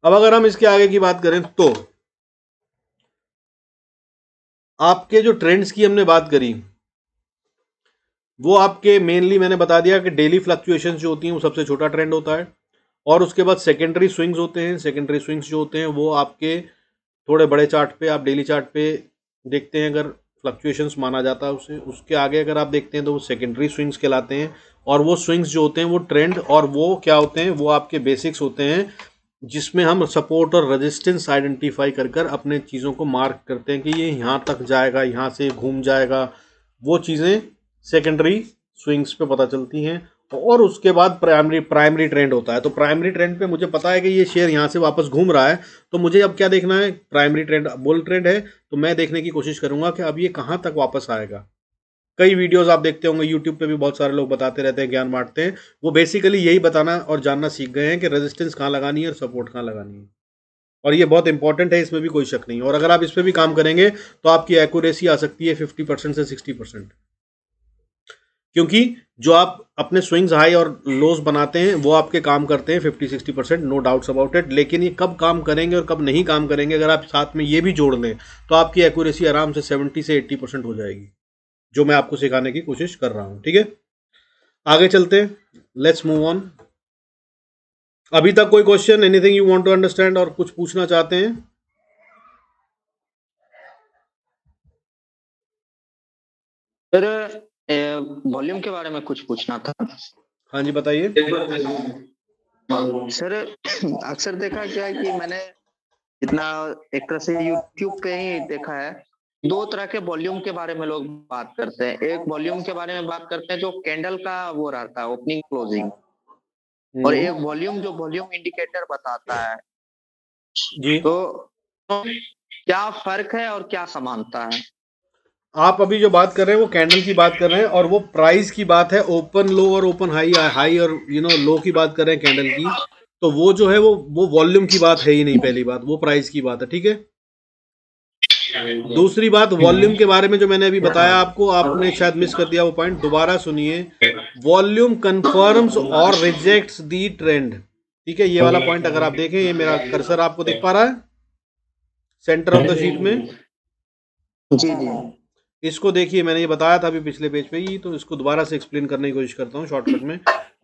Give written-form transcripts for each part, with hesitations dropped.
अब अगर हम इसके आगे की बात करें तो आपके जो ट्रेंड्स की हमने बात करी, वो आपके मेनली मैंने बता दिया कि डेली फ्लक्चुएशंस जो होती हैं वो सबसे छोटा ट्रेंड होता है, और उसके बाद सेकेंडरी स्विंग्स होते हैं। सेकेंडरी स्विंग्स जो होते हैं वो आपके थोड़े बड़े चार्ट पे, आप डेली चार्ट पे देखते हैं अगर फ्लक्चुएशंस माना जाता है उसे, उसके आगे अगर आप देखते हैं तो वो सेकेंडरी स्विंग्स कहलाते हैं। और वो स्विंग्स जो होते हैं वो ट्रेंड, और वो क्या होते हैं, वो आपके बेसिक्स होते हैं जिसमें हम सपोर्ट और रेजिस्टेंस आइडेंटिफाई कर कर अपने चीज़ों को मार्क करते हैं कि ये यहाँ तक जाएगा, यहाँ से घूम जाएगा। वो चीज़ें सेकेंडरी स्विंग्स पे पता चलती हैं। और उसके बाद प्राइमरी प्राइमरी ट्रेंड होता है। तो प्राइमरी ट्रेंड पे मुझे पता है कि ये शेयर यहाँ से वापस घूम रहा है, तो मुझे अब क्या देखना है, प्राइमरी ट्रेंड बुल ट्रेंड है तो मैं देखने की कोशिश करूंगा कि अब ये कहाँ तक वापस आएगा। कई वीडियोस आप देखते होंगे यूट्यूब पे भी, बहुत सारे लोग बताते रहते हैं, ज्ञान बांटते हैं। वो बेसिकली यही बताना और जानना सीख गए हैं कि रेजिस्टेंस कहाँ लगानी है और सपोर्ट कहाँ लगानी है। और ये बहुत इंपॉर्टेंट है, इसमें भी कोई शक नहीं है। और अगर आप इस पर भी काम करेंगे तो आपकी एक्यूरेसी आ सकती है 50% से 60%। क्योंकि जो आप अपने स्विंग्स हाई और लोज बनाते हैं वो आपके काम करते हैं 50-60%, नो डाउट्स अबाउट इट। लेकिन ये कब काम करेंगे और कब नहीं काम करेंगे, अगर आप साथ में ये भी जोड़ लें तो आपकी एक्यूरेसी आराम से 70 से 80% हो जाएगी, जो मैं आपको सिखाने की कोशिश कर रहा हूं। ठीक है, आगे चलते हैं, लेट्स मूव ऑन। अभी तक कोई question, anything you want to understand और कुछ पूछना चाहते हैं? सर, वॉल्यूम के बारे में कुछ पूछना था। हाँ जी, बताइए। सर, अक्सर देखा क्या है कि मैंने जितना एक तरह से यूट्यूब पे ही देखा है, दो तरह के वॉल्यूम के बारे में लोग बात करते हैं। एक वॉल्यूम के बारे में बात करते हैं जो कैंडल का वो रहता है, ओपनिंग क्लोजिंग, और हम्म। एक वॉल्यूम जो वॉल्यूम इंडिकेटर बताता है। जी, तो क्या फर्क है और क्या समानता है? आप अभी जो बात कर रहे हैं वो कैंडल की बात कर रहे हैं, और वो प्राइस की बात है, ओपन लो और ओपन हाई, हाई और लो की बात कर रहे हैं कैंडल की। तो वो जो है वो वॉल्यूम की बात है ही नहीं, पहली बात वो प्राइस की बात है। ठीक है, दूसरी बात वॉल्यूम के बारे में जो मैंने अभी बताया आपको, आपने शायद मिस कर दिया वो पॉइंट, दोबारा सुनिए। वॉल्यूम कंफर्म्स और रिजेक्ट्स दी ट्रेंड। ठीक है, ये वाला पॉइंट अगर आप देखें, ये मेरा कर्सर आपको दिख पा रहा है सेंटर ऑफ द शीट में, जी जी। इसको देखिए, मैंने ये बताया था अभी पिछले पेज पे ही, तो इसको दोबारा से एक्सप्लेन करने की कोशिश करता हूँ शॉर्टकट में।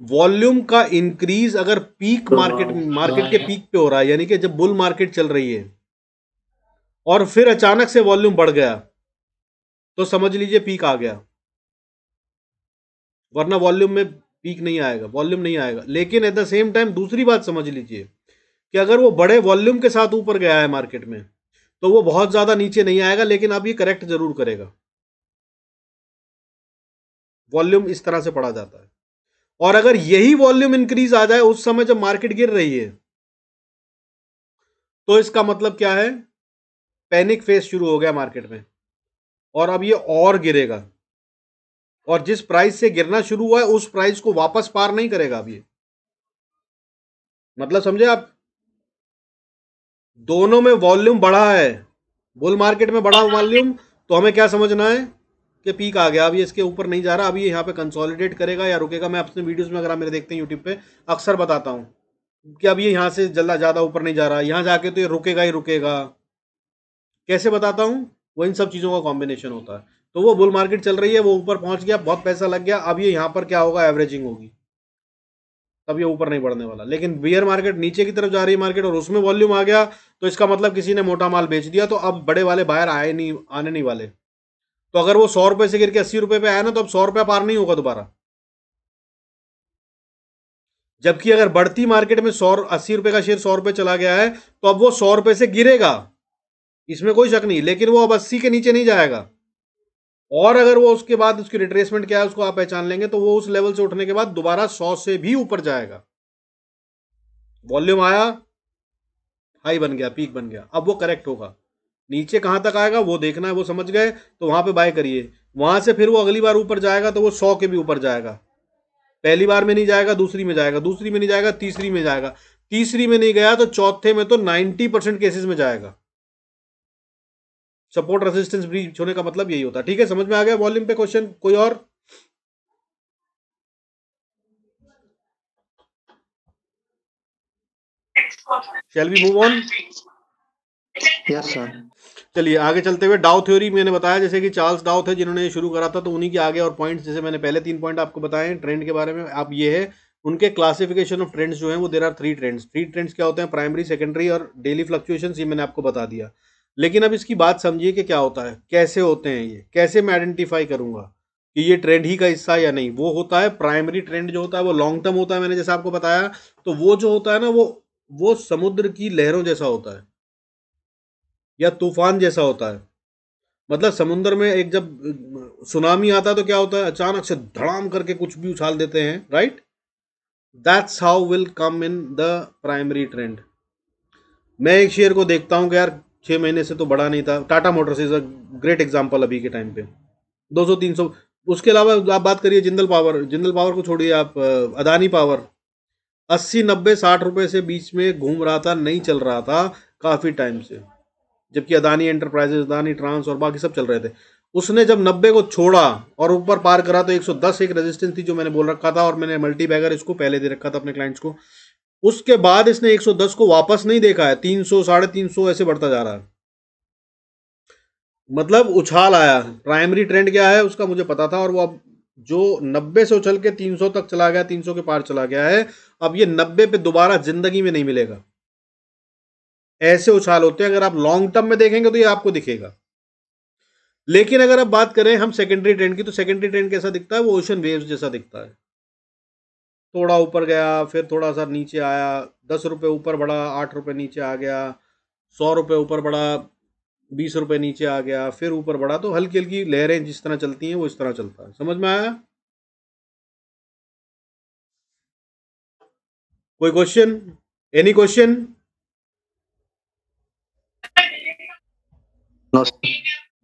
वॉल्यूम का इंक्रीज अगर पीक मार्केट मार्केट के पीक पे हो रहा है, यानी कि जब बुल मार्केट चल रही है और फिर अचानक से वॉल्यूम बढ़ गया, तो समझ लीजिए पीक आ गया। वरना वॉल्यूम में पीक नहीं आएगा, वॉल्यूम नहीं आएगा। लेकिन एट द सेम टाइम दूसरी बात समझ लीजिए कि अगर वो बड़े वॉल्यूम के साथ ऊपर गया है मार्केट में, तो वो बहुत ज्यादा नीचे नहीं आएगा, लेकिन अब ये करेक्ट जरूर करेगा। वॉल्यूम इस तरह से पढ़ा जाता है। और अगर यही वॉल्यूम इंक्रीज आ जाए उस समय जब मार्केट गिर रही है, तो इसका मतलब क्या है, पैनिक फेज शुरू हो गया मार्केट में, और अब ये और गिरेगा। और जिस प्राइस से गिरना शुरू हुआ है उस प्राइस को वापस पार नहीं करेगा अब ये। मतलब समझे आप, दोनों में वॉल्यूम बढ़ा है, बुल मार्केट में बढ़ा वॉल्यूम, तो हमें क्या समझना है कि पीक आ गया, अब ये इसके ऊपर नहीं जा रहा, अब ये यहाँ पे कंसोलिडेट करेगा या रुकेगा। मैं अपने वीडियोस में, अगर आप मेरे देखते हैं यूट्यूब पे, अक्सर बताता हूँ कि अब ये यहाँ से जल्दा ज़्यादा ऊपर नहीं जा रहा, यहाँ जाके तो ये रुकेगा ही रुकेगा। कैसे बताता हूँ, वो इन सब चीज़ों का कॉम्बिनेशन होता है। तो वो बुल मार्केट चल रही है, वो ऊपर पहुंच गया, बहुत पैसा लग गया, अब ये यहाँ पर क्या होगा, एवरेजिंग होगी, तब ये ऊपर नहीं बढ़ने वाला। लेकिन बियर मार्केट नीचे की तरफ जा रही है मार्केट, और उसमें वॉल्यूम आ गया, तो इसका मतलब किसी ने मोटा माल बेच दिया, तो अब बड़े वाले बाहर आए नहीं, आने नहीं वाले। तो अगर वो 100 रुपए से गिर के 80 रुपए पे आया ना, तो अब 100 रुपया पार नहीं होगा दोबारा। जबकि अगर बढ़ती मार्केट में 180 रुपए का शेयर 100 रुपए चला गया है, तो अब वो 100 रुपए से गिरेगा, इसमें कोई शक नहीं, लेकिन वो अब 80 के नीचे नहीं जाएगा। और अगर वो उसके बाद उसकी रिट्रेसमेंट क्या है उसको आप पहचान लेंगे, तो वो उस लेवल से उठने के बाद दोबारा 100 से भी ऊपर जाएगा। वॉल्यूम आया, हाई बन गया, पीक बन गया, अब वो करेक्ट होगा। नीचे कहां तक आएगा वो देखना है, वो समझ गए तो वहां पे बाय करिए। वहां से फिर वो अगली बार ऊपर जाएगा तो वो 100 के भी ऊपर जाएगा। पहली बार में नहीं जाएगा, दूसरी में जाएगा, दूसरी में नहीं जाएगा, तीसरी में जाएगा, तीसरी में नहीं गया तो चौथे में तो 90% केसेस में जाएगा। सपोर्ट रेजिस्टेंस ब्रीच होने का मतलब यही होता है। ठीक है, समझ में आ गया वॉल्यूम पे क्वेश्चन? कोई और? Shall we move on? Yes sir. चलिए आगे चलते हुए, डाउ थ्योरी मैंने बताया जैसे कि चार्ल्स डाउ थे जिन्होंने ये शुरू करा था, तो उन्हीं के आगे और पॉइंट्स जैसे मैंने पहले 3 पॉइंट आपको बताए ट्रेंड के बारे में, आप ये है उनके क्लासिफिकेशन ऑफ ट्रेंड्स जो है वो देर आर 3 ट्रेंड्स। 3 ट्रेंड्स क्या होते हैं? प्राइमरी, सेकेंडरी और डेली फ्लक्चुएशंस, ये मैंने आपको बता दिया। लेकिन अब इसकी बात समझिए कि क्या होता है, कैसे होते हैं ये, कैसे मैं आइडेंटिफाई करूंगा कि ये ट्रेंड ही का हिस्सा है या नहीं। वो होता है प्राइमरी ट्रेंड जो होता है वो लॉन्ग टर्म होता है, मैंने जैसा आपको बताया। तो वो जो होता है ना वो समुद्र की लहरों जैसा होता है या तूफान जैसा होता है। मतलब समुद्र में एक जब सुनामी आता है तो क्या होता है, अचानक से धड़ाम करके कुछ भी उछाल देते हैं, right? That's how will come in the primary trend. मैं एक शेयर को देखता हूँ कि यार 6 महीने से तो बढ़ा नहीं था, Tata Motors is a great example अभी के टाइम पे 200-300। उसके अलावा आप बात करिए जिंदल पावर, जिंदल पावर को छोड़िए आप, अदानी पावर 80-90-60 रुपए से बीच में घूम रहा था, नहीं चल रहा था काफी टाइम से, जबकि अदानी एंटरप्राइजेस, अदानी ट्रांस और बाकी सब चल रहे थे। उसने जब 90 को छोड़ा और ऊपर पार करा तो 110 एक रेजिस्टेंस थी जो मैंने बोल रखा था, और मैंने मल्टी बैगर इसको पहले दे रखा था अपने क्लाइंट्स को। उसके बाद इसने 110 को वापस नहीं देखा है, 300, 350 ऐसे बढ़ता जा रहा है। मतलब उछाल आया। प्राइमरी ट्रेंड क्या है उसका मुझे पता था, और वो अब जो 90 से उछल के 300 तक चला गया, 300 के पार चला गया है, अब ये 90 पे दोबारा जिंदगी में नहीं मिलेगा। ऐसे उछाल होते हैं, अगर आप लॉन्ग टर्म में देखेंगे तो ये आपको दिखेगा। लेकिन अगर आप बात करें हम सेकेंडरी ट्रेंड की, तो सेकेंडरी ट्रेंड कैसा दिखता है? वो ओशन वेव्स जैसा दिखता है। थोड़ा ऊपर गया, फिर थोड़ा सा नीचे आया, 10 रुपए ऊपर बढ़ा, 8 रुपए नीचे आ गया, 100 रुपए ऊपर बढ़ा, 20 रुपए नीचे आ गया, फिर ऊपर बढ़ा। तो हल्की हल्की लहरें जिस तरह चलती हैं वो इस तरह चलता है। समझ में आया? कोई question? Any question? No.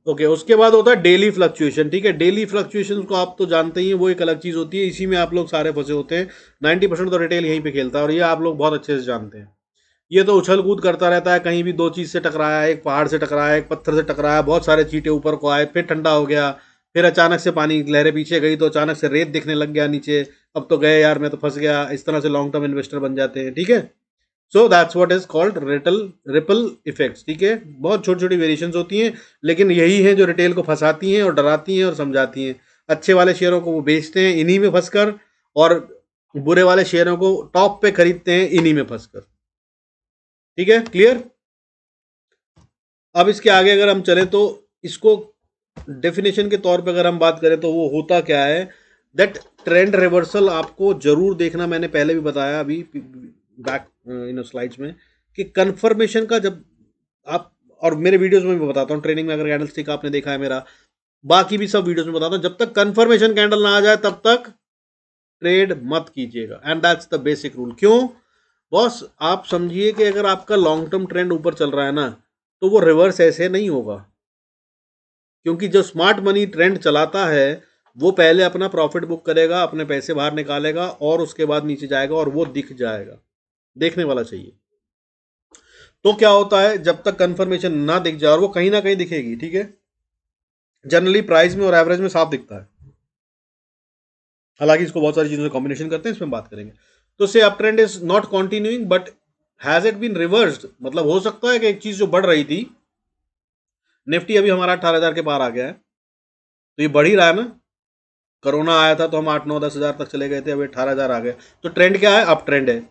Okay, उसके बाद होता है डेली फ्लक्चुएशन। ठीक है, डेली फ्लक्चुएशन को आप तो जानते ही हैं, वो एक अलग चीज होती है, इसी में आप लोग सारे फंसे होते हैं। 90% तो रिटेल यहीं पे खेलता है, और ये आप लोग बहुत अच्छे से जानते हैं। ये तो उछल कूद करता रहता है, कहीं भी दो चीज से टकराया, एक पहाड़ से टकराया, एक पत्थर से टकराया, बहुत सारे चींटे ऊपर को आए, फिर ठंडा हो गया, फिर अचानक से पानी लहरें पीछे गई तो अचानक से रेत दिखने लग गया नीचे, अब तो गए यार मैं तो फंस गया। इस तरह से लॉन्ग टर्म इन्वेस्टर बन जाते हैं। ठीक है, so that's what is called ripple effects. ठीक है, बहुत छोटी छोटी वेरिएशंस होती हैं, लेकिन यही है जो रिटेल को फंसाती हैं और डराती हैं और समझाती हैं। अच्छे वाले शेयरों को वो बेचते हैं इन्हीं में फंसकर, और बुरे वाले शेयरों को टॉप पे खरीदते हैं इन्हीं में फंसकर। ठीक है, क्लियर? अब इसके आगे अगर हम चलें तो इसको डेफिनेशन के तौर पे अगर हम बात करें तो वो होता क्या है, दैट ट्रेंड रिवर्सल आपको जरूर देखना। मैंने पहले भी बताया अभी बैक इन स्लाइड्स में कि कंफर्मेशन का जब आप, और मेरे वीडियोस में भी बताता हूँ, ट्रेनिंग में अगर कैंडल स्टिक आपने देखा है मेरा, बाकी भी सब वीडियोस में बताता हूँ, जब तक कंफर्मेशन कैंडल ना आ जाए तब तक ट्रेड मत कीजिएगा। And that's the basic rule. क्यों बॉस? आप समझिए कि अगर आपका लॉन्ग टर्म ट्रेंड ऊपर चल रहा है ना, तो वो रिवर्स ऐसे नहीं होगा, क्योंकि जो स्मार्ट मनी ट्रेंड चलाता है वो पहले अपना प्रॉफिट बुक करेगा, अपने पैसे बाहर निकालेगा, और उसके बाद नीचे जाएगा और वो दिख जाएगा। देखने वाला चाहिए। तो क्या होता है, जब तक कंफर्मेशन ना दिख जाए, और वो कहीं ना कहीं दिखेगी, ठीक है, जनरली प्राइस में और एवरेज में साफ दिखता है। हालांकि इसको बहुत सारी चीजों से कॉम्बिनेशन करते हैं, इसमें बात करेंगे। तो से up trend is not continuing but has it been reversed. मतलब हो सकता है कि एक चीज जो बढ़ रही थी, निफ्टी अभी हमारा 18,000 के पार आ गया है, तो ये बढ़ ही रहा है ना। कोरोना आया था तो हम 8-9-10 हज़ार तक चले गए थे, अभी 18,000 आ गए। तो ट्रेंड क्या है? अप ट्रेंड है।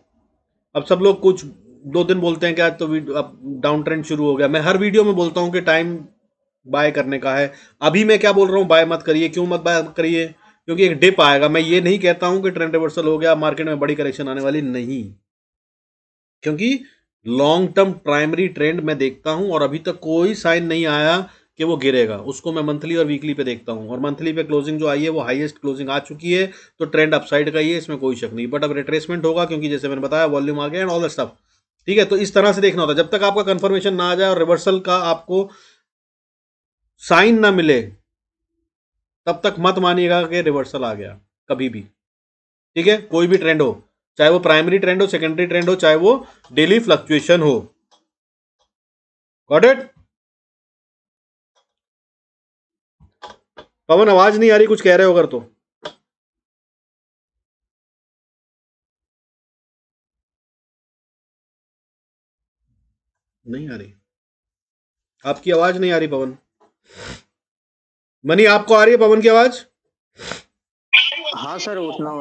अब सब लोग कुछ 2 दिन बोलते हैं कि आज तो अब डाउन ट्रेंड शुरू हो गया। मैं हर वीडियो में बोलता हूँ कि टाइम बाय करने का है। अभी मैं क्या बोल रहा हूँ, बाय मत करिए। क्यों मत बाय करिए? क्योंकि एक डिप आएगा। मैं ये नहीं कहता हूँ कि ट्रेंड रिवर्सल हो गया, मार्केट में बड़ी करेक्शन आने वाली नहीं, क्योंकि लॉन्ग टर्म प्राइमरी ट्रेंड मैं देखता हूं और अभी तक कोई साइन नहीं आया कि वो गिरेगा। उसको मैं मंथली और वीकली पे देखता हूं, और मंथली पे क्लोजिंग जो आई है वो हाईएस्ट क्लोजिंग आ चुकी है, तो ट्रेंड अपसाइड का ही है, इसमें कोई शक नहीं। बट अब रिट्रेसमेंट होगा, क्योंकि जैसे मैंने बताया वॉल्यूम आ गया एंड ऑल दैट स्टफ। ठीक है, तो इस तरह से देखना होता है। जब तक आपका कंफर्मेशन ना आ जाए और रिवर्सल का आपको साइन ना मिले, तब तक मत मानिएगा कि रिवर्सल आ गया कभी भी। ठीक है, कोई भी ट्रेंड हो, चाहे वो प्राइमरी ट्रेंड हो, सेकेंडरी ट्रेंड हो, चाहे वो डेली फ्लक्चुएशन हो। Got it? पवन आवाज नहीं आ रही, कुछ कह रहे हो अगर तो। नहीं आ रही आपकी आवाज, नहीं आ रही पवन। मनी आपको आ रही है पवन की आवाज? हाँ सर, उतना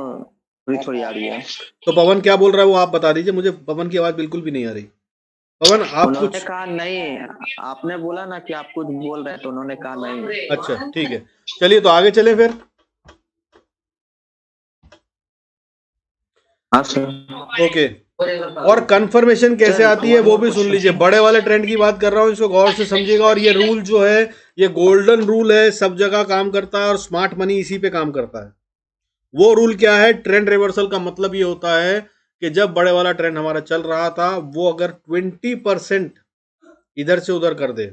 थोड़ी थोड़ी आ रही है। तो पवन क्या बोल रहा है वो आप बता दीजिए मुझे, पवन की आवाज बिल्कुल भी नहीं आ रही। पवन आप उन्होंने कुछ, कहा नहीं, आपने बोला ना कि आप कुछ बोल रहे हैं, तो उन्होंने कहा नहीं। अच्छा ठीक है, चलिए तो आगे चले फिर। हाँ सर। ओके, और कंफर्मेशन कैसे आती है वो भी सुन लीजिए। बड़े वाले ट्रेंड की बात कर रहा हूं, इसको गौर से समझिएगा। और ये रूल जो है, ये गोल्डन रूल है, सब जगह काम करता है और स्मार्ट मनी इसी पे काम करता है। वो रूल क्या है? ट्रेंड रिवर्सल का मतलब ये होता है कि जब बड़े वाला ट्रेंड हमारा चल रहा था, वो अगर 20% इधर से उधर कर दे,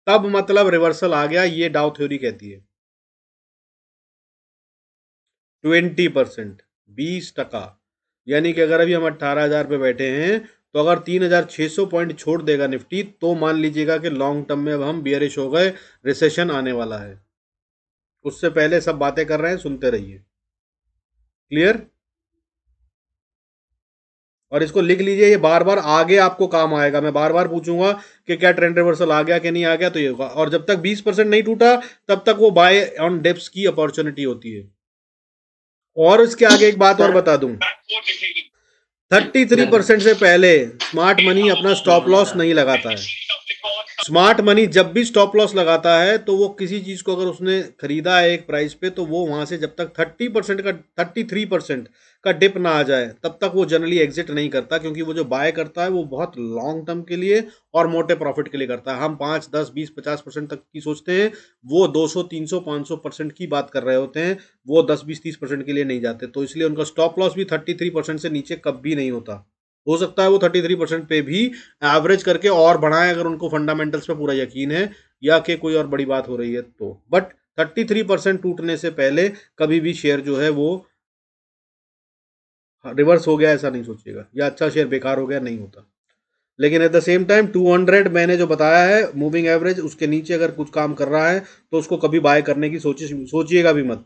तब मतलब रिवर्सल आ गया, ये डाउ थ्योरी कहती है। 20%, 20%, यानी कि अगर अभी हम 18,000 पे बैठे हैं, तो अगर 3,600 पॉइंट छोड़ देगा निफ्टी, तो मान लीजिएगा कि लॉन्ग टर्म में अब हम बियरिश हो गए, रिसेशन आने वाला है। उससे पहले सब बातें कर रहे हैं, सुनते रहिए। क्लियर? और इसको लिख लीजिए, ये बार बार आगे आपको काम आएगा। मैं बार बार पूछूंगा कि क्या ट्रेंड रिवर्सल आ गया कि नहीं आ गया, तो ये होगा। और जब तक 20% नहीं टूटा, तब तक वो बाय ऑन डिप्स की अपॉर्चुनिटी होती है। और इसके आगे एक बात और सर बता दूं, 33% से पहले स्मार्ट मनी अपना स्टॉप लॉस नहीं लगाता है। स्मार्ट मनी जब भी स्टॉप लॉस लगाता है, तो वो किसी चीज को अगर उसने खरीदा है एक प्राइस पे, तो वो वहां से जब तक 33% का डिप ना आ जाए, तब तक वो जनरली एग्जिट नहीं करता। क्योंकि वो जो बाय करता है, वो बहुत लॉन्ग टर्म के लिए और मोटे प्रॉफिट के लिए करता है। हम 5, 10, 20, 50% तक की सोचते हैं, वो 200, 300, 500% की बात कर रहे होते हैं। वो 10, 20, 30% के लिए नहीं जाते। तो इसलिए उनका स्टॉप लॉस भी 33% से नीचे कभी नहीं होता। हो सकता है वो 33% पे भी एवरेज करके और बढ़ाएं, अगर उनको फंडामेंटल्स पे पूरा यकीन है, या कि कोई और बड़ी बात हो रही है तो। बट 33% टूटने से पहले कभी भी शेयर जो है वो रिवर्स हो गया ऐसा नहीं सोचिएगा, या अच्छा शेयर बेकार हो गया, नहीं होता। लेकिन एट द सेम टाइम 200 मैंने जो बताया है मूविंग एवरेज, उसके नीचे अगर कुछ काम कर रहा है, तो उसको कभी बाय करने की सोचिएगा भी मत।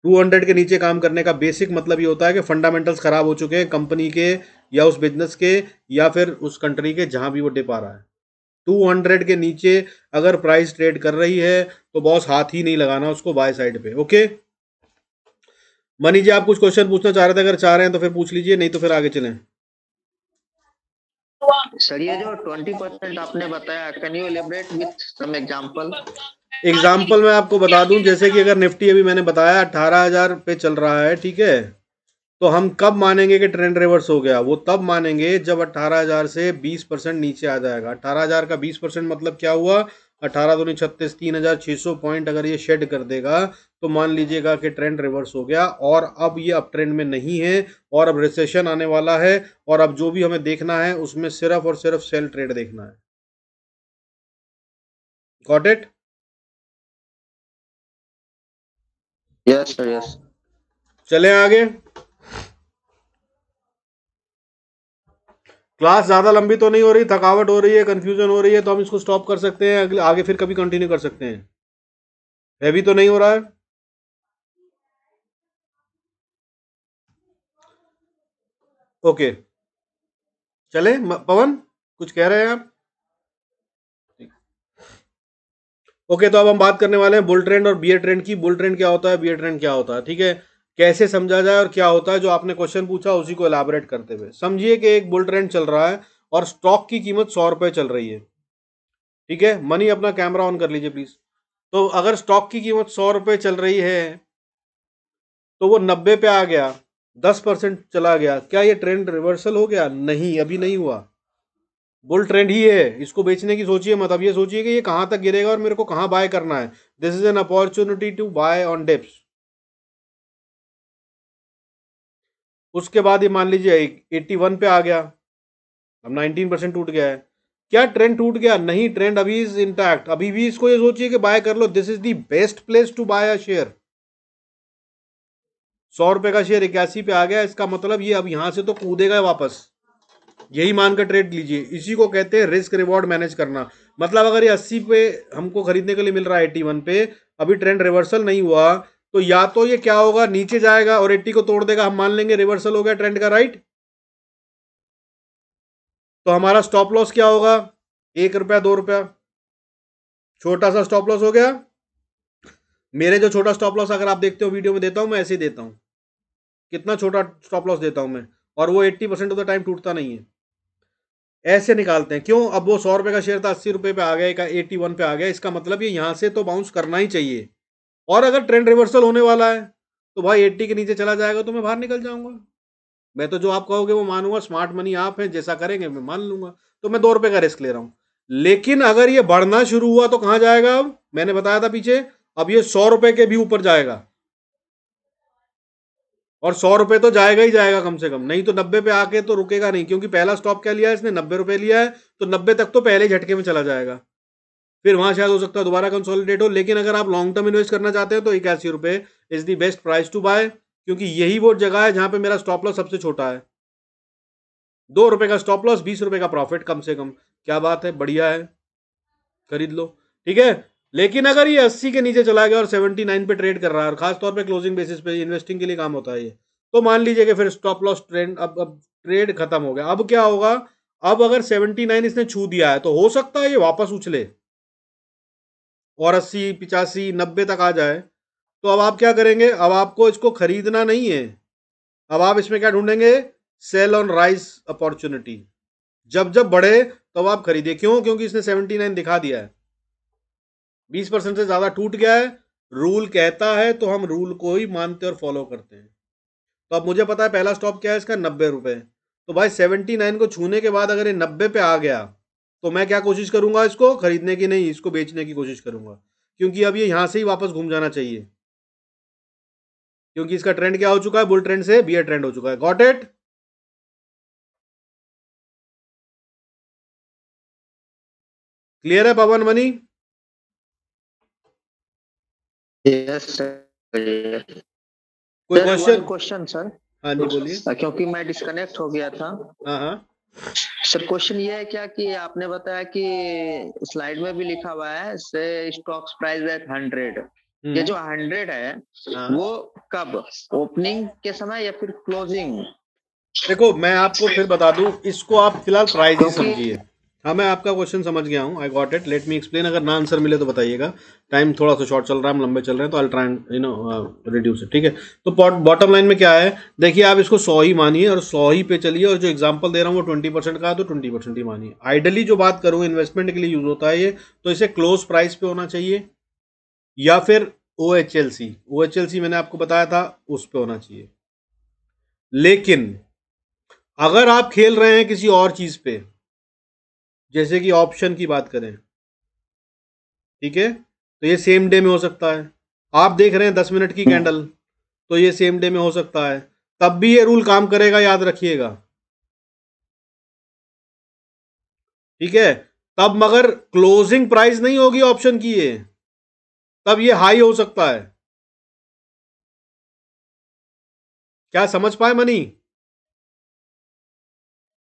200 के नीचे काम करने का बेसिक मतलब ये होता है कि फंडामेंटल्स खराब हो चुके हैं कंपनी के, या उस बिजनेस के, या फिर उस कंट्री के, जहां भी वो डिप आ रहा है। 200 के नीचे अगर प्राइस ट्रेड कर रही है, तो बॉस हाथ ही नहीं लगाना उसको बाय साइड पे। ओके मनी जी, आप कुछ क्वेश्चन पूछना चाह रहे थे, अगर चाह रहे हैं तो फिर पूछ लीजिए, नहीं तो फिर आगे चलें। सर, ये जो 20% आपने बताया, can you elaborate with some example? Example मैं आपको बता दूं, जैसे कि अगर निफ्टी अभी मैंने बताया 18,000 पे चल रहा है, ठीक है, तो हम कब मानेंगे कि ट्रेंड रिवर्स हो गया? वो तब मानेंगे जब 18,000 से 20% नीचे आ जाएगा। 18,000 का 20% मतलब क्या हुआ? 18 दूनी 36, 3,600 पॉइंट अगर ये शेड कर देगा, तो मान लीजिएगा कि ट्रेंड रिवर्स हो गया, और अब ये अप ट्रेंड में नहीं है, और अब रिसेशन आने वाला है। और अब जो भी हमें देखना है, उसमें सिर्फ और सिर्फ सेल ट्रेड देखना है। Got it? Yes sir, yes. चले आगे। क्लास ज़्यादा लंबी तो नहीं हो रही, थकावट हो रही है, कंफ्यूजन हो रही है, तो हम इसको स्टॉप कर सकते हैं, अगले आगे फिर कभी कंटिन्यू कर सकते हैं। हैवी तो नहीं हो रहा है? ओके, चले पवन, कुछ कह रहे हैं आप? ओके, तो अब हम बात करने वाले हैं बुल ट्रेंड और बियर ट्रेंड की। बुल ट्रेंड क्या होता है, बियर ट्रेंड क्या होता है, ठीक है, कैसे समझा जाए और क्या होता है। जो आपने क्वेश्चन पूछा उसी को एलाबोरेट करते हुए समझिए कि एक बुल ट्रेंड चल रहा है और स्टॉक की कीमत 100 रुपए चल रही है, ठीक है। मनी अपना कैमरा ऑन कर लीजिए प्लीज। तो अगर स्टॉक की कीमत 100 रुपए चल रही है, तो वो 90 पे आ गया, 10% चला गया, क्या ये ट्रेंड रिवर्सल हो गया? नहीं, अभी नहीं हुआ। बुल ट्रेंड ही है, इसको बेचने की सोचिए मत। अब ये सोचिए कि ये कहां तक गिरेगा और मेरे को कहां बाय करना है। This is an opportunity to buy on dips. उसके बाद ये मान लीजिए 81 पे आ गया, अब 19% टूट गया है। क्या ट्रेंड टूट गया? नहीं, ट्रेंड अभी इज इंटैक्ट। अभी भी इसको ये सोचिए कि बाय कर लो, this is the best place to buy a share. 100 रुपए का शेयर 81 पे आ गया, इसका मतलब ये अब यहां से तो कूदेगा वापस। यही मानकर ट्रेड लीजिए, इसी को कहते हैं रिस्क रिवॉर्ड मैनेज करना। मतलब अगर ये 80 पे हमको खरीदने के लिए मिल रहा है 81 पे, अभी ट्रेंड रिवर्सल नहीं हुआ, तो या तो ये क्या होगा, नीचे जाएगा और 80 को तोड़ देगा, हम मान लेंगे रिवर्सल हो गया ट्रेंड का, राइट। तो हमारा स्टॉप लॉस क्या होगा? 1 रुपया 2 रुपया, छोटा सा स्टॉप लॉस हो गया। मेरे जो छोटा स्टॉप लॉस अगर आप देखते हो वीडियो में देता हूं, मैं ऐसे ही देता हूं। कितना छोटा स्टॉप लॉस देता हूं मैं, और वो 80% ऑफ द टाइम टूटता नहीं है। ऐसे निकालते हैं। क्यों? अब वो 100 रुपए का शेयर था, 80 रुपए पे आ गया, का 81 पे आ गया, इसका मतलब ये यहां से तो बाउंस करना ही चाहिए। और अगर ट्रेंड रिवर्सल होने वाला है तो भाई 80 के नीचे चला जाएगा तो मैं बाहर निकल जाऊंगा। मैं तो जो आप कहोगे वो मानूंगा, स्मार्ट मनी आप हैं, जैसा करेंगे मैं मान लूंगा। तो मैं 2 रुपए का रिस्क ले रहा हूं। लेकिन अगर ये बढ़ना शुरू हुआ तो कहां जाएगा? अब मैंने बताया था पीछे, अब ये 100 रुपए के भी ऊपर जाएगा। और 100 रुपए तो जाएगा ही जाएगा कम से कम, नहीं तो 90 पे आके तो रुकेगा नहीं, क्योंकि पहला स्टॉप क्या लिया है इसने? 90 रुपए लिया है, तो 90 तक तो पहले ही झटके में चला जाएगा। फिर वहां शायद हो सकता है दोबारा कंसोलिडेट हो। लेकिन अगर आप लॉन्ग टर्म इन्वेस्ट करना चाहते हैं तो 81 रुपए is the best price to buy, क्योंकि यही वो जगह है जहां पे मेरा स्टॉप लॉस सबसे छोटा है। 2 रुपए का स्टॉप लॉस, 20 रुपए का प्रॉफिट कम से कम। क्या बात है, बढ़िया है, खरीद लो। ठीक है। लेकिन अगर ये 80 के नीचे चला गया और 79 पे ट्रेड कर रहा है, और खासतौर पे क्लोजिंग बेसिस पे इन्वेस्टिंग के लिए काम होता है ये, तो मान लीजिए कि फिर स्टॉप लॉस ट्रेंड, अब ट्रेड खत्म हो गया। अब क्या होगा? अब अगर 79 इसने छू दिया है तो हो सकता है ये वापस उछले और 80 85 90 तक आ जाए। तो अब आप क्या करेंगे? अब आपको इसको खरीदना नहीं है। अब आप इसमें क्या ढूंढेंगे? Sell on rise opportunity. जब जब बढ़े तब आप खरीदिए। क्यों? क्योंकि इसने 79 दिखा दिया है, 20% से ज्यादा टूट गया है। रूल कहता है तो हम रूल को ही मानते और फॉलो करते हैं। तो अब मुझे पता है पहला स्टॉप क्या है इसका, 90 रुपए। तो भाई 79 को छूने के बाद अगर ये 90 पे आ गया तो मैं क्या कोशिश करूंगा? इसको खरीदने की नहीं, इसको बेचने की कोशिश करूंगा, क्योंकि अब ये यहां से ही वापस घूम जाना चाहिए। क्योंकि इसका ट्रेंड क्या हो चुका है? बुल ट्रेंड से बियर ट्रेंड हो चुका है। Got it? क्लियर है पवन मनी? Yes sir. कोई वन क्वेश्चन? क्वेश्चन सर, हाँ जी बोलिए। क्योंकि मैं डिस्कनेक्ट हो गया था। हाँ हाँ। सर क्वेश्चन ये है क्या कि आपने बताया कि स्लाइड में भी लिखा हुआ है से स्टॉक्स प्राइस एट 100। ये जो 100 है हाँ। वो कब, ओपनिंग के समय या फिर क्लोजिंग? देखो मैं आपको फिर बता दूं, इसको आप फिलहाल प्राइस ही क्योंकि समझिए। हाँ मैं आपका क्वेश्चन समझ गया हूँ, I got it, let me explain. अगर ना आंसर मिले तो बताइएगा। टाइम थोड़ा सा शॉर्ट चल रहा है, हम लंबे चल रहे हैं, तो आई ट्राई रिड्यूस इट। ठीक है। तो बॉटम लाइन में क्या है, देखिए आप इसको 100 ही मानिए और 100 ही पे चलिए, और जो एग्जाम्पल दे रहा हूँ वो 20% का है तो 20% ही मानिए। आइडली जो बात करूँ, इन्वेस्टमेंट के लिए यूज होता है ये, तो इसे क्लोज प्राइस पे होना चाहिए, या फिर OHLC मैंने आपको बताया था उस पे होना चाहिए। लेकिन अगर आप खेल रहे हैं किसी और चीज पे, जैसे कि ऑप्शन की बात करें, ठीक है, तो ये सेम डे में हो सकता है। आप देख रहे हैं 10 मिनट की कैंडल, तो ये सेम डे में हो सकता है, तब भी ये रूल काम करेगा, याद रखिएगा। ठीक है। तब मगर क्लोजिंग प्राइस नहीं होगी ऑप्शन की ये, तब ये हाई हो सकता है। क्या समझ पाए money?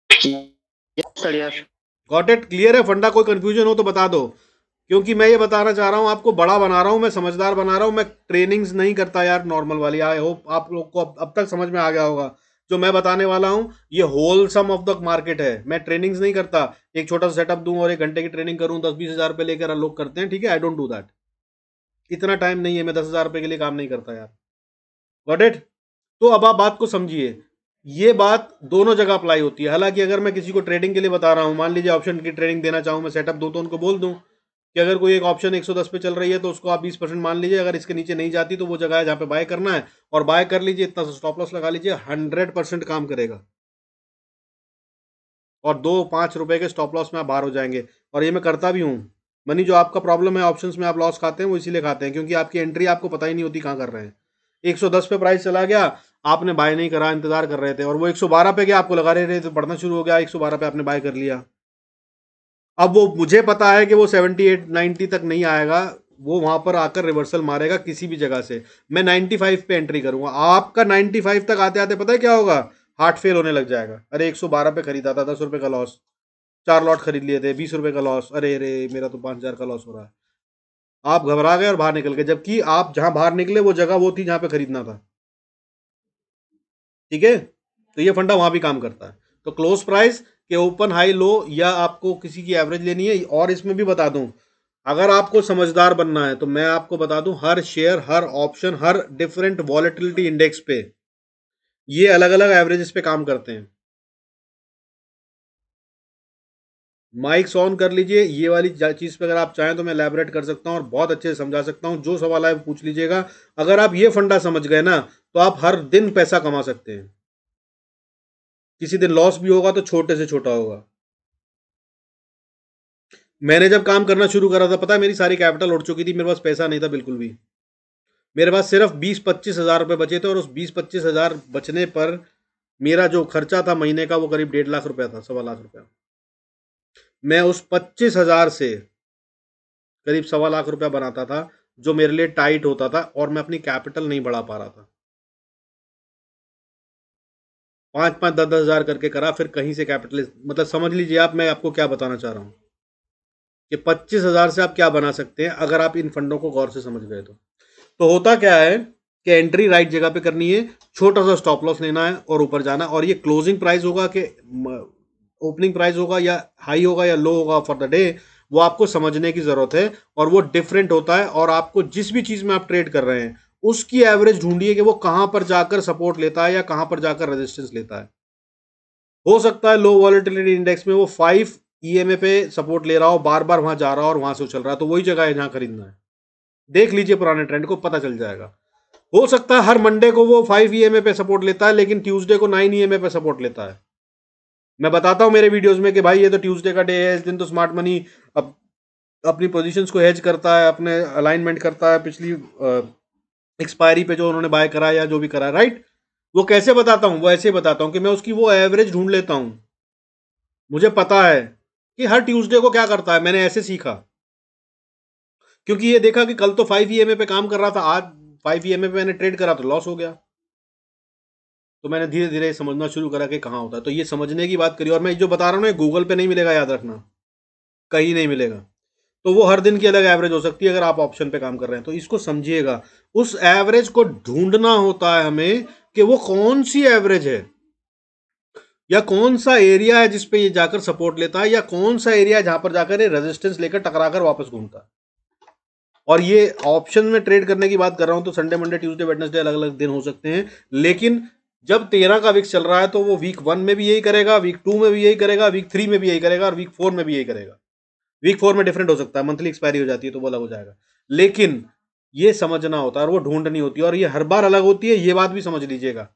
Sir yes. Got it? Clear है? फंडा कोई कंफ्यूजन हो तो बता दो, क्योंकि मैं ये बताना चाह रहा हूं, आपको बड़ा बना रहा हूं, मैं समझदार बना रहा हूं, मैं ट्रेनिंग्स नहीं करता यार नॉर्मल वाली। आई होप आप लोग को अब तक समझ में आ गया होगा जो मैं बताने वाला हूं। ये whole sum of the market है, मैं ट्रेनिंग्स नहीं करता। एक छोटा सा सेटअप दूं और 1 घंटे की ट्रेनिंग करूं, 10-20 हज़ार रुपए लेकर लोग करते हैं। ठीक है, आई डोंट डू दैट। इतना टाइम नहीं है, मैं 10 हज़ार रुपए के लिए काम नहीं करता यार। Got it? तो अब आप बात को समझिए, ये बात दोनों जगह अप्लाई होती है। हालांकि अगर मैं किसी को ट्रेडिंग के लिए बता रहा हूं, मान लीजिए ऑप्शन की ट्रेडिंग देना चाहूं, मैं सेटअप दूं, तो उनको बोल दूं कि अगर कोई एक ऑप्शन 110 पे चल रही है तो उसको आप 20% मान लीजिए, अगर इसके नीचे नहीं जाती तो वो जगह है जहां पे बाय करना है, और बाय कर लीजिए, इतना सा स्टॉप लॉस लगा लीजिए, 100% काम करेगा। और 2-5 रुपए के स्टॉप लॉस में आप बाहर हो जाएंगे। और ये मैं करता भी हूँ। मनी, जो आपका प्रॉब्लम है ऑप्शंस में आप लॉस खाते हैं, वो इसीलिए खाते हैं क्योंकि आपकी एंट्री आपको पता ही नहीं होती कहाँ कर रहे हैं। 110 पे प्राइस चला गया, आपने बाय नहीं करा, इंतजार कर रहे थे, और वो 112 पे गया, आपको लगा रहे थे, तो बढ़ना शुरू हो गया, 112 पे आपने बाय कर लिया। अब वो मुझे पता है कि वो 78-90 तक नहीं आएगा, वो वहां पर आकर रिवर्सल मारेगा किसी भी जगह से। मैं 95 पे एंट्री करूंगा, आपका 95 तक आते आते पता है क्या होगा? हार्ट फेल होने लग जाएगा। अरे 112 पे खरीदा था, 10 रुपए का लॉस, 4 लॉट खरीद लिए थे, 20 रुपए का लॉस, अरे अरे मेरा तो 5 हज़ार का लॉस हो रहा है। आप घबरा गए और बाहर निकल गए, जबकि आप जहां बाहर निकले वो जगह वो थी जहां पे खरीदना था। ठीक है। तो ये फंडा वहां भी काम करता है। तो क्लोज प्राइस के ओपन हाई लो या आपको किसी की एवरेज लेनी है। और इसमें भी बता दूं, अगर आपको समझदार बनना है तो मैं आपको बता दूं, हर शेयर, हर ऑप्शन, हर डिफरेंट वॉलेटिलिटी इंडेक्स पे ये अलग अलग एवरेजेस पे काम करते हैं। माइक्स ऑन कर लीजिए, ये वाली चीज पे अगर आप चाहें तो मैं एलैबोरेट कर सकता हूं और बहुत अच्छे से समझा सकता हूं। जो सवाल आए पूछ लीजिएगा। अगर आप ये फंडा समझ गए ना तो आप हर दिन पैसा कमा सकते हैं। किसी दिन लॉस भी होगा तो छोटे से छोटा होगा। मैंने जब काम करना शुरू करा था, पता है मेरी सारी कैपिटल उड़ चुकी थी, मेरे पास पैसा नहीं था बिल्कुल भी। मेरे पास सिर्फ 20-25 हज़ार रुपए बचे थे और उस 20-25 हज़ार बचने पर मेरा जो खर्चा था महीने का वो करीब 1.5 लाख रुपया था, 1.25 लाख रुपया। मैं उस 25 हज़ार से करीब 1.25 लाख रुपया बनाता था, जो मेरे लिए टाइट होता था और मैं अपनी कैपिटल नहीं बढ़ा पा रहा था। 5-5, 10-10 हज़ार करके करा, फिर कहीं से कैपिटल, मतलब समझ लीजिए आप, मैं आपको क्या बताना चाह रहा हूँ कि 25 हज़ार से आप क्या बना सकते हैं अगर आप इन फंडों को गौर से समझ गए तो होता क्या है कि एंट्री राइट जगह पे करनी है, छोटा सा स्टॉप लॉस लेना है और ऊपर जाना है। और ये क्लोजिंग प्राइस होगा कि ओपनिंग प्राइस होगा या हाई होगा या लो होगा फॉर द डे, वो आपको समझने की जरूरत है। और वो डिफरेंट होता है और आपको जिस भी चीज में आप ट्रेड कर रहे हैं उसकी एवरेज ढूंढिए कि वो कहां पर जाकर सपोर्ट लेता है या कहां पर जाकर रेजिस्टेंस लेता है। हो सकता है लो वॉलेटिलिटी इंडेक्स में वो 5 ईएमए पे सपोर्ट ले रहा हो, बार बार वहां जा रहा हो और वहां से उछल रहा है, तो वही जगह है जहां खरीदना है। देख लीजिए पुराने ट्रेंड को, पता चल जाएगा। हो सकता है हर मंडे को वो 5 ईएमए पे सपोर्ट लेता है लेकिन ट्यूसडे को 9 ईएमए पे सपोर्ट लेता है। मैं बताता हूं मेरे वीडियोस में कि भाई ये तो ट्यूसडे का डे है, इस दिन तो स्मार्ट मनी अपनी पोजीशंस को हेज करता है, अपने अलाइनमेंट करता है पिछली एक्सपायरी पे जो उन्होंने बाय करा है या जो भी करा है, राइट। वो कैसे बताता हूँ? वो ऐसे बताता हूँ कि मैं उसकी वो एवरेज ढूंढ लेता हूँ। मुझे पता है कि हर ट्यूसडे को क्या करता है, मैंने ऐसे सीखा। क्योंकि ये देखा कि कल तो 5 ईएमए पे काम कर रहा था, आज 5 ईएमए पे मैंने ट्रेड करा तो लॉस हो गया। तो मैंने धीरे धीरे समझना शुरू करा कि कहाँ होता है। तो ये समझने की बात करी, और मैं जो बता रहा हूँ ना, गूगल पे नहीं मिलेगा, याद रखना, कहीं नहीं मिलेगा। तो वो हर दिन की अलग एवरेज हो सकती है अगर आप ऑप्शन पे काम कर रहे हैं, तो इसको समझिएगा। उस एवरेज को ढूंढना होता है हमें कि वो कौन सी एवरेज है या कौन सा एरिया है जिसपे ये जाकर सपोर्ट लेता है या कौन सा एरिया है जहां पर जाकर ये रेजिस्टेंस लेकर टकराकर वापस घूमता है। और ये ऑप्शन में ट्रेड करने की बात कर रहा हूं तो संडे, मंडे, ट्यूसडे, वेडनेसडे अलग अलग दिन हो सकते हैं। लेकिन जब 13 का वीक चल रहा है तो वो वीक 1 में भी यही करेगा, वीक 2 में भी यही करेगा, वीक 3 में भी यही करेगा और वीक 4 में भी यही करेगा। वीक 4 में डिफरेंट हो सकता है, मंथली एक्सपायरी हो जाती है तो वो अलग हो जाएगा। लेकिन ये समझना होता है और वो ढूंढनी होती है, और ये हर बार अलग होती है, ये बात भी समझ लीजिएगा।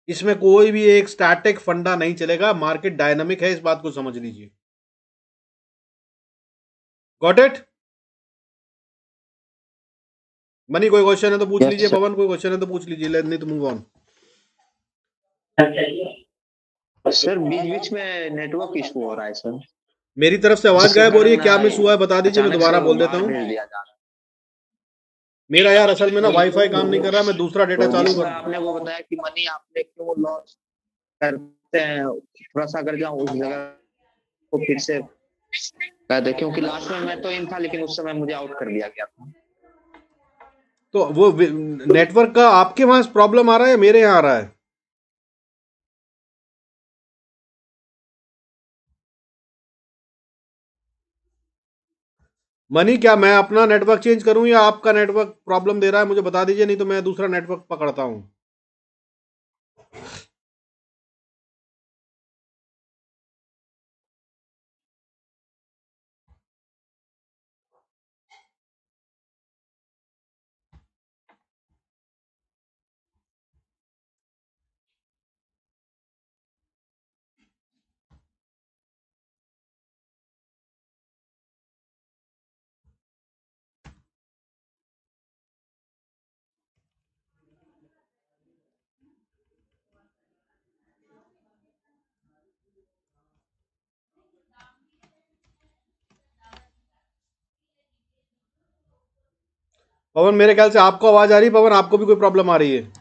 इसमें कोई भी एक स्टैटिक फंडा नहीं चलेगा, मार्केट डायनामिक है, इस बात को समझ लीजिए। Got it? मनी कोई क्वेश्चन है तो पूछ यस लीजिए, सर। पवन कोई क्वेश्चन है तो पूछ लीजिए, लेट नहीं तो मूव ऑन। सर बीच बीच में नेटवर्क इशू हो रहा है सर, मेरी तरफ से आवाज जिसके गायब हो रही है, कारण क्या मिस हुआ है बता दीजिए, मैं अचानक दोबारा से बोल देता बाहर हूँ। भेज दिया जा रहा मेरा यार असल में ना वाईफाई काम नहीं है। कर रहा, मैं दूसरा डेटा तो चालू जिसमें कर। आपने वो बताया कि मनी आपने क्यों लॉस करते हैं, थोड़ा सा अगर जाऊं उस जगह को फिर से कह दे, क्योंकि लास्ट में मैं तो इन था लेकिन उस समय मुझे आउट कर दिया गया था। तो वो नेटवर्क का आपके वहां प्रॉब्लम आ रहा है या मेरे यहाँ आ रहा है? मनी, क्या मैं अपना नेटवर्क चेंज करूं या आपका नेटवर्क प्रॉब्लम दे रहा है? मुझे बता दीजिए, नहीं तो मैं दूसरा नेटवर्क पकड़ता हूं। पवन, मेरे ख्याल से आपको आवाज आ रही है। पवन, आपको भी कोई प्रॉब्लम आ रही है?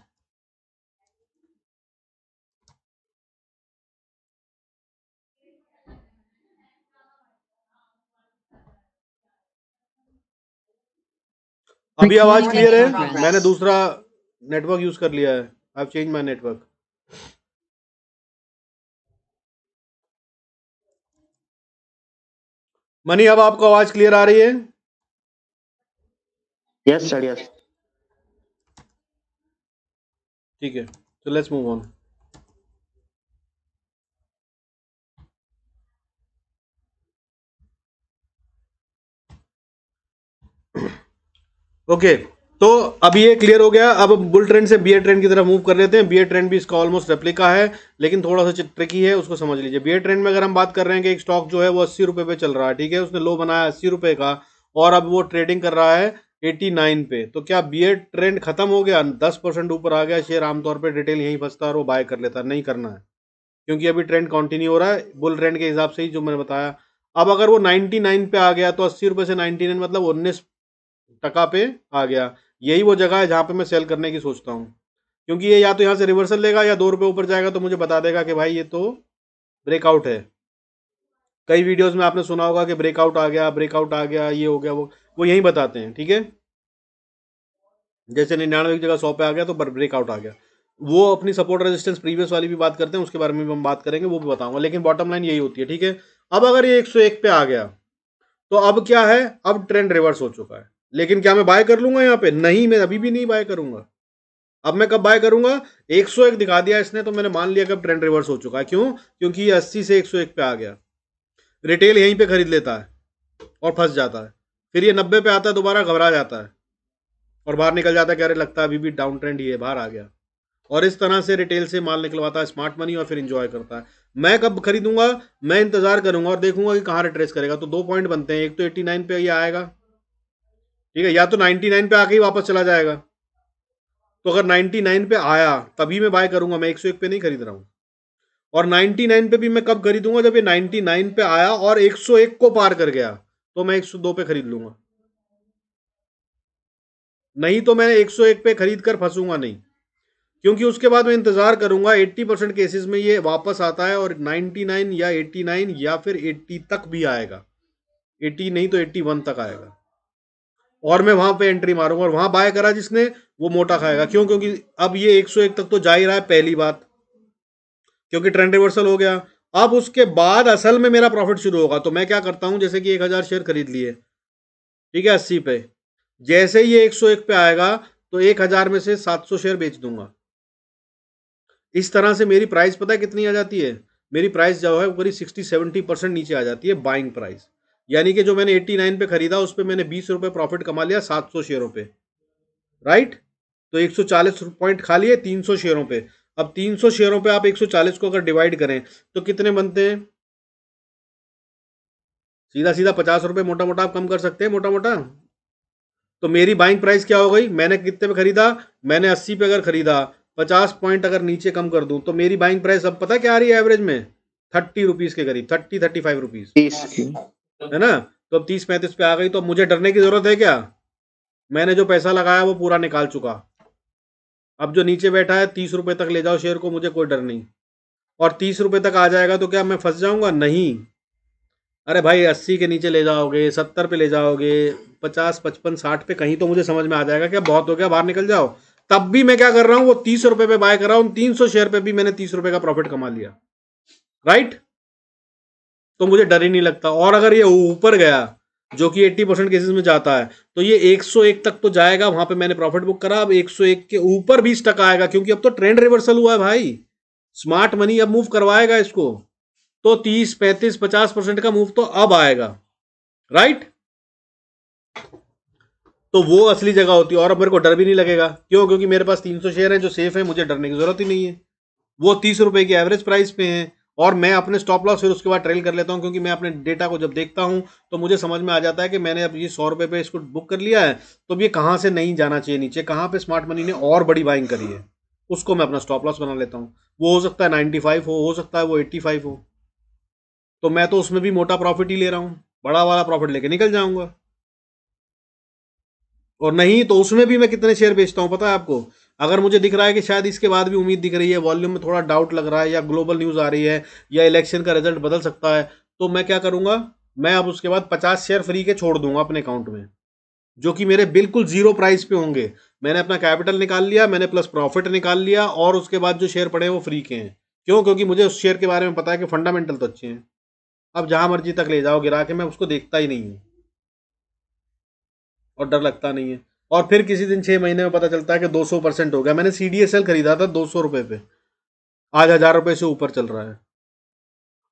अभी आवाज क्लियर है? मैंने दूसरा नेटवर्क यूज कर लिया है। I have change my network. Money, अब आपको आवाज क्लियर आ रही है? Yes sir, yes. ठीक है, तो लेट्स मूव ऑन। ओके, तो अब ये क्लियर हो गया। अब बुल ट्रेंड से बियर ट्रेंड की तरफ मूव कर लेते हैं। बियर ट्रेंड भी इसका ऑलमोस्ट रेप्लिका है, लेकिन थोड़ा सा ट्रिकी है, उसको समझ लीजिए। बियर ट्रेंड में अगर हम बात कर रहे हैं कि एक स्टॉक जो है वो 80 रुपए पे चल रहा है, ठीक है, उसने लो बनाया 80 रुपए का और अब वो ट्रेडिंग कर रहा है 89 पे, तो क्या बियर ट्रेंड खत्म हो गया? 10% ऊपर आ गया शेयर, आमतौर पर रिटेल यहीं फंसता है और वो बाय कर लेता है। नहीं करना है, क्योंकि अभी ट्रेंड कंटिन्यू हो रहा है बुल ट्रेंड के हिसाब से ही जो मैंने बताया। अब अगर वो 99 पे आ गया तो 80 रुपए से 99 मतलब 19% पे आ गया। यही वो जगह है जहां पे मैं सेल करने की सोचता हूँ, क्योंकि ये या तो यहाँ से रिवर्सल लेगा या 2 रुपए ऊपर जाएगा तो मुझे बता देगा कि भाई ये तो ब्रेकआउट है। कई वीडियोस में आपने सुना होगा कि ब्रेकआउट आ गया, ब्रेकआउट आ गया, ये हो गया, वो यही बताते हैं, ठीक है। जैसे 99 की जगह 100 पे आ गया तो ब्रेकआउट आ गया। वो अपनी सपोर्ट रेजिस्टेंस प्रीवियस वाली भी बात करते हैं, उसके बारे में भी हम बात करेंगे, वो भी बताऊंगा, लेकिन बॉटम लाइन यही होती है, ठीक है। अब अगर ये 101 पे आ गया तो अब क्या है? अब ट्रेंड रिवर्स हो चुका है, लेकिन क्या मैं बाय कर लूंगा यहाँ पे? नहीं, मैं अभी भी नहीं बाय करूंगा। अब मैं कब बाय करूंगा? 101 दिखा दिया इसने तो मैंने मान लिया कि अब ट्रेंड रिवर्स हो चुका है। क्यों? क्योंकि ये 80 से 101 पे आ गया। रिटेल यहीं पे खरीद लेता है और फंस जाता है, फिर ये 90 पे आता है, दोबारा घबरा जाता है और बाहर निकल जाता है कि अरे लगता है अभी भी डाउन ट्रेंड ही है, बाहर आ गया। और इस तरह से रिटेल से माल निकलवाता है स्मार्ट मनी और फिर इंजॉय करता है। मैं कब खरीदूंगा? मैं इंतजार करूंगा और देखूंगा कि कहाँ रिट्रेस करेगा। तो 2 पॉइंट बनते हैं, एक तो 89 पे ये आएगा, ठीक है, या तो 99 पे आके ही वापस चला जाएगा। तो अगर 99 पे आया तभी मैं बाय करूंगा, मैं 101 पे नहीं खरीद रहा हूं। और 99 पे भी मैं कब खरीदूंगा? जब ये 99 पे आया और 101 को पार कर गया तो मैं 102 पे खरीद लूंगा। नहीं तो मैं 101 पे खरीद कर फंसूंगा नहीं, क्योंकि उसके बाद मैं इंतजार करूंगा। 80% केसेस में ये वापस आता है और 99 या 89 या फिर 80 तक भी आएगा। 80 नहीं तो 81 तक आएगा और मैं वहां पे एंट्री मारूंगा, और वहां बाय करा जिसने वो मोटा खाएगा। क्यों? क्योंकि अब ये 101 तक तो जा ही रहा है, पहली बात, क्योंकि ट्रेंड रिवर्सल हो गया। अब उसके बाद असल में मेरा प्रॉफिट शुरू होगा। तो मैं क्या करता हूं, जैसे कि 1000 शेयर खरीद लिए, ठीक है, 80 पे, जैसे ही ये 101 पे आएगा तो 1000 में से 700 शेयर बेच दूंगा। इस तरह से मेरी प्राइस पता है कितनी आ जाती है? मेरी प्राइस जो है करीब 60-70% नीचे आ जाती है, बाइंग प्राइस। यानी कि जो मैंने 89 पे खरीदा उस पर मैंने 20 रुपए प्रॉफिट कमा लिया 700 शेयरों पे, राइट। तो 140 पॉइंट खा लिए 300 शेयरों पे। अब 300 शेयरों पे आप 140 को अगर डिवाइड करें तो कितने बनते हैं? सीधा सीधा 50 रुपए मोटा मोटा आप कम कर सकते हैं, मोटा मोटा। तो मेरी बाइंग प्राइस क्या हो गई? मैंने कितने पे खरीदा? मैंने 80 पे अगर खरीदा, 50 पॉइंट अगर नीचे कम कर दूं तो मेरी बाइंग प्राइस अब पता क्या आ रही है एवरेज में? 30 रुपीज के करीब, 30-35 रुपीज, 30 की। है ना। तो अब 30-35 पे आ गई, तो अब मुझे डरने की जरूरत है क्या? मैंने जो पैसा लगाया वो पूरा निकाल चुका। अब जो नीचे बैठा है 30 रुपए तक ले जाओ शेयर को, मुझे कोई डर नहीं। और 30 रुपए तक आ जाएगा तो क्या मैं फंस जाऊंगा? नहीं। अरे भाई 80 के नीचे ले जाओगे, 70 पे ले जाओगे, 50, 55, 60 पे, कहीं तो मुझे समझ में आ जाएगा कि बहुत हो गया, बाहर निकल जाओ। तब भी मैं क्या कर रहा हूं, वो 30 रुपए पे बाय कर रहा हूं, 300 शेयर पे भी मैंने 30 रुपए का प्रॉफिट कमा लिया, राइट। तो मुझे डर ही नहीं लगता। और अगर ये ऊपर गया, जो कि 80% केसेस में जाता है, तो ये 101 तक तो जाएगा, वहां पे मैंने प्रॉफिट बुक करा। अब 101 के ऊपर 20% आएगा, क्योंकि अब तो ट्रेंड रिवर्सल हुआ है भाई। स्मार्ट मनी अब मूव करवाएगा इसको, तो 30, 35, 50% का मूव तो अब आएगा, राइट। तो वो असली जगह होती है और अब मेरे को डर भी नहीं लगेगा। क्यों? क्योंकि मेरे पास 300 शेयर हैं जो सेफ है, मुझे डरने की जरूरत ही नहीं है। वो 30 रुपए की एवरेज प्राइस पे हैं और मैं अपने स्टॉप लॉस फिर उसके बाद ट्रेल कर लेता हूं, क्योंकि मैं अपने डेटा को जब देखता हूं तो मुझे समझ में आ जाता है कि मैंने अब ये 100 रुपए पे इसको बुक कर लिया है, तो अब ये कहां से नहीं जाना चाहिए नीचे, कहां पे स्मार्ट मनी ने और बड़ी बाइंग करी है, उसको मैं अपना स्टॉप लॉस बना लेता हूँ। वो हो सकता है 95 हो सकता है वो 85 हो, तो मैं तो उसमें भी मोटा प्रॉफिट ही ले रहा हूँ, बड़ा वाला प्रॉफिट लेके निकल जाऊंगा। और नहीं तो उसमें भी मैं कितने शेयर बेचता हूं पता है आपको? अगर मुझे दिख रहा है कि शायद इसके बाद भी उम्मीद दिख रही है, वॉल्यूम में थोड़ा डाउट लग रहा है, या ग्लोबल न्यूज आ रही है, या इलेक्शन का रिजल्ट बदल सकता है, तो मैं क्या करूंगा, मैं अब उसके बाद 50 शेयर फ्री के छोड़ दूंगा अपने अकाउंट में, जो कि मेरे बिल्कुल जीरो प्राइस पे होंगे। मैंने अपना कैपिटल निकाल लिया, मैंने प्लस प्रॉफिट निकाल लिया, और उसके बाद जो शेयर पड़े हैं वो फ्री के हैं। क्यों? क्योंकि मुझे उस शेयर के बारे में पता है कि फंडामेंटल तो अच्छे हैं। अब जहां मर्जी तक ले जाओ गिरा के, मैं उसको देखता ही नहीं हूँ और डर लगता नहीं है। और फिर किसी दिन 6 महीने में पता चलता है कि 200% हो गया। मैंने CDSL खरीदा था 200 रुपये पे, आज 1000 रुपये से ऊपर चल रहा है।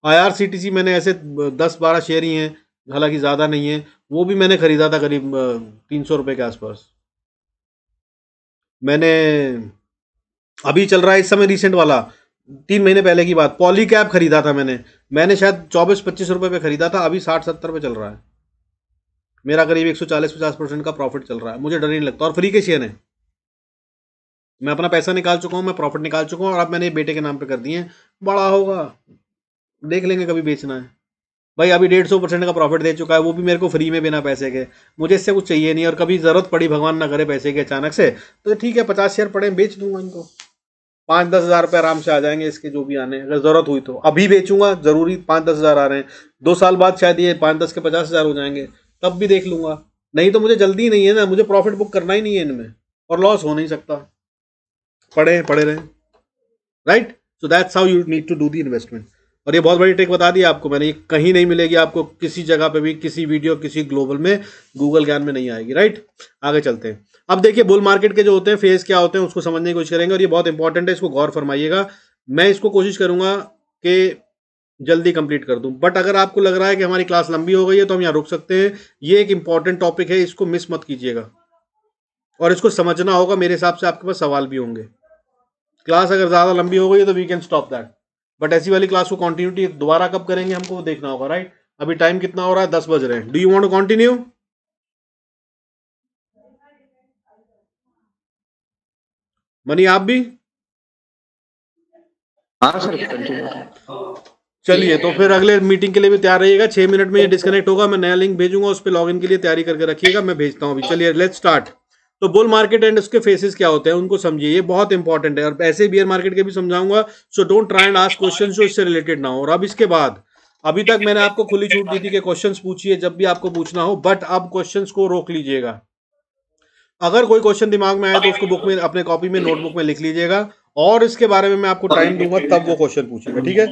IRCTC मैंने ऐसे 10-12 शेयर ही हैं, हालांकि ज़्यादा नहीं है, वो भी मैंने खरीदा था करीब 300 रुपये के आसपास। मैंने अभी चल रहा है इस समय रिसेंट वाला, 3 महीने पहले की बात, पॉलीकैब खरीदा था मैंने शायद 24-25 रुपये पे खरीदा था, अभी 60-70 पे चल रहा है। मेरा करीब 140-50% का प्रॉफिट चल रहा है, मुझे डर नहीं लगता। और फ्री के शेयर है, मैं अपना पैसा निकाल चुका हूँ, मैं प्रॉफिट निकाल चुका हूँ, और अब मैंने बेटे के नाम पे कर दिए हैं। बड़ा होगा देख लेंगे कभी बेचना है। भाई अभी 150% का प्रॉफिट दे चुका है, वो भी मेरे को फ्री में बिना पैसे के। मुझे इससे कुछ चाहिए नहीं, और कभी जरूरत पड़ी, भगवान ना करे पैसे की अचानक से, तो ठीक है 50 शेयर पड़े बेच दूंगा इनको, 5-10 हज़ार रुपये आराम से आ जाएंगे इसके, जो भी आने, अगर जरूरत हुई तो अभी बेचूंगा, जरूरी 5-10 हज़ार आ रहे हैं, 2 साल बाद शायद ये 5-10 के 50 हज़ार हो जाएंगे, तब भी देख लूंगा। नहीं तो मुझे जल्दी नहीं है ना, मुझे प्रॉफिट बुक करना ही नहीं है इनमें, और लॉस हो नहीं सकता, पड़े पड़े रहे, right. So that's how you need to do the investment. और ये बहुत बड़ी ट्रिक बता दी आपको मैंने, ये कहीं नहीं मिलेगी आपको, किसी जगह पे भी, किसी वीडियो, किसी ग्लोबल में, गूगल ज्ञान में नहीं आएगी, राइट। आगे चलते हैं। अब देखिए बुल मार्केट के जो होते हैं फेज क्या होते हैं, उसको समझने की कोशिश करेंगे, और ये बहुत इंपॉर्टेंट है, इसको गौर फरमाइएगा। मैं इसको कोशिश करूंगा कि जल्दी कंप्लीट कर दूं, बट अगर आपको लग रहा है कि हमारी क्लास लंबी हो गई है तो हम यहाँ रुक सकते हैं। ये एक इंपॉर्टेंट टॉपिक है, इसको मिस मत कीजिएगा, और इसको समझना होगा। मेरे हिसाब से आपके पास सवाल भी होंगे। क्लास अगर ज़्यादा लंबी हो गई है तो we can stop that, but ऐसी वाली क्लास को कंटिन्यूटी दोबारा कब करेंगे हमको वो देखना होगा, राइट। अभी टाइम कितना हो रहा है, 10 बज रहे हैं। Do you want to continue? Mani आप भी? हाँ सर कंटिन्यू। चलिए तो फिर अगले मीटिंग के लिए भी तैयार रहिएगा। 6 मिनट में ये डिस्कनेक्ट होगा, मैं नया लिंक भेजूंगा, उस पर लॉगिन के लिए तैयारी करके रखिएगा, मैं भेजता हूँ अभी। चलिए लेट्स स्टार्ट। तो बुल मार्केट एंड उसके फेसेस क्या होते हैं उनको समझिए, ये बहुत इंपॉर्टेंट है, और ऐसे बियर मार्केट के भी समझाऊंगा। So don't try and ask question जो इससे रिलेटेड ना हो। और अब इसके बाद, अभी तक मैंने आपको खुली छूट दी थी कि क्वेश्चंस पूछिए जब भी आपको पूछना हो, बट अब क्वेश्चंस को रोक लीजिएगा। अगर कोई क्वेश्चन दिमाग में आए तो उसको बुक में, अपने कॉपी में, नोटबुक में लिख लीजिएगा, और इसके बारे में मैं आपको टाइम दूंगा, तब वो क्वेश्चन पूछिएगा, ठीक है।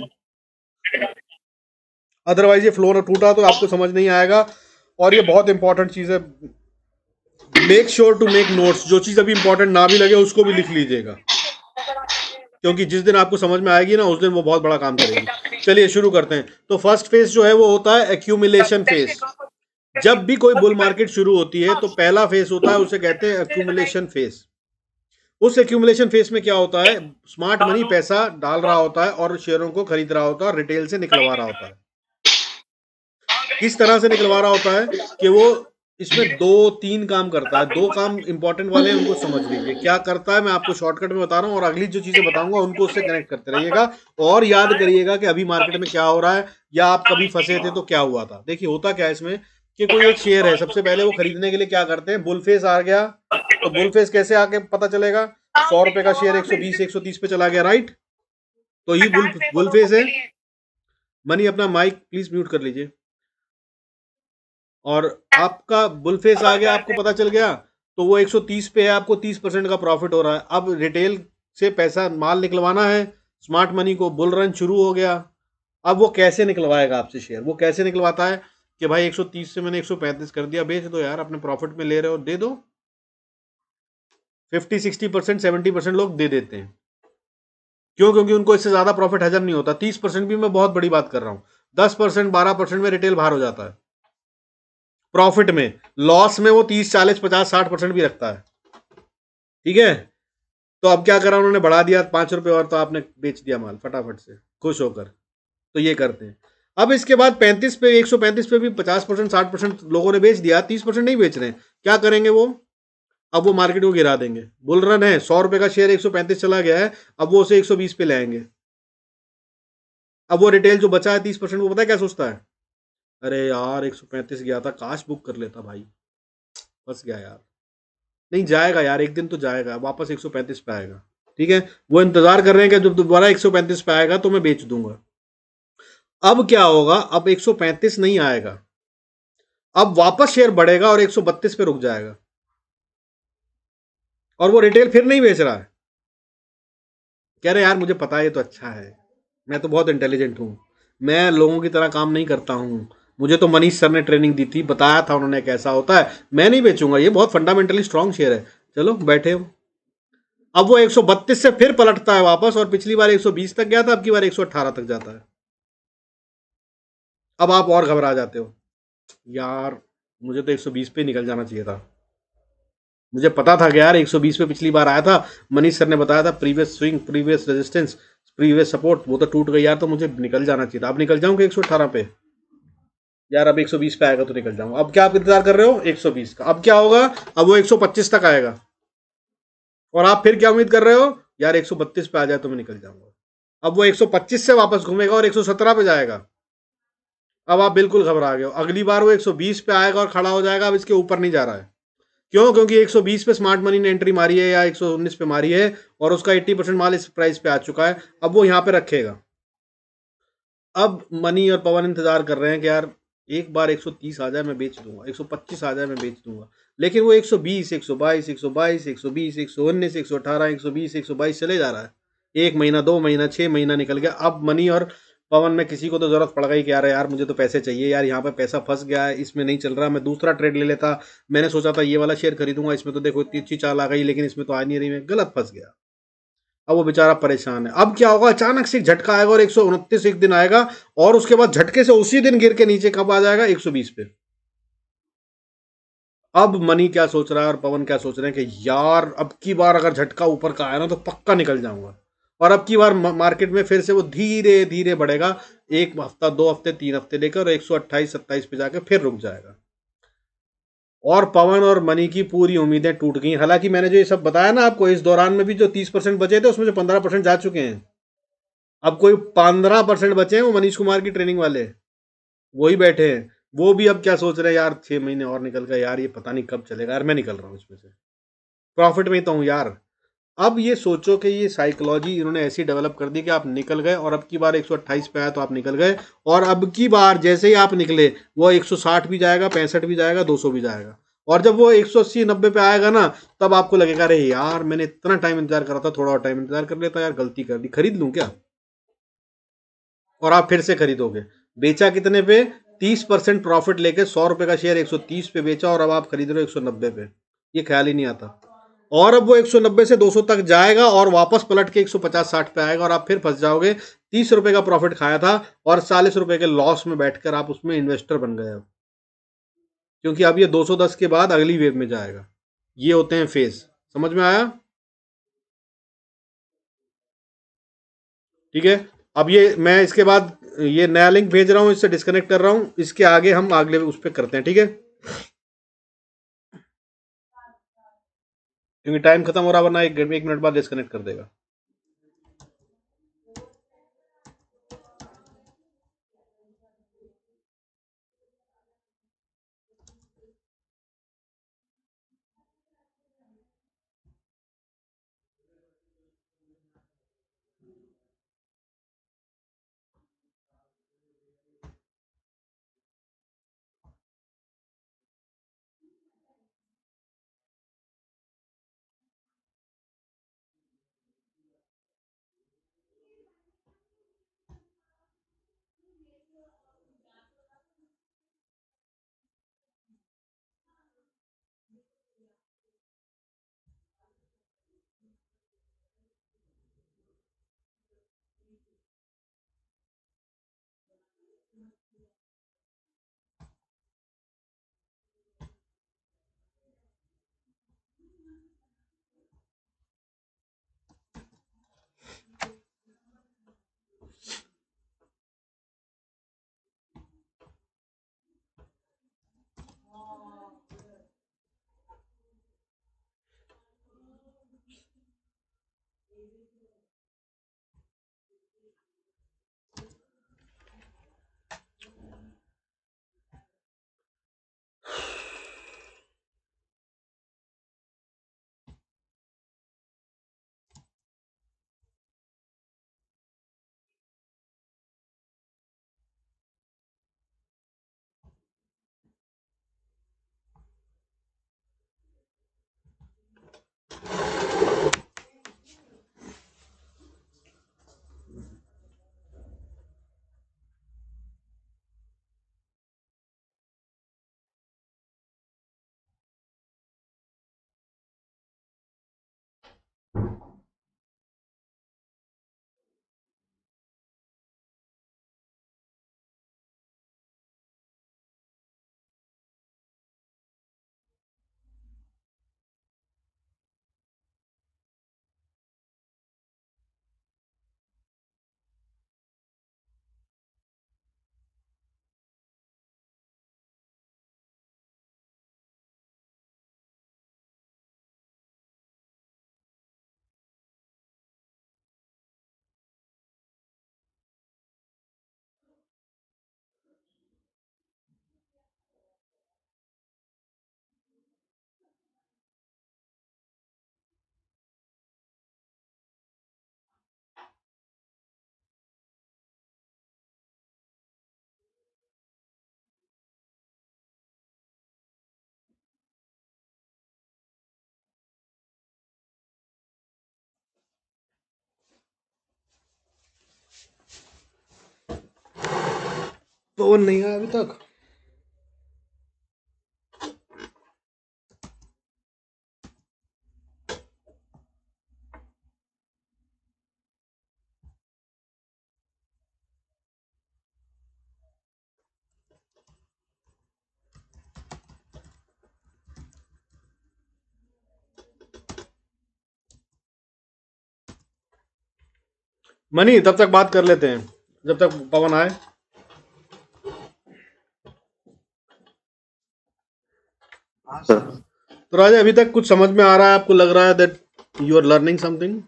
अदरवाइज ये फ्लो टूटा तो आपको समझ नहीं आएगा। और ये बहुत इंपॉर्टेंट चीज है, make sure to make notes. जो चीज अभी इंपॉर्टेंट ना भी लगे उसको भी लिख लीजिएगा, क्योंकि जिस दिन आपको समझ में आएगी ना, उस दिन वो बहुत बड़ा काम करेगी। चलिए शुरू करते हैं। तो फर्स्ट फेज जो है वो होता है एक्यूमुलेशन फेज। जब भी कोई बुल मार्केट शुरू होती है तो पहला फेज होता है, उसे कहते हैं एक्यूमुलेशन फेज। उस एक्यूमुलेशन फेज में क्या होता है, स्मार्ट मनी पैसा डाल रहा होता है और शेयरों को खरीद रहा होता है और रिटेल से निकलवा रहा होता है। किस तरह से निकलवा रहा होता है कि वो इसमें 2-3 काम करता है। 2 काम इंपॉर्टेंट वाले हैं, उनको समझ लीजिए क्या करता है। मैं आपको शॉर्टकट में बता रहा हूँ, और अगली जो चीजें बताऊंगा उनको उससे कनेक्ट करते रहिएगा, और याद करिएगा कि अभी मार्केट में क्या हो रहा है, या आप कभी फंसे थे तो क्या हुआ था। देखिए होता क्या है इसमें, कि कोई एक शेयर है, सबसे पहले वो खरीदने के लिए क्या करते हैं, बुल फेस आ गया। तो बुल फेस कैसे आके पता चलेगा, 100 रुपए का शेयर 120-130 पे चला गया, राइट। तो ये बुल फेस है। मनी अपना माइक प्लीज म्यूट कर लीजिए। और आपका बुल फेस आ गया, आपको पता चल गया, तो वो 130 पे है, आपको 30% का प्रॉफिट हो रहा है। अब रिटेल से पैसा माल निकलवाना है, स्मार्ट मनी को, बुल रन शुरू हो गया। अब वो कैसे निकलवाएगा आपसे शेयर, वो कैसे निकलवाता है कि भाई 130 से मैंने 135 कर दिया, बेच दो यार, अपने प्रॉफिट में ले रहे हो, दे दो। 50-60%, 70% लोग दे देते हैं। क्यों? क्योंकि उनको इससे ज्यादा प्रॉफिट हजम नहीं होता। 30% भी मैं बहुत बड़ी बात कर रहा हूं, 10%, 12% में रिटेल बाहर हो जाता है प्रॉफिट में। लॉस में वो 30-40-50-60% भी रखता है, ठीक है। तो अब क्या करा उन्होंने, बढ़ा दिया 5 रुपए और, तो आपने बेच दिया माल फटाफट से खुश होकर। तो ये करते हैं। अब इसके बाद 35 पे, 135 पे भी 50%, 60% लोगों ने बेच दिया, 30% नहीं बेच रहे हैं। क्या करेंगे वो, अब वो मार्केट को गिरा देंगे। बुल रन है, 100 रुपए का शेयर 135 चला गया है, अब वो उसे 120 पे ले आएंगे। अब वो रिटेल जो बचा है 30%, वो पता है क्या सोचता है, अरे यार 135 गया था, काश बुक कर लेता भाई, फंस गया यार। नहीं जाएगा यार, एक दिन तो जाएगा, वापस 135 पे आएगा, ठीक है। वो इंतजार कर रहे हैं कि जब दोबारा 135 पे आएगा तो मैं बेच दूंगा। अब क्या होगा, अब 135 नहीं आएगा, अब वापस शेयर बढ़ेगा और 132 पे रुक जाएगा, और वो रिटेल फिर नहीं बेच रहा है। कह रहे यार मुझे पता है ये तो अच्छा है, मैं तो बहुत इंटेलिजेंट हूं, मैं लोगों की तरह काम नहीं करता हूँ। मुझे तो मनीष सर ने ट्रेनिंग दी थी, बताया था उन्होंने कैसा होता है। मैं नहीं बेचूंगा, ये बहुत फंडामेंटली स्ट्रांग शेयर है। चलो बैठे हो। अब वो 132 से फिर पलटता है वापस, और पिछली बार 120 तक गया था, अब की बार 118 तक जाता है। अब आप और घबरा जाते हो। यार मुझे तो 120 पे निकल जाना चाहिए था। मुझे पता था कि यार 120 पे पिछली बार आया था, मनीष सर ने बताया था previous swing, previous resistance, previous support, वो तो टूट गई यार, तो मुझे निकल जाना चाहिए था। अब निकल जाऊंगा 118 पे। यार अब 120 पे आएगा तो निकल जाऊंगा। अब क्या आप इंतजार कर रहे हो 120 का? अब क्या होगा? अब वो 125 तक आएगा, और आप फिर क्या उम्मीद कर रहे हो? यार 132 पे आ जाए तो मैं निकल जाऊंगा। अब वो 125 से वापस घूमेगा और 117 पे जाएगा। अब आप बिल्कुल घबरा गए हो। अगली बार वो 120 पे आएगा और खड़ा हो जाएगा, अब इसके ऊपर नहीं जा रहा है। क्यों? क्योंकि 120 पे स्मार्ट मनी ने एंट्री मारी है, या 119 पे मारी है, और उसका 80% माल इस प्राइस पे आ चुका है। अब वो यहाँ पे रखेगा। अब मनी और पवन इंतजार कर रहे हैं कि यार एक बार 130 आ जाए मैं बेच दूंगा, 125 आ जाए मैं बेच दूंगा। लेकिन वो 120, 122, 122, 120, 119, 118, 120, 122 चले जा रहा है। एक महीना, 2 महीना, 6 महीना निकल गया। अब मनी और पवन में किसी को तो जरूरत पड़ गई कि यार यार मुझे तो पैसे चाहिए यार, यहाँ पे पैसा फंस गया है, इसमें नहीं चल रहा, मैं दूसरा ट्रेड ले लेता। मैंने सोचा था ये वाला शेयर खरीदूंगा, इसमें तो देखो इतनी अच्छी चाल आ गई, लेकिन इसमें तो आ नहीं रही, मैं गलत फंस गया। अब वो बेचारा परेशान है। अब क्या होगा? अचानक से एक झटका आएगा और 129 एक दिन आएगा, और उसके बाद झटके से उसी दिन गिर के नीचे कब आ जाएगा? 120 पे। अब मनी क्या सोच रहा है और पवन क्या सोच रहे हैं कि यार अब की बार अगर झटका ऊपर का आया ना तो पक्का निकल जाऊंगा। और अब की बार मार्केट में फिर से वो धीरे धीरे बढ़ेगा, एक हफ्ता, 2 हफ्ते, 3 हफ्ते लेकर, और 128-27 पे जाके फिर रुक जाएगा। और पवन और मनी की पूरी उम्मीदें टूट गई। हालांकि मैंने जो ये सब बताया ना आपको, इस दौरान में भी जो 30% बचे थे उसमें से 15% जा चुके हैं। अब कोई 15% बचे हैं, वो मनीष कुमार की ट्रेनिंग वाले, वही बैठे हैं। वो भी अब क्या सोच रहे हैं, यार 6 महीने और निकल गए यार, ये पता नहीं कब चलेगा यार, मैं निकल रहा हूँ इसमें से, प्रॉफिट में ही तो हूँ यार। अब ये सोचो कि ये साइकोलॉजी इन्होंने ऐसी डेवलप कर दी कि आप निकल गए, और अब की बार 128 पे आया तो आप निकल गए। और अब की बार जैसे ही आप निकले, वो 160 भी जाएगा, 65 भी जाएगा, 200 भी जाएगा। और जब वो 180-90 पे आएगा ना, तब आपको लगेगा अरे यार मैंने इतना टाइम इंतजार करा था, थोड़ा और टाइम इंतजार कर लेता यार, गलती कर दी, खरीद लूँ क्या? और आप फिर से खरीदोगे। बेचा कितने पे? 30% प्रॉफिट लेके, 100 रुपए का शेयर 130 पे बेचा, और अब आप खरीद रहे हो 190 पे। ये ख्याल ही नहीं आता। और अब वो 190 से 200 तक जाएगा और वापस पलट के 150-60 पे आएगा, और आप फिर फंस जाओगे। 30 रुपए का प्रॉफिट खाया था, और 40 रुपए के लॉस में बैठकर आप उसमें इन्वेस्टर बन गए अब। क्योंकि अब ये 210 के बाद अगली वेव में जाएगा। ये होते हैं फेज। समझ में आया? ठीक है। अब ये मैं इसके बाद ये नया लिंक भेज रहा हूँ, इससे डिस्कनेक्ट कर रहा हूँ, इसके आगे हम अगले उस पर करते हैं, ठीक है? क्योंकि टाइम खत्म हो रहा, वरना एक मिनट बाद डिस्कनेक्ट कर देगा। पवन नहीं आया अभी तक। मनी तब तक बात कर लेते हैं जब तक पवन आए। सर तो राजा अभी तक कुछ समझ में आ रहा है आपको? लग रहा है that you are learning something?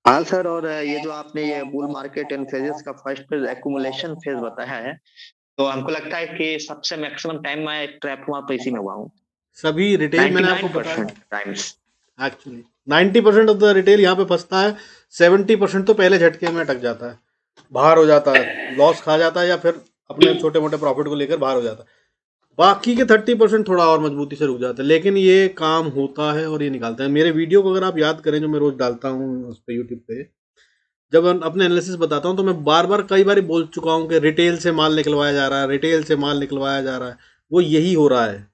हाँ सर, और ये जो आपने ये बुल मार्केट इन फेजेस का फर्स्ट फेज एक्यूमुलेशन फेज बताया है, तो हमको लगता है कि सबसे मैक्सिमम टाइम मैं ट्रैप हुआ तो इसी में हुआ हूँ। सभी रिटेल मैंने आपको बताया 99% times. Actually 90% of the retail यहाँ पे फंसता है। 70% तो पहले झटके में अटक जाता है, बाहर हो जाता है, लॉस खा जाता है या फिर अपने छोटे मोटे प्रॉफिट को लेकर बाहर हो जाता है। बाकी के 30% थोड़ा और मजबूती से रुक जाते हैं, लेकिन ये काम होता है और ये निकालते हैं। मेरे वीडियो को अगर आप याद करें जो मैं रोज डालता हूँ उस पर यूट्यूब पे, जब मैं अपने एनालिसिस बताता हूँ तो मैं बार बार कई बार बोल चुका हूँ कि रिटेल से माल निकलवाया जा रहा है, रिटेल से माल निकलवाया जा रहा है। वो यही हो रहा है,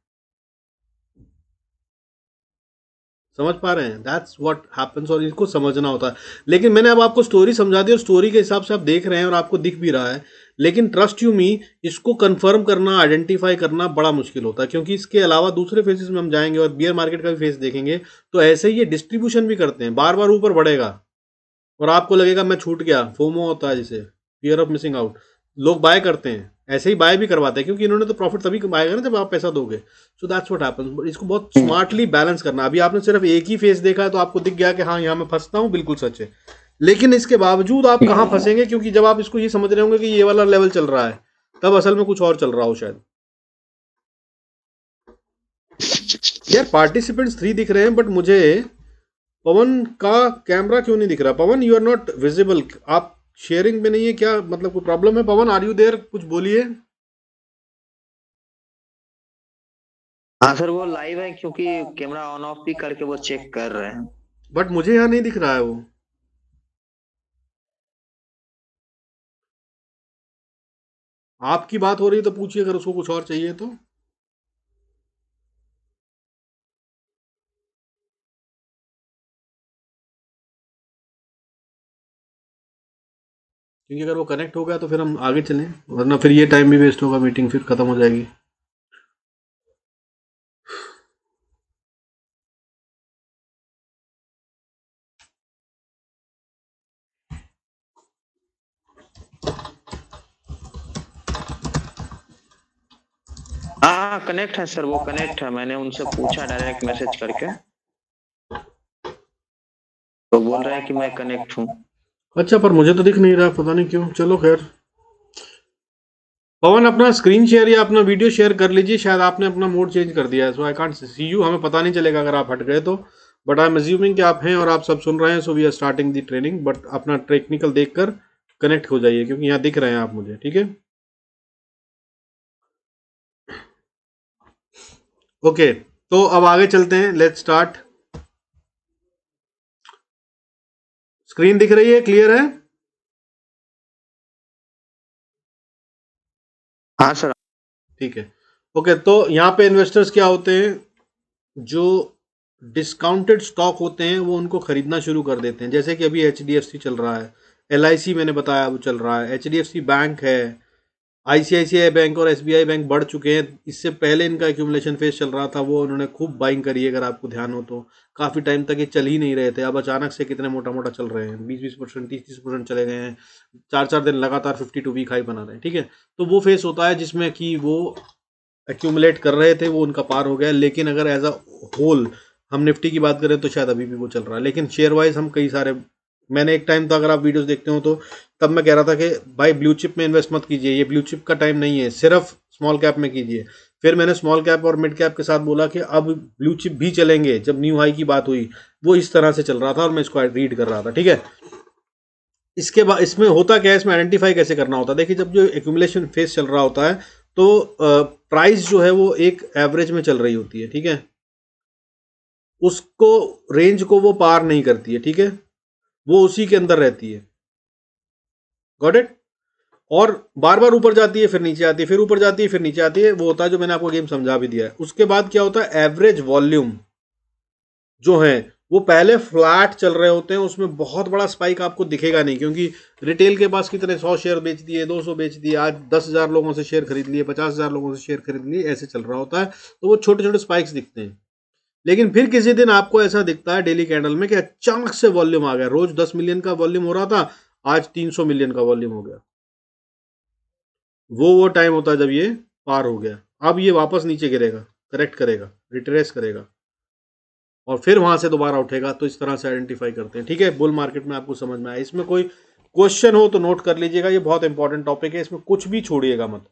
समझ पा रहे हैं? दैट्स व्हाट हैपेंस, और इसको समझना होता है। लेकिन मैंने अब आपको स्टोरी समझा दी और स्टोरी के हिसाब से आप देख रहे हैं और आपको दिख भी रहा है, लेकिन ट्रस्ट यू मी, इसको कंफर्म करना, आइडेंटिफाई करना बड़ा मुश्किल होता है, क्योंकि इसके अलावा दूसरे फेजेस में हम जाएंगे और बियर मार्केट का भी फेस देखेंगे तो ऐसे ही ये डिस्ट्रीब्यूशन भी करते हैं, बार बार ऊपर बढ़ेगा और आपको लगेगा मैं छूट गया, फोमो होता है जिसे, फियर ऑफ मिसिंग आउट। लोग बाय करते हैं, ऐसे ही बाय भी करवाते हैं, क्योंकि इन्होंने तो प्रॉफिट तभी कमाएगा ना जब आप पैसा दोगे। So that's what happens. इसको बहुत स्मार्टली बैलेंस करना। अभी आपने सिर्फ एक ही फेस देखा है तो आपको दिख गया कि हाँ यहाँ मैं फंसता हूँ, बिल्कुल सच है। लेकिन इसके बावजूद आप कहाँ फंसेंगे, क्योंकि जब आप इसको ये समझ रहे होंगे कि ये वाला लेवल चल रहा है, तब असल में कुछ और चल रहा हो शायद। यार पार्टिसिपेंट्स 3 दिख रहे हैं, बट मुझे पवन का कैमरा क्यों नहीं दिख रहा? पवन यू आर नॉट विजिबल, आप शेयरिंग में नहीं है क्या? मतलब कोई प्रॉब्लम है? पवन आर यू देयर? कुछ बोलिए। हाँ सर, वो लाइव है क्योंकि कैमरा ऑन ऑफ भी करके वो चेक कर रहे हैं। बट मुझे यहाँ नहीं दिख रहा है वो। आपकी बात हो रही है तो पूछिए, अगर उसको कुछ और चाहिए तो। क्योंकि अगर वो कनेक्ट हो गया तो फिर हम आगे चलें, वरना फिर ये टाइम भी वेस्ट होगा, मीटिंग फिर खत्म हो जाएगी। हाँ कनेक्ट है सर, वो कनेक्ट है, मैंने उनसे पूछा डायरेक्ट मैसेज करके, तो बोल रहे हैं कि मैं कनेक्ट हूँ। अच्छा, पर मुझे तो दिख नहीं रहा, पता नहीं क्यों। चलो खैर, पवन अपना स्क्रीन शेयर या अपना वीडियो शेयर कर लीजिए। शायद आपने अपना मोड चेंज कर दिया है, सो आई कांट सी यू। हमें पता नहीं चलेगा अगर आप हट गए तो, बट आई एम अज्यूमिंग कि आप हैं और आप सब सुन रहे हैं। So we are starting the training, but अपना टेक्निकल देखकर कनेक्ट हो जाइए, क्योंकि यहाँ दिख रहे हैं आप मुझे, ठीक है? ओके, तो अब आगे चलते हैं, लेट्स स्टार्ट। स्क्रीन दिख रही है, क्लियर है? हाँ सर। ठीक है। ओके, तो यहाँ पे इन्वेस्टर्स क्या होते हैं, जो डिस्काउंटेड स्टॉक होते हैं वो उनको खरीदना शुरू कर देते हैं। जैसे कि अभी HDFC चल रहा है, LIC मैंने बताया वो चल रहा है, HDFC बैंक है, ICICI बैंक और SBI बैंक बढ़ चुके हैं। इससे पहले इनका एक्यूमुलेशन फेज चल रहा था, वो उन्होंने खूब बाइंग करी है, अगर आपको ध्यान हो तो। काफ़ी टाइम तक ये चल ही नहीं रहे थे, अब अचानक से कितने मोटा मोटा चल रहे हैं, 20-20%, 30-30% चले गए हैं। 4-4 दिन लगातार 52 वीक हाई बना रहे हैं, ठीक है? तो वो फेस होता है जिसमें कि वो एक्यूमुलेट कर रहे थे, वो उनका पार हो गया। लेकिन अगर एज अ होल हम निफ्टी की बात करें तो शायद अभी भी वो चल रहा है। लेकिन शेयर वाइज हम कई सारे, मैंने एक टाइम था, अगर आप वीडियोस देखते हो तो, तब मैं कह रहा था कि भाई ब्लू चिप में इन्वेस्ट मत कीजिए, ये ब्लू चिप का टाइम नहीं है, सिर्फ स्मॉल कैप में कीजिए। फिर मैंने स्मॉल कैप और मिड कैप के साथ बोला कि अब ब्लू चिप भी चलेंगे। जब न्यू हाई की बात हुई, वो इस तरह से चल रहा था और मैं इसको रीड कर रहा था, ठीक है? इसके बाद इसमें होता क्या है, इसमें आइडेंटिफाई कैसे करना होता है? देखिए, जब जो एक्यूमुलेशन फेज चल रहा होता है तो प्राइस जो है वो एक एवरेज में चल रही होती है, ठीक है? उसको, रेंज को वो पार नहीं करती है, ठीक है? वो उसी के अंदर रहती है। Got it. और बार बार ऊपर जाती है फिर नीचे आती है, फिर ऊपर जाती है फिर नीचे आती है, वो होता है जो मैंने आपको गेम समझा भी दिया है। उसके बाद क्या होता है, एवरेज वॉल्यूम जो है वो पहले फ्लैट चल रहे होते हैं, उसमें बहुत बड़ा स्पाइक आपको दिखेगा नहीं, क्योंकि रिटेल के पास कितने 100 शेयर बेच दिए, 200 बेच दिए, आज 10,000 लोगों से शेयर खरीद लिए, 50,000 लोगों से शेयर खरीद लिए, ऐसे चल रहा होता है, तो वो छोटे छोटे स्पाइक्स दिखते हैं। लेकिन फिर किसी दिन आपको ऐसा दिखता है डेली कैंडल में कि अचानक से वॉल्यूम आ गया, रोज 10 मिलियन का वॉल्यूम हो रहा था, आज 300 मिलियन का वॉल्यूम हो गया। वो टाइम होता है जब ये पार हो गया। अब ये वापस नीचे गिरेगा, करेक्ट करेगा, रिट्रेस करेगा और फिर वहां से दोबारा उठेगा। तो इस तरह से आइडेंटिफाई करते हैं, ठीक है। बुल मार्केट में आपको समझ में आया। इसमें कोई क्वेश्चन हो तो नोट कर लीजिएगा, ये बहुत इंपॉर्टेंट टॉपिक है, इसमें कुछ भी छोड़िएगा मत।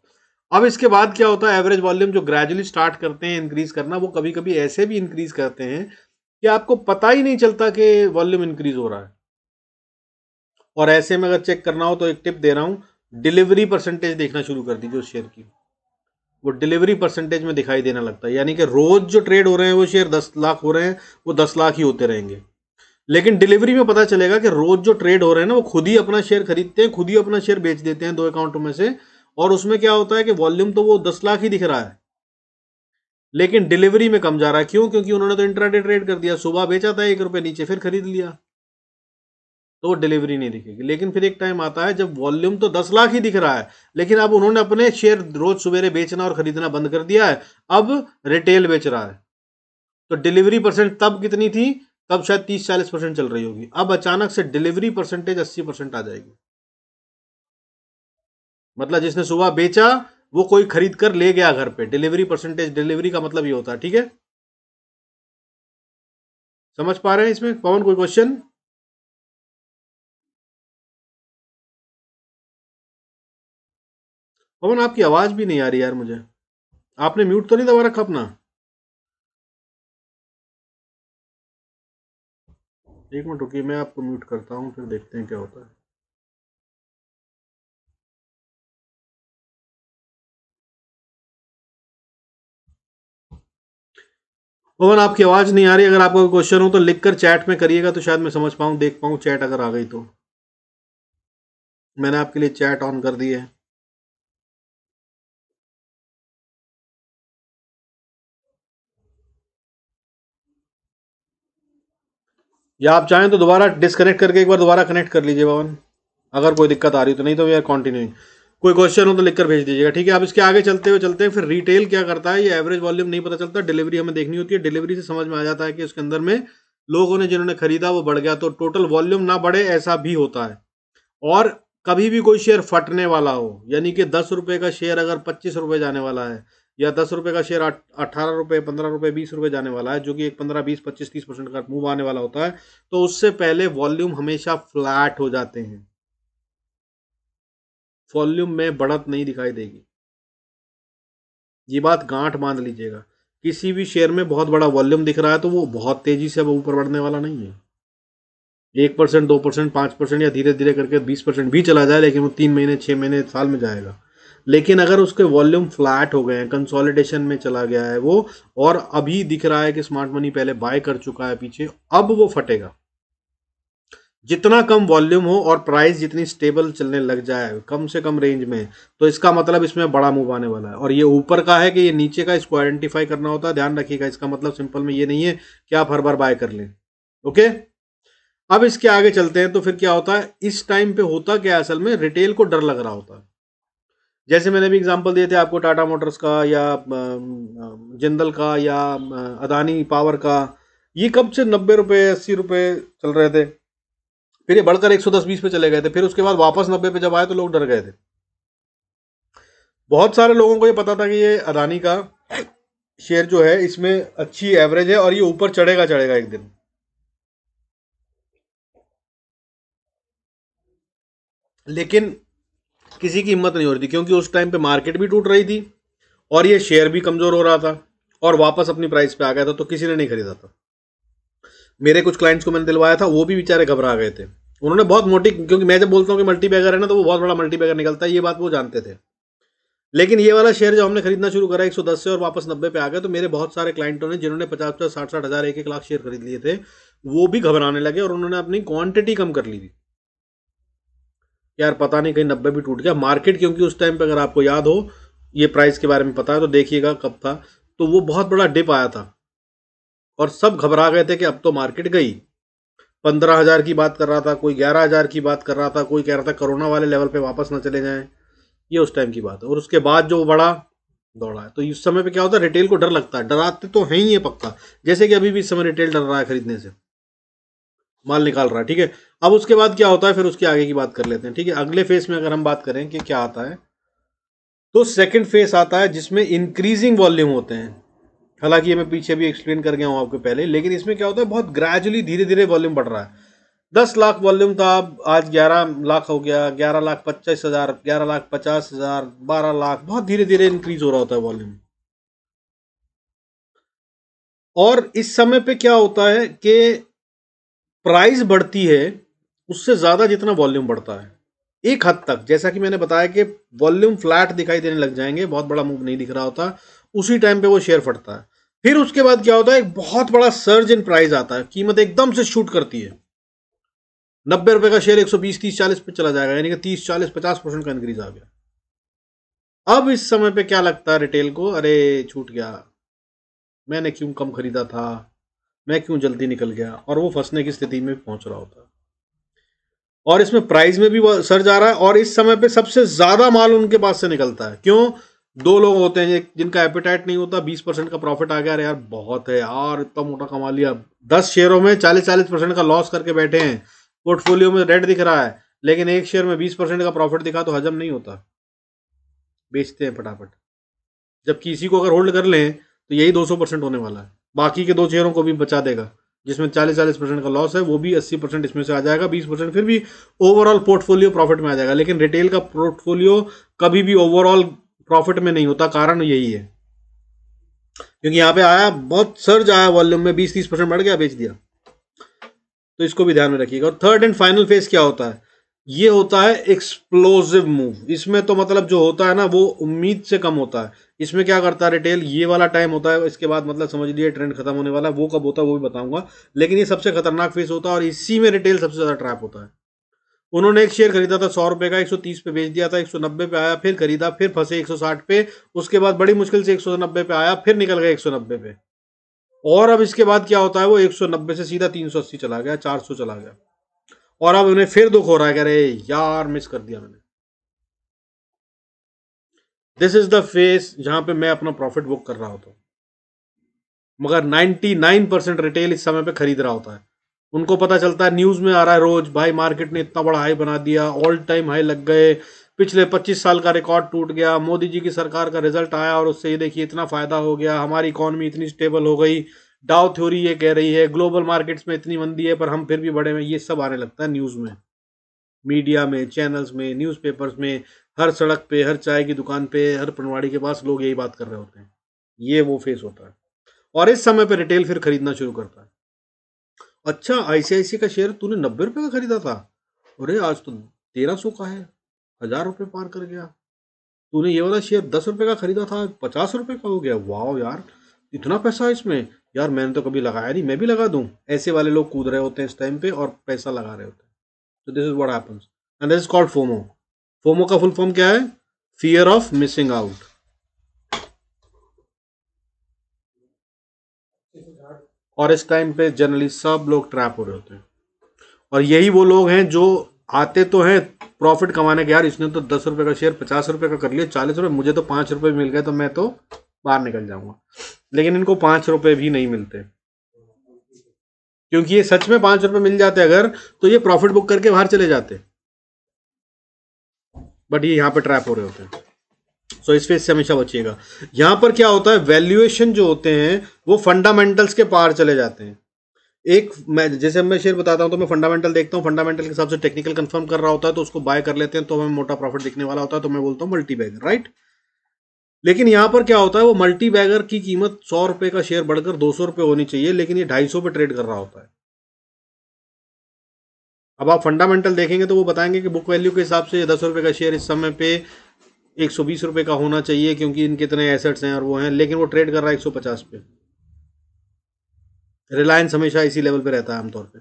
अब इसके बाद क्या होता है, एवरेज वॉल्यूम जो ग्रेजुअली स्टार्ट करते हैं इंक्रीज करना, वो कभी कभी ऐसे भी इंक्रीज करते हैं कि आपको पता ही नहीं चलता कि वॉल्यूम इंक्रीज हो रहा है। और ऐसे में अगर चेक करना हो तो एक टिप दे रहा हूं, डिलीवरी परसेंटेज देखना शुरू कर दीजिए उस शेयर की। वो डिलीवरी परसेंटेज में दिखाई देना लगता है, यानी कि रोज जो ट्रेड हो रहे हैं वो शेयर 10 लाख हो रहे हैं, वो 10 लाख ही होते रहेंगे। लेकिन डिलीवरी में पता चलेगा कि रोज जो ट्रेड हो रहे हैं ना, वो खुद ही अपना शेयर खरीदते हैं, खुद ही अपना शेयर बेच देते हैं 2 अकाउंटों में से। और उसमें क्या होता है कि वॉल्यूम तो वो 10 लाख ही दिख रहा है, लेकिन डिलीवरी में कम जा रहा है। क्यों? क्योंकि उन्होंने तो इंट्राडे ट्रेड कर दिया, सुबह बेचा था 1 रुपये नीचे, फिर खरीद लिया, तो वो डिलीवरी नहीं दिखेगी। लेकिन फिर एक टाइम आता है जब वॉल्यूम तो 10 लाख ही दिख रहा है, लेकिन अब उन्होंने अपने शेयर रोज सवेरे बेचना और खरीदना बंद कर दिया है, अब रिटेल बेच रहा है। तो डिलीवरी परसेंट तब कितनी थी, तब शायद 30-40% चल रही होगी, अब अचानक से डिलीवरी परसेंटेज 80% आ जाएगी। मतलब जिसने सुबह बेचा वो कोई खरीद कर ले गया घर पे, डिलीवरी परसेंटेज, डिलीवरी का मतलब ये होता है, ठीक है। समझ पा रहे हैं इसमें? पवन कोई क्वेश्चन? पवन आपकी आवाज भी नहीं आ रही यार मुझे, आपने म्यूट तो नहीं दबा रखा अपना? एक मिनट रुकिए, मैं आपको म्यूट करता हूँ, फिर देखते हैं क्या होता है। पवन आपकी आवाज नहीं आ रही, अगर आपका कोई क्वेश्चन हो तो लिखकर चैट में करिएगा, तो शायद मैं समझ पाऊँ, देख पाऊँ चैट अगर आ गई तो। मैंने आपके लिए चैट ऑन कर दी है। या आप चाहें तो दोबारा डिस्कनेक्ट करके एक बार दोबारा कनेक्ट कर लीजिए पवन, अगर कोई दिक्कत आ रही तो। नहीं तो यार कंटिन्यू, कोई क्वेश्चन हो तो लिखकर भेज दीजिएगा, ठीक है। अब इसके आगे चलते हैं, फिर रिटेल क्या करता है, ये एवरेज वॉल्यूम नहीं पता चलता, डिलीवरी हमें देखनी होती है। डिलीवरी से समझ में आ जाता है कि उसके अंदर में लोगों ने जिन्होंने खरीदा वो बढ़ गया, तो टोटल वॉल्यूम ना बढ़े ऐसा भी होता है। और कभी भी कोई शेयर फटने वाला हो, यानी कि 10 रुपए का शेयर अगर 25 रुपए जाने वाला है, या 10 रुपए का शेयर 18 रुपए, 15 रुपए, 20 रुपए जाने वाला है, जो कि एक 15, 20, 25, 30% का मूव आने वाला होता है, तो उससे पहले वॉल्यूम हमेशा फ्लैट हो जाते हैं, वॉल्यूम में बढ़त नहीं दिखाई देगी। ये बात गांठ बांध लीजिएगा। किसी भी शेयर में बहुत बड़ा वॉल्यूम दिख रहा है तो वो बहुत तेजी से अब ऊपर बढ़ने वाला नहीं है। 1%, 2%, 5% या धीरे धीरे करके 20% भी चला जाए, लेकिन वो 3 महीने, 6 महीने, साल में जाएगा। लेकिन अगर उसके वॉल्यूम फ्लैट हो गए हैं, कंसोलिडेशन में चला गया है वो, और अभी दिख रहा है कि स्मार्ट मनी पहले बाय कर चुका है पीछे, अब वो फटेगा। जितना कम वॉल्यूम हो और प्राइस जितनी स्टेबल चलने लग जाए, कम से कम रेंज में, तो इसका मतलब इसमें बड़ा मूव आने वाला है। और ये ऊपर का है कि ये नीचे का, इसको आइडेंटिफाई करना होता है, ध्यान रखिएगा। इसका मतलब सिंपल में ये नहीं है कि आप हर बार बाय कर लें, ओके। अब इसके आगे चलते हैं, तो फिर क्या होता है, इस टाइम पे होता क्या, असल में रिटेल को डर लग रहा होता है। जैसे मैंने भी एग्जांपल दिए थे आपको, टाटा मोटर्स का या जिंदल का या अदानी पावर का, ये कब से 90 रुपए, 80 रुपए चल रहे थे, फिर ये बढ़कर 110-120 पे चले गए थे, फिर उसके बाद वापस 90 पे जब आए तो लोग डर गए थे। बहुत सारे लोगों को ये पता था कि ये अदानी का शेयर जो है इसमें अच्छी एवरेज है और ये ऊपर चढ़ेगा चढ़ेगा एक दिन, लेकिन किसी की हिम्मत नहीं हो रही थी, क्योंकि उस टाइम पे मार्केट भी टूट रही थी और ये शेयर भी कमजोर हो रहा था और वापस अपनी प्राइस पे आ गया था, तो किसी ने नहीं खरीदा था। मेरे कुछ क्लाइंट्स को मैंने दिलवाया था, वो भी बेचारे घबरा गए थे। उन्होंने बहुत मोटी, क्योंकि मैं जब बोलता हूँ कि मल्टी बैगर है ना, तो वो बहुत बड़ा मल्टी बैगर निकलता है, ये बात वो जानते थे। लेकिन ये वाला शेयर जो हमने खरीदना शुरू करा 110 से और वापस 90 पे आ गया, तो मेरे बहुत सारे क्लाइंटों ने, जिन्होंने 50-50, 60-60 हज़ार, 1-1 लाख शेयर खरीद लिए थे, वो भी घबराने लगे और उन्होंने अपनी क्वांटिटी कम कर ली थी। यार पता नहीं कहीं 90 भी टूट गया मार्केट, क्योंकि उस टाइम पे अगर आपको याद हो, ये प्राइस के बारे में पता है तो देखिएगा कब था, तो वो बहुत बड़ा डिप आया था और सब घबरा गए थे कि अब तो मार्केट गई। 15,000 की बात कर रहा था, कोई 11,000 की बात कर रहा था, कोई कह रहा था कोरोना वाले लेवल पे वापस ना चले जाएं। ये उस टाइम की बात है। और उसके बाद जो बड़ा दौड़ा है, तो इस समय पे क्या होता है, रिटेल को डर लगता है, डराते तो है ही ये पक्का, जैसे कि अभी भी इस समय रिटेल डर रहा है खरीदने से, माल निकाल रहा है, ठीक है। अब उसके बाद क्या होता है, फिर उसके आगे की बात कर लेते हैं, ठीक है। अगले फेस में अगर हम बात करें कि क्या आता है, तो सेकंड फेस आता है जिसमें इंक्रीजिंग वॉल्यूम होते हैं। हालांकि ये मैं पीछे भी एक्सप्लेन कर गया हूं आपको पहले, लेकिन इसमें क्या होता है, बहुत ग्रेजुअली धीरे धीरे वॉल्यूम बढ़ रहा है। 10 लाख वॉल्यूम था, आज 11 लाख हो गया, 11,25,000, 11,50,000, 12 लाख, बहुत धीरे धीरे इंक्रीज हो रहा होता है वॉल्यूम। और इस समय पे क्या होता है कि प्राइस बढ़ती है उससे ज्यादा जितना वॉल्यूम बढ़ता है, एक हद तक, जैसा कि मैंने बताया कि वॉल्यूम फ्लैट दिखाई देने लग जाएंगे, बहुत बड़ा मूव नहीं दिख रहा होता, उसी टाइम पे वो शेयर फटता है। फिर उसके बाद क्या होता है, एक बहुत बड़ा सर्ज इन प्राइस आता है, कीमत एकदम से शूट करती है, 90 रुपए का शेयर 120, 30, 40 पे चला जाएगा, यानी कि 30, 40, 50% का इंक्रीज आ गया। अब इस समय पे क्या लगता है रिटेल को, अरे छूट गया, मैंने क्यों कम खरीदा था, मैं क्यों जल्दी निकल गया, और वो फंसने की स्थिति में पहुंच रहा होता है। और इसमें प्राइस में भी सर्ज आ रहा है, और इस समय पे सबसे ज्यादा माल उनके पास से निकलता है। क्यों? दो लोग होते हैं जिनका एपिटाइट नहीं होता, 20% का प्रॉफिट आ गया, अरे यार बहुत है यार, इतना मोटा कमा लिया, 10 शेयरों में 40-40% का लॉस करके बैठे हैं, पोर्टफोलियो में रेड दिख रहा है, लेकिन एक शेयर में 20% का प्रॉफिट दिखा तो हजम नहीं होता, बेचते हैं फटाफट। जबकि इसी को अगर होल्ड कर लें तो यही 200% होने वाला है, बाकी के दो शेयरों को भी बचा देगा, जिसमें 40-40% का लॉस है, वो भी 80% इसमें से आ जाएगा, 20% फिर भी ओवरऑल पोर्टफोलियो प्रॉफिट में आ जाएगा। लेकिन रिटेल का पोर्टफोलियो कभी भी ओवरऑल प्रॉफिट में नहीं होता, कारण यही है, क्योंकि यहाँ पे आया बहुत सर्ज आया वॉल्यूम में, 20-30% बढ़ गया, बेच दिया। तो इसको भी ध्यान में रखिएगा। और थर्ड एंड फाइनल फेज क्या होता है, ये होता है एक्सप्लोसिव मूव। इसमें तो मतलब जो होता है ना, वो उम्मीद से कम होता है। इसमें क्या करता है रिटेल, ये वाला टाइम होता है, इसके बाद मतलब समझ लिए ट्रेंड खत्म होने वाला है, वो कब होता है वो भी बताऊंगा, लेकिन ये सबसे खतरनाक फेज होता है, और इसी में रिटेल सबसे ज्यादा ट्रैप होता है। उन्होंने एक शेयर खरीदा था 100 रुपए का, 130 पे बेच दिया था, 190 पे आया, फिर खरीदा, फिर फंसे 160 पे, उसके बाद बड़ी मुश्किल से 190 पे आया, फिर निकल गए 190 पे, और अब इसके बाद क्या होता है, वो 190 से सीधा 380 चला गया, 400 चला गया, और अब उन्हें फिर दुख हो रहा है कि अरे यार मिस कर दिया मैंने। दिस इज द फेस जहां पे मैं अपना प्रॉफिट बुक कर रहा होता हूं, मगर 99% रिटेल इस समय पे खरीद रहा होता है। उनको पता चलता है, न्यूज में आ रहा है रोज, भाई मार्केट ने इतना बड़ा हाई बना दिया, ऑल टाइम हाई लग गए, पिछले 25 साल का रिकॉर्ड टूट गया, मोदी जी की सरकार का रिजल्ट आया और उससे ये देखिए इतना फायदा हो गया, हमारी इकोनॉमी इतनी स्टेबल हो गई, डाउ थ्योरी ये कह रही है, ग्लोबल मार्केट्स में इतनी मंदी है पर हम फिर भी बड़े में, ये सब आने लगता है न्यूज में, मीडिया में, चैनल्स में, न्यूज़पेपर्स में, हर सड़क पे, हर चाय की दुकान पे, हर पनवाड़ी के पास लोग यही बात कर रहे होते हैं। ये वो फेस होता है, और इस समय पे रिटेल फिर खरीदना शुरू करता है। अच्छा, आईसीआईसी का शेयर तूने 90 रुपए का खरीदा था, अरे आज तो 1300 का है, 1000 रुपए पार कर गया। तूने ये वाला शेयर 10 रुपए का खरीदा था, 50 रुपए का हो गया, वाह यार इतना पैसा है इसमें, यार मैंने तो कभी लगाया नहीं, मैं भी लगा दूं। ऐसे वाले लोग कूद रहे होते हैं इस टाइम पे और पैसा लगा रहे होते हैं। तो this is what happens, and this is called FOMO. FOMO का फुल फॉर्म क्या है, फियर ऑफ मिसिंग आउट। और इस टाइम पे जनरली सब लोग ट्रैप हो रहे होते हैं, और यही वो लोग हैं जो आते तो हैं प्रॉफिट कमाने के, यार इसने तो 10 रुपए का शेयर 50 रुपए का कर लिया, 40 रुपए, मुझे तो 5 रुपए मिल गए तो मैं तो बाहर निकल जाऊंगा। लेकिन इनको 5 रुपए भी नहीं मिलते, क्योंकि ये सच में 5 रुपए मिल जाते अगर, तो ये प्रॉफिट बुक करके बाहर चले जाते, बट ये यहाँ पे ट्रैप हो रहे होते हैं। सो इस फेज से हमेशा बचिएगा। यहां पर क्या होता है, वैल्यूएशन जो होते हैं वो फंडामेंटल्स के पार चले जाते हैं। एक मैं जैसे मैं शेयर बताता हूं तो मैं फंडामेंटल देखता हूं, फंडामेंटल के हिसाब से टेक्निकल कंफर्म कर रहा होता है तो उसको बाय कर लेते हैं, तो हमें मोटा प्रॉफिट दिखने वाला होता है, तो मैं बोलता हूं मल्टी बैगर, राइट। लेकिन यहां पर क्या होता है, वो मल्टी बैगर की कीमत 100 रुपए का शेयर बढ़कर 200 रुपए होनी चाहिए, लेकिन ये 250 पे ट्रेड कर रहा होता है। अब आप फंडामेंटल देखेंगे तो वो बताएंगे कि बुक वैल्यू के हिसाब से 10 रुपए का शेयर इस समय पे 120 रुपए का होना चाहिए, क्योंकि इनके इतने एसेट्स हैं और वो हैं, लेकिन वो ट्रेड कर रहा है 150 पे। रिलायंस हमेशा इसी लेवल पे रहता है आमतौर पे।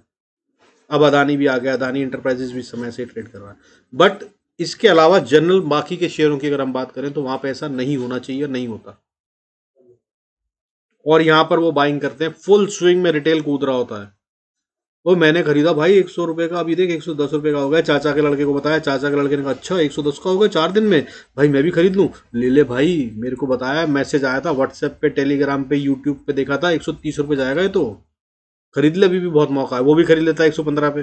अब अदानी भी आ गया, अदानी इंटरप्राइजेज भी समय से ट्रेड कर रहा है। बट इसके अलावा जनरल बाकी के शेयरों की अगर हम बात करें तो वहां पे ऐसा नहीं होना चाहिए और नहीं होता। और यहाँ पर वो बाइंग करते हैं, फुल स्विंग में रिटेल कूद रहा होता है। वो मैंने खरीदा भाई 100 रुपए का, अभी देख 110 रुपए का हो गया। चाचा के लड़के को बताया, चाचा के लड़के ने कहा अच्छा 110 का हो गया 4 दिन में, भाई मैं भी खरीद लूँ। ले ले भाई, मेरे को बताया, मैसेज आया था व्हाट्सएप पे, टेलीग्राम पे, यूट्यूब पे देखा था 130 रुपए जाएगा ये तो, खरीद ले, अभी भी बहुत मौका है। वो भी खरीद लेता है 115 पे,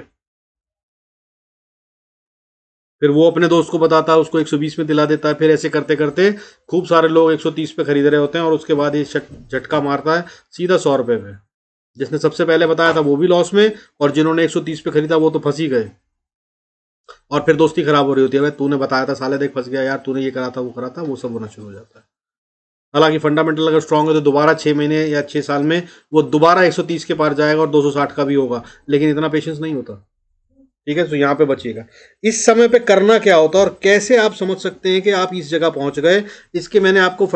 फिर वो अपने दोस्त को बताता है, उसको 120 में दिला देता है। फिर ऐसे करते करते खूब सारे लोग 130 पे खरीद रहे होते हैं और उसके बाद ये झटका मारता है सीधा 100 रुपए पे। जिसने सबसे पहले बताया था वो भी लॉस में, और जिन्होंने 130 पे खरीदा वो तो फंस ही गए। और फिर दोस्ती खराब हो रही होती है, भाई तूने बताया था साले, देख फंस गया यार, तूने ये करा था वो करा था, वो सब होना शुरू हो जाता है। हालांकि फंडामेंटल अगर स्ट्रांग है तो दोबारा 6 महीने या 6 साल में वो दोबारा 130 के पार जाएगा और 260 का भी होगा, लेकिन इतना पेशेंस नहीं होता। ठीक है, तो यहाँ पे बचिएगा। इस समय पे करना क्या होता है और कैसे आप समझ सकते हैं कि आप इस जगह पहुंच गए, इसके मैंने आपको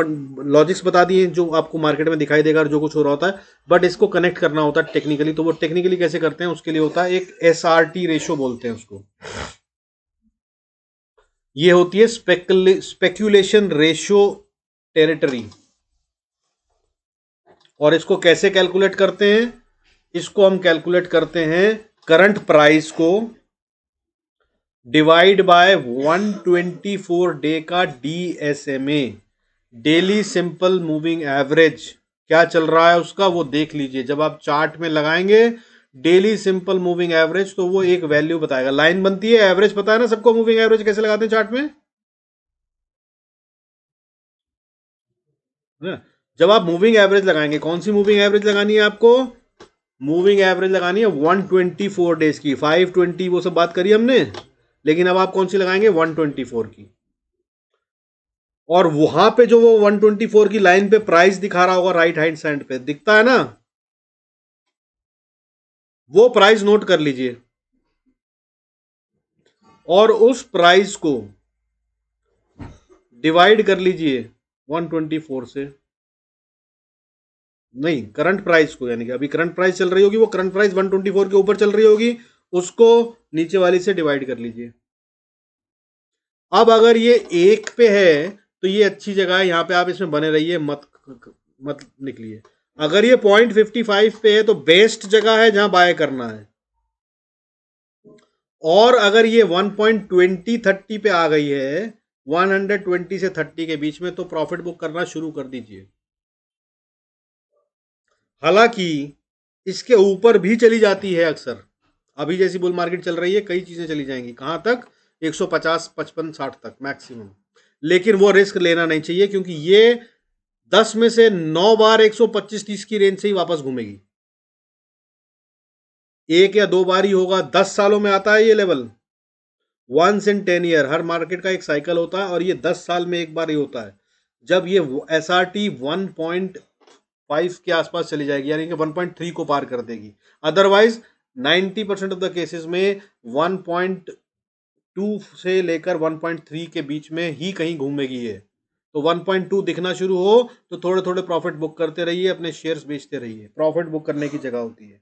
लॉजिक्स बता दिए जो आपको मार्केट में दिखाई देगा और जो कुछ हो रहा होता है। बट इसको कनेक्ट करना होता है टेक्निकली, तो वो टेक्निकली कैसे करते हैं उसके लिए होता है एक SRT रेशो बोलते हैं उसको। ये होती है स्पेक्यूलेशन रेशियो टेरिटरी। और इसको कैसे कैलकुलेट करते हैं, इसको हम कैलकुलेट करते हैं करंट प्राइस को डिवाइड बाय 124 डे का DSMA, daily simple moving average. क्या चल रहा है उसका वो देख लीजिए। जब आप चार्ट में लगाएंगे डेली सिंपल मूविंग एवरेज तो वो एक वैल्यू बताएगा, लाइन बनती है, एवरेज पता है ना सबको, मूविंग एवरेज कैसे लगाते हैं चार्ट में। जब आप मूविंग एवरेज लगाएंगे, कौन सी मूविंग एवरेज लगानी है आपको, मूविंग एवरेज लगानी है 124 डेज की। 520 वो सब बात करी हमने, लेकिन अब आप कौन सी लगाएंगे 124 की। और वहां पे जो वो 124 की लाइन पे प्राइस दिखा रहा होगा राइट हैंड साइड पे दिखता है ना, वो प्राइस नोट कर लीजिए और उस प्राइस को डिवाइड कर लीजिए 124 से। नहीं, करंट प्राइस को, यानी कि अभी करंट प्राइस चल रही होगी, वो करंट प्राइस 124 के ऊपर चल रही होगी, उसको नीचे वाली से डिवाइड कर लीजिए। अब अगर ये 1 पे है तो ये अच्छी जगह है, यहां पे आप इसमें बने रहिए, मत निकलिए। अगर ये 0.55 पे है तो बेस्ट जगह है जहां बाय करना है। और अगर ये 1.20-30 पे आ गई है, 120 से 30 के बीच में, तो प्रॉफिट बुक करना शुरू कर दीजिए। हालांकि इसके ऊपर भी चली जाती है अक्सर, अभी जैसी बुल मार्केट चल रही है कई चीजें चली जाएंगी, कहां तक, 150, 55, 60 तक मैक्सिमम। लेकिन वो रिस्क लेना नहीं चाहिए, क्योंकि ये 10 में से 9 बार 125-30 की रेंज से ही वापस घूमेगी। 1 या 2 बार ही होगा, 10 सालों में आता है ये level, 1 in 10 year. Her market का एक साइकिल होता है और ये 10 साल में एक बार ही होता है, जब ये SRT 1.5 के आसपास चली जाएगी, यानी कि 1.3 को पार कर देगी। अदरवाइज 90% ऑफ द केसेस में 1.2 से लेकर 1.3 के बीच में ही कहीं घूमेगी ये। तो 1.2 दिखना शुरू हो तो थोड़े थोड़े प्रॉफिट बुक करते रहिए, अपने शेयर्स बेचते रहिए, प्रॉफिट बुक करने की जगह होती है।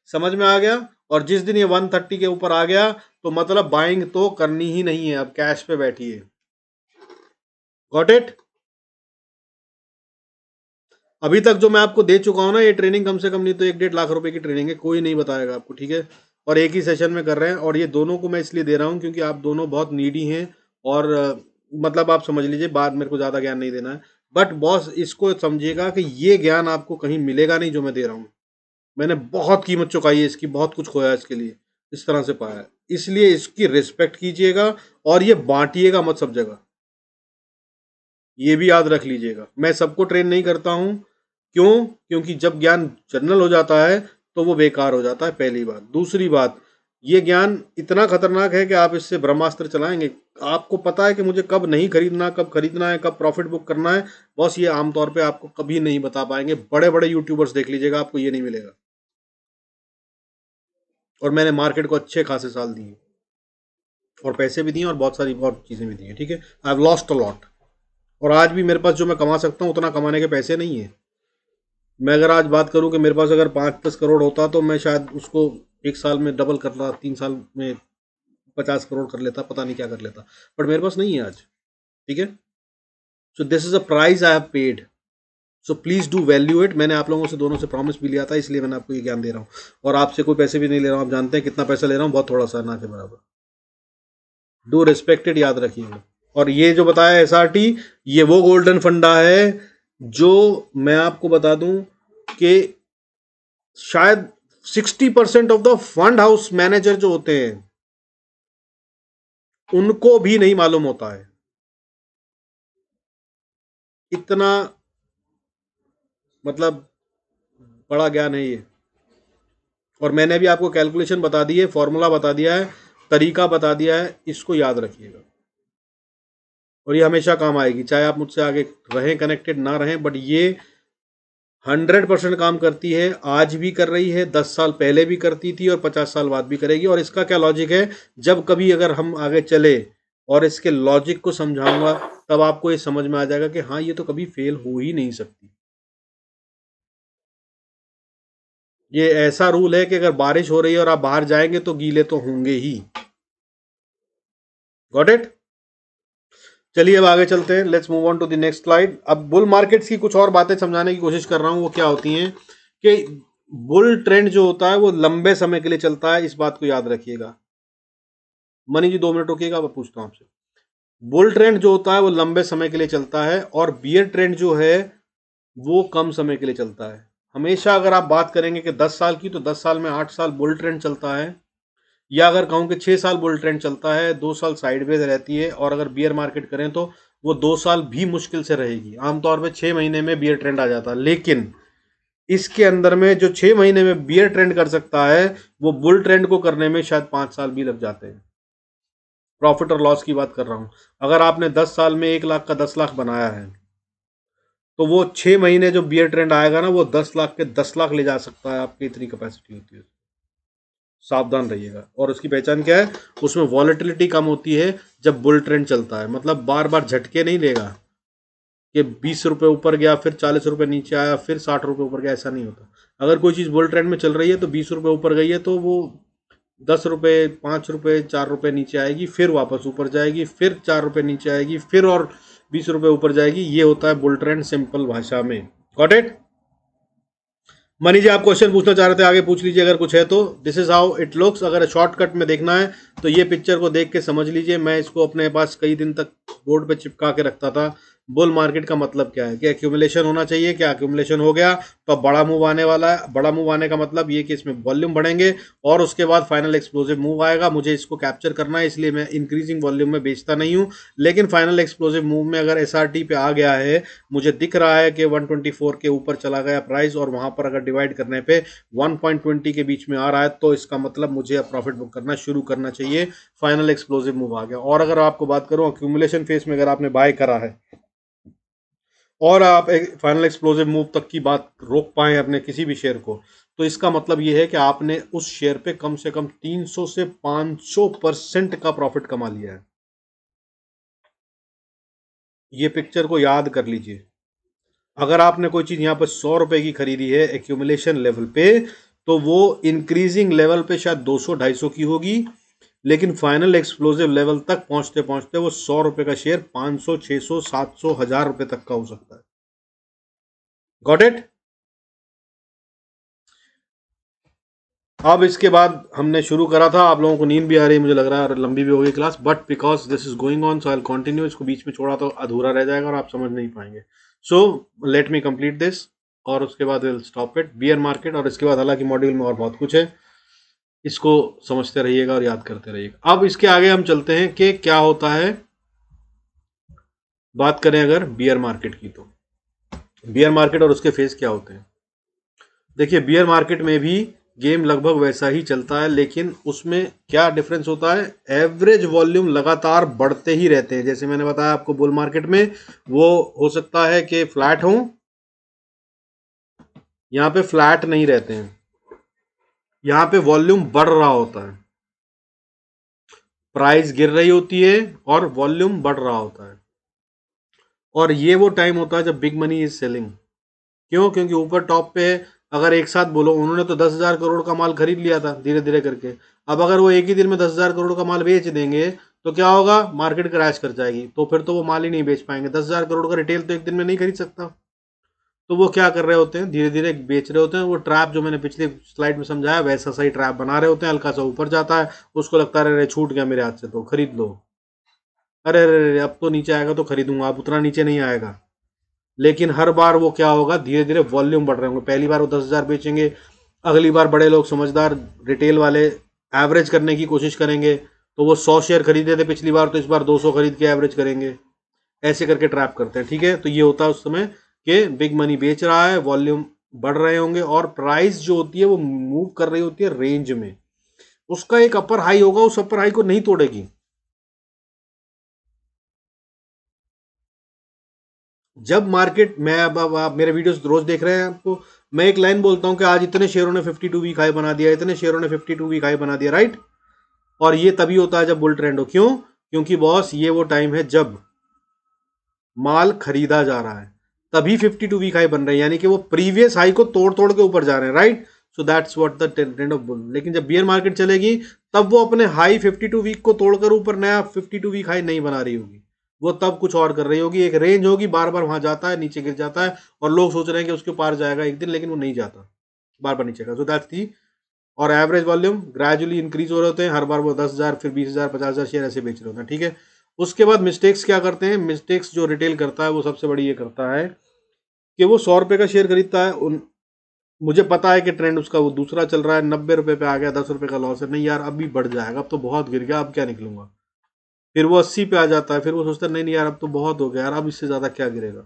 समझ में आ गया। और जिस दिन ये 130 के ऊपर आ गया तो मतलब बाइंग तो करनी ही नहीं है, अब कैश पे बैठिए। Got it. अभी तक जो मैं आपको दे चुका हूं ना, ये ट्रेनिंग कम से कम नहीं तो 1-1.5 लाख रुपए की ट्रेनिंग है, कोई नहीं बताएगा आपको, ठीक है। और एक ही सेशन में कर रहे हैं, और ये दोनों को मैं इसलिए दे रहा हूं क्योंकि आप दोनों बहुत नीडी हैं। और मतलब आप समझ लीजिए, बात मेरे को ज़्यादा ज्ञान नहीं देना है, बट बॉस इसको समझिएगा कि ये ज्ञान आपको कहीं मिलेगा नहीं जो मैं दे रहा हूँ। मैंने बहुत कीमत चुकाई है इसकी, बहुत कुछ खोया इसके लिए, इस तरह से पाया है, इसलिए इसकी रिस्पेक्ट कीजिएगा और ये बांटिएगा मत सब जगह, ये भी याद रख लीजिएगा। मैं सबको ट्रेन नहीं करता हूं, क्यों, क्योंकि जब ज्ञान जनरल हो जाता है तो वो बेकार हो जाता है, पहली बात। दूसरी बात, ये ज्ञान इतना खतरनाक है कि आप इससे ब्रह्मास्त्र चलाएंगे। आपको पता है कि मुझे कब नहीं खरीदना, कब खरीदना है, कब प्रॉफिट बुक करना है, बॉस ये आमतौर पे आपको कभी नहीं बता पाएंगे। बड़े बड़े यूट्यूबर्स देख लीजिएगा, आपको ये नहीं मिलेगा। और मैंने मार्केट को अच्छे खासे साल दिए और पैसे भी दिए और बहुत सारी बहुत चीज़ें भी दी हैं, ठीक है। I have lost a lot, और आज भी मेरे पास जो मैं कमा सकता हूँ उतना कमाने के पैसे नहीं है। मैं अगर आज बात करूं कि मेरे पास अगर 5-10 करोड़ होता तो मैं शायद उसको 1 साल में डबल कर रहा, 3 साल में 50 करोड़ कर लेता, पता नहीं क्या कर लेता, बट मेरे पास नहीं है आज। ठीक है, so this is a price I have paid, so please do value it. मैंने आप लोगों से दोनों से प्रॉमिस भी लिया था, इसलिए मैंने आपको ये ज्ञान दे रहा हूँ, और आपसे कोई पैसे भी नहीं ले रहा हूँ। आप जानते हैं कितना पैसा ले रहा हूँ, बहुत थोड़ा सा, ना के बराबर। डू रिस्पेक्टेड, याद रखिएगा। और ये जो बताया एसआरटी, ये वो गोल्डन फंडा है जो मैं आपको बता दूं कि शायद 60% of the fund house manager जो होते हैं उनको भी नहीं मालूम होता है। इतना मतलब बड़ा ज्ञान है ये। और मैंने भी आपको कैलकुलेशन बता दी है, फॉर्मूला बता दिया है, तरीका बता दिया है, इसको याद रखिएगा और ये हमेशा काम आएगी, चाहे आप मुझसे आगे रहें कनेक्टेड ना रहें, बट ये 100% काम करती है। आज भी कर रही है, 10 साल पहले भी करती थी और 50 साल बाद भी करेगी। और इसका क्या लॉजिक है, जब कभी अगर हम आगे चले और इसके लॉजिक को समझाऊंगा, तब आपको ये समझ में आ जाएगा कि हाँ, ये तो कभी फेल हो ही नहीं सकती। ये ऐसा रूल है कि अगर बारिश हो रही है और आप बाहर जाएंगे तो गीले तो होंगे ही। Got it? चलिए अब आगे चलते हैं, let's move on to the next slide. अब बुल मार्केट्स की कुछ और बातें समझाने की कोशिश कर रहा हूं, वो क्या होती हैं कि बुल ट्रेंड जो होता है वो लंबे समय के लिए चलता है, इस बात को याद रखिएगा। मनी जी 2 मिनट रुकिएगा, मैं पूछता हूं आपसे। बुल ट्रेंड जो होता है वो लंबे समय के लिए चलता है, और बियर ट्रेंड जो है वो कम समय के लिए चलता है। हमेशा अगर आप बात करेंगे कि 10 साल की, तो 10 साल में 8 साल बुल ट्रेंड चलता है, या अगर कहूं कि 6 साल बुल ट्रेंड चलता है, 2 साल साइडवेज रहती है, और अगर बियर मार्केट करें तो वो 2 साल भी मुश्किल से रहेगी। आमतौर पे 6 महीने में बियर ट्रेंड आ जाता है, लेकिन इसके अंदर में जो 6 महीने में बियर ट्रेंड कर सकता है, वो बुल ट्रेंड को करने में शायद 5 साल भी लग जाते हैं। प्रॉफिट और लॉस की बात कर रहा हूं। अगर आपने 10 साल में 1 लाख का 10 लाख बनाया है, तो वो 6 महीने जो बियर ट्रेंड आएगा ना, वो 10 लाख के 10 लाख ले जा सकता है, आपकी इतनी कैपेसिटी होती है। सावधान रहिएगा। और उसकी पहचान क्या है, उसमें वॉलेटिलिटी कम होती है जब बुल ट्रेंड चलता है। मतलब बार बार झटके नहीं लेगा कि 20 रुपये ऊपर गया, फिर 40 रुपये नीचे आया, फिर 60 रुपये ऊपर गया, ऐसा नहीं होता। अगर कोई चीज़ बुल ट्रेंड में चल रही है तो 20 रुपये ऊपर गई है तो वो 10 रुपये, 5 रुपये, 4 रुपये नीचे आएगी, फिर वापस ऊपर जाएगी, फिर 4 रुपये नीचे आएगी, फिर और 20 रुपये ऊपर जाएगी। ये होता है बुल ट्रेंड, सिंपल भाषा में। Got it? मनी जी आप क्वेश्चन पूछना चाह रहे थे, आगे पूछ लीजिए अगर कुछ है तो। This is how it looks. अगर शॉर्टकट में देखना है तो ये पिक्चर को देख के समझ लीजिए। मैं इसको अपने पास कई दिन तक बोर्ड पे चिपका के रखता था। बुल मार्केट का मतलब क्या है कि एक्यूमुलेशन होना चाहिए, क्या एक्यूमुलेशन हो गया तो अब बड़ा मूव आने वाला है। बड़ा मूव आने का मतलब ये कि इसमें वॉल्यूम बढ़ेंगे और उसके बाद फाइनल एक्सप्लोसिव मूव आएगा। मुझे इसको कैप्चर करना है, इसलिए मैं इंक्रीजिंग वॉल्यूम में बेचता नहीं हूँ, लेकिन फाइनल एक्सप्लोसिव मूव में अगर एसआरटी पे आ गया है, मुझे दिख रहा है कि 124 के ऊपर चला गया प्राइस, और वहां पर अगर डिवाइड करने पे 1.20 के बीच में आ रहा है, तो इसका मतलब मुझे अब प्रॉफिट बुक करना शुरू करना चाहिए। फाइनल एक्सप्लोसिव मूव आ गया। और अगर आपको बात करूं एक्यूमुलेशन फेज में अगर आपने बाय करा है और आप एक फाइनल एक्सप्लोसिव मूव तक की बात रोक पाए अपने किसी भी शेयर को, तो इसका मतलब ये है कि आपने उस शेयर पे कम से कम 300 से 500% का प्रॉफिट कमा लिया है। ये पिक्चर को याद कर लीजिए। अगर आपने कोई चीज यहां पर 100 रुपए की खरीदी है एक्यूमुलेशन लेवल पे, तो वो इंक्रीजिंग लेवल पे शायद 200-250 की होगी, लेकिन फाइनल एक्सप्लोसिव लेवल तक पहुंचते पहुंचते वो 100 रुपए का शेयर 500, 600, 700, 1000 रुपए तक का हो सकता है। Got it? अब इसके बाद हमने शुरू करा था, आप लोगों को नींद भी आ रही है मुझे लग रहा है, और लंबी भी हो गई class, but because this is going on so I continue. इसको बीच में छोड़ा तो अधूरा रह जाएगा और आप समझ नहीं पाएंगे। So let me complete this, और उसके बाद will stop it. Beer market, और इसके बाद हालांकि मॉड्यूल में और बहुत कुछ है, इसको समझते रहिएगा और याद करते रहिएगा। अब इसके आगे हम चलते हैं कि क्या होता है। बात करें अगर बियर मार्केट की, तो बियर मार्केट और उसके फेज क्या होते हैं। देखिए बियर मार्केट में भी गेम लगभग वैसा ही चलता है, लेकिन उसमें क्या डिफरेंस होता है, एवरेज वॉल्यूम लगातार बढ़ते ही रहते हैं। जैसे मैंने बताया आपको, बुल मार्केट में वो हो सकता है कि फ्लैट हो, यहाँ पे फ्लैट नहीं रहते हैं, यहाँ पे वॉल्यूम बढ़ रहा होता है। प्राइस गिर रही होती है और वॉल्यूम बढ़ रहा होता है, और ये वो टाइम होता है जब बिग मनी इज सेलिंग। क्यों? क्योंकि ऊपर टॉप पे अगर एक साथ बोलो, उन्होंने तो 10,000 करोड़ का माल खरीद लिया था धीरे धीरे करके, अब अगर वो एक ही दिन में 10,000 करोड़ का माल बेच देंगे तो क्या होगा, मार्केट क्रैश कर जाएगी, तो फिर तो वो माल ही नहीं बेच पाएंगे। 10,000 करोड़ का रिटेल तो एक दिन में नहीं खरीद सकता। तो वो क्या कर रहे होते हैं, धीरे धीरे बेच रहे होते हैं। वो ट्रैप जो मैंने पिछली स्लाइड में समझाया वैसा सही ट्रैप बना रहे होते हैं, हल्का सा ऊपर जाता है, उसको लगता है अरे छूट गया मेरे हाथ से तो खरीद लो, अरे अरे अरे अब तो नीचे आएगा तो खरीदूंगा, अब उतना नीचे नहीं आएगा। लेकिन हर बार वो क्या होगा, धीरे धीरे वॉल्यूम बढ़ रहे होंगे। पहली बार वो 10,000 बेचेंगे, अगली बार बड़े लोग समझदार रिटेल वाले एवरेज करने की कोशिश करेंगे, तो वो 100 शेयर खरीदे थे पिछली बार, तो इस बार 200 खरीद के एवरेज करेंगे। ऐसे करके ट्रैप करते हैं, ठीक है। तो ये होता है उस समय कि बिग मनी बेच रहा है, वॉल्यूम बढ़ रहे होंगे, और प्राइस जो होती है वो मूव कर रही होती है रेंज में, उसका एक अपर हाई होगा, उस अपर हाई को नहीं तोड़ेगी। जब मार्केट, मैं अब आप मेरे वीडियोस रोज देख रहे हैं आपको, मैं एक लाइन बोलता हूं कि आज इतने शेयरों ने 52 वीक हाई बना दिया, इतने शेयरों ने 52 वीक हाई बना दिया, राइट। और ये तभी होता है जब बुल ट्रेंड हो। क्यों? क्योंकि बॉस ये वो टाइम है जब माल खरीदा जा रहा है, तभी 52 वीक हाई बन रहे हैं, यानी कि वो प्रीवियस हाई को तोड़ तोड़ के ऊपर जा रहे हैं, right. So that's what the trend of bull. लेकिन जब बियर मार्केट चलेगी तब वो अपने हाई 52 वीक को तोड़कर ऊपर नया 52 वीक हाई नहीं बना रही होगी, वो तब कुछ और कर रही होगी। एक रेंज होगी, बार बार वहां जाता है, नीचे गिर जाता है, और लोग सोच रहे हैं कि उसके पार जाएगा एक दिन, लेकिन वो नहीं जाता, बार बार नीचे का। So that's the. और एवरेज वॉल्यूम ग्रेजुअली इंक्रीज हो रहे होते हैं, हर बार वो 10,000 फिर 20,000 50,000 शेयर ऐसे बेच रहे होते हैं, ठीक है। उसके बाद मिस्टेक्स क्या करते हैं, मिस्टेक्स जो रिटेल करता है वो सबसे बड़ी ये करता है कि वो 100 रुपए का शेयर खरीदता है, उन मुझे पता है कि ट्रेंड उसका वो दूसरा चल रहा है, 90 रुपए पे आ गया, 10 रुपए का लॉस है, नहीं यार अभी बढ़ जाएगा, अब तो बहुत गिर गया, अब क्या निकलूंगा। फिर वो 80 पे आ जाता है, फिर वो सोचता है नहीं नहीं यार अब तो बहुत हो गया यार, अब इससे ज्यादा क्या गिरेगा।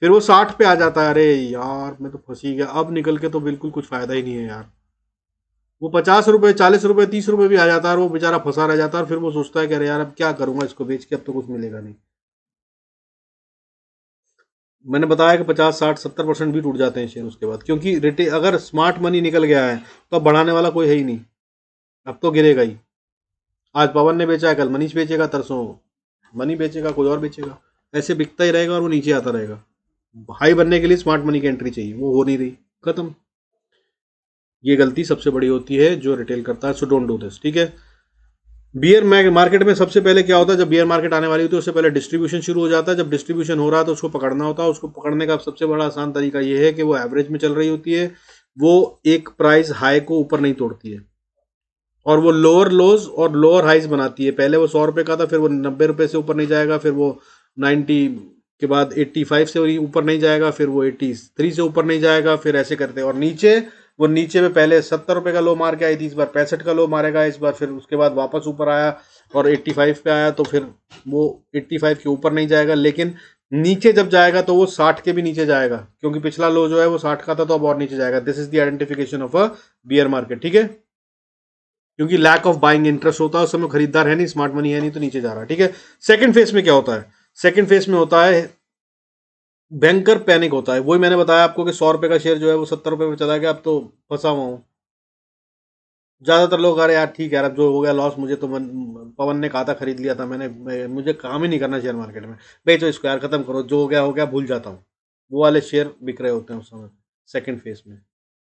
फिर वो 60 पे आ जाता है, अरे यार मैं तो फंसी गया, अब निकल के तो बिल्कुल कुछ फायदा ही नहीं है यार। वो 50 रुपए 40 रुपए 30 रुपए भी आ जाता है, और वो बेचारा फंसा रह जाता है, और फिर वो सोचता है कि अरे यार अब क्या करूंगा इसको बेच के, अब तो कुछ मिलेगा नहीं। मैंने बताया कि 50 60 70% भी टूट जाते हैं शेयर उसके बाद, क्योंकि रिटेल अगर स्मार्ट मनी निकल गया है तो अब बढ़ाने वाला कोई है ही नहीं, अब तो गिरेगा ही। आज पवन ने बेचा है, कल मनीष बेचेगा, तरसों मनी बेचेगा, कोई और बेचेगा, ऐसे बिकता ही रहेगा और वो नीचे आता रहेगा। हाई बनने के लिए स्मार्ट मनी की एंट्री चाहिए, वो हो नहीं रही, खत्म। ये गलती सबसे बड़ी होती है जो रिटेल करता है, सो डोंट डू दिस, ठीक है। बियर मार्केट में सबसे पहले क्या होता है, जब बियर मार्केट आने वाली होती है उससे पहले डिस्ट्रीब्यूशन शुरू हो जाता है। जब डिस्ट्रीब्यूशन हो रहा है तो उसको पकड़ना होता है, उसको पकड़ने का सबसे बड़ा आसान तरीका ये है कि वो एवरेज में चल रही होती है, वो एक प्राइस हाई को ऊपर नहीं तोड़ती है, और वो लोअर लोज और लोअर हाइज बनाती है। पहले वो 100 रुपए का था, फिर वो 90 रुपए से ऊपर नहीं जाएगा, फिर वो 90 के बाद 85 से ऊपर नहीं जाएगा, फिर वो 83 से ऊपर नहीं जाएगा, फिर ऐसे करते हैं। और नीचे वो नीचे में पहले 70 रुपए का लो मार के आई थी, इस बार 65 का लो मारेगा इस बार, फिर उसके बाद वापस ऊपर आया और 85 पे आया, तो फिर वो 85 के ऊपर नहीं जाएगा, लेकिन नीचे जब जाएगा तो वो 60 के भी नीचे जाएगा, क्योंकि पिछला लो जो है वो 60 का था, तो अब और नीचे जाएगा। This is the identification of a beer market, ठीक है। क्योंकि लैक ऑफ बाइंग इंटरेस्ट होता है उस समय, खरीदार है नहीं, स्मार्ट मनी है नहीं, तो नीचे जा रहा है, ठीक है। सेकंड फेज में क्या होता है, सेकंड फेज में होता है बैंकर पैनिक होता है। वही मैंने बताया आपको कि 100 रुपए का शेयर जो है वो 70 रुपए पे चला गया, अब तो फंसा हुआ हूँ। ज्यादातर लोग अरे यार ठीक है यार, अब जो हो गया लॉस, मुझे तो पवन ने कहा था खरीद लिया था मैंने, मुझे काम ही नहीं करना शेयर मार्केट में, बेचो इसको यार, खत्म करो, जो हो गया भूल जाता हूँ। वो वाले शेयर बिक रहे होते हैं उस समय, सेकंड फेज में।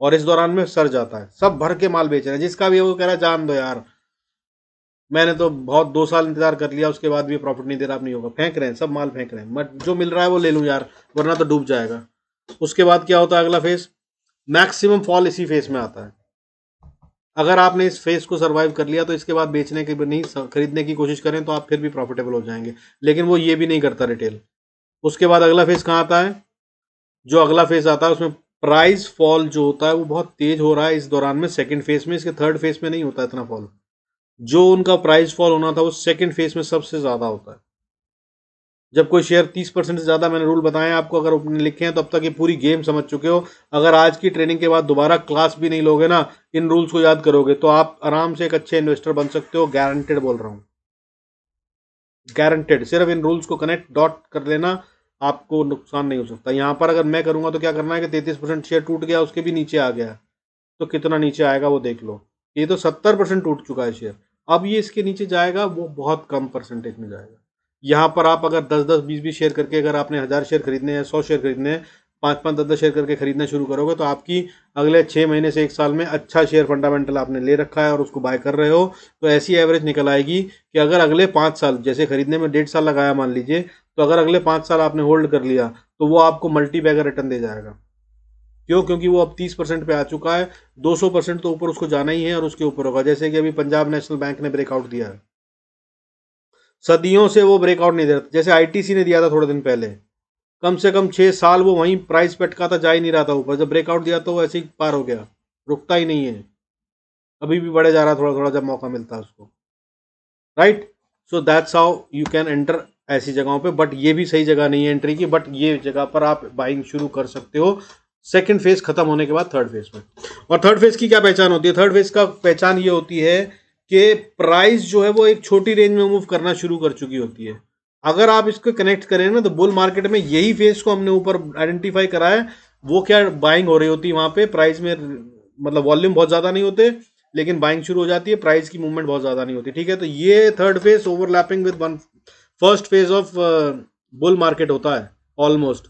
और इस दौरान में सर जाता है, सब भर के माल बेच रहे हैं, जिसका भी है वो कह रहा है जान दो यार, मैंने तो बहुत 2 साल इंतजार कर लिया, उसके बाद भी प्रॉफिट नहीं दे रहा, अब नहीं होगा, फेंक रहे हैं सब माल, फेंक रहे हैं, बट जो मिल रहा है वो ले लूं यार, वरना तो डूब जाएगा। उसके बाद क्या होता है अगला फेज, मैक्सिमम फॉल इसी फेज में आता है। अगर आपने इस फेज को सर्वाइव कर लिया तो इसके बाद बेचने की नहीं, खरीदने की कोशिश करें तो आप फिर भी प्रॉफिटेबल हो जाएंगे, लेकिन वो ये भी नहीं करता रिटेल। उसके बाद अगला फेज कहाँ आता है, जो अगला फेज आता है उसमें प्राइस फॉल जो होता है वो बहुत तेज हो रहा है इस दौरान में, सेकंड फेज में। इसके थर्ड फेज में नहीं होता इतना फॉल, जो उनका प्राइस फॉल होना था वो सेकंड फेज में सबसे ज्यादा होता है। जब कोई शेयर 30% से ज्यादा, मैंने रूल बताए आपको, अगर आपने लिखे हैं तो अब तक ये पूरी गेम समझ चुके हो। अगर आज की ट्रेनिंग के बाद दोबारा क्लास भी नहीं लोगे ना, इन रूल्स को याद करोगे तो आप आराम से एक अच्छे इन्वेस्टर बन सकते हो, गारंटेड बोल रहा हूँ, गारंटेड। सिर्फ इन रूल्स को कनेक्ट डॉट कर लेना, आपको नुकसान नहीं हो सकता। यहाँ पर अगर मैं करूंगा तो क्या करना है कि 33% शेयर टूट गया, उसके भी नीचे आ गया, तो कितना नीचे आएगा वो देख लो। ये तो 70% टूट चुका है शेयर, अब ये इसके नीचे जाएगा, वो बहुत कम परसेंटेज में जाएगा। यहाँ पर आप अगर 10 10 20 20 शेयर करके, अगर आपने 1000 शेयर खरीदने हैं, 100 शेयर खरीदने हैं, 5-5 10-10 शेयर करके खरीदना शुरू करोगे तो आपकी अगले 6 महीने से 1 साल में अच्छा शेयर फंडामेंटल आपने ले रखा है और उसको बाय कर रहे हो, तो ऐसी एवरेज निकल आएगी कि अगर अगले 5 साल, जैसे खरीदने में 1.5 साल लगाया मान लीजिए, तो अगर अगले 5 साल आपने होल्ड कर लिया तो वो आपको मल्टी बैगर रिटर्न दे जाएगा। क्यों? क्योंकि वो अब 30% पे आ चुका है, 200% तो ऊपर उसको जाना ही है और उसके ऊपर होगा। जैसे कि अभी पंजाब नेशनल बैंक ने ब्रेकआउट दिया है, सदियों से वो ब्रेकआउट नहीं दे रहा। जैसे आईटीसी ने दिया था थोड़े दिन पहले, कम से कम 6 साल वो वहीं प्राइस पे अटका था, जा ही नहीं रहा था ऊपर। जब ब्रेकआउट दिया तो वो ऐसे ही पार हो गया, रुकता ही नहीं है, अभी भी बढ़े जा रहा थोड़ा थोड़ा जब मौका मिलता है उसको, right. So that's how you can enter ऐसी जगहों पे, बट ये भी सही जगह नहीं है एंट्री की, बट ये जगह पर आप बाइंग शुरू कर सकते हो सेकंड फेज खत्म होने के बाद थर्ड फेज में। और थर्ड फेज की क्या पहचान होती है? थर्ड फेज का पहचान ये होती है कि प्राइस जो है वो एक छोटी रेंज में मूव करना शुरू कर चुकी होती है। अगर आप इसको कनेक्ट करें ना, तो बुल मार्केट में यही फेज को हमने ऊपर आइडेंटिफाई करा है। वो क्या बाइंग हो रही होती है वहां पे, प्राइस में मतलब वॉल्यूम बहुत ज्यादा नहीं होते, लेकिन बाइंग शुरू हो जाती है, प्राइस की मूवमेंट बहुत ज्यादा नहीं होती, ठीक है। तो ये third phase overlapping with one first phase of bull market होता है ऑलमोस्ट।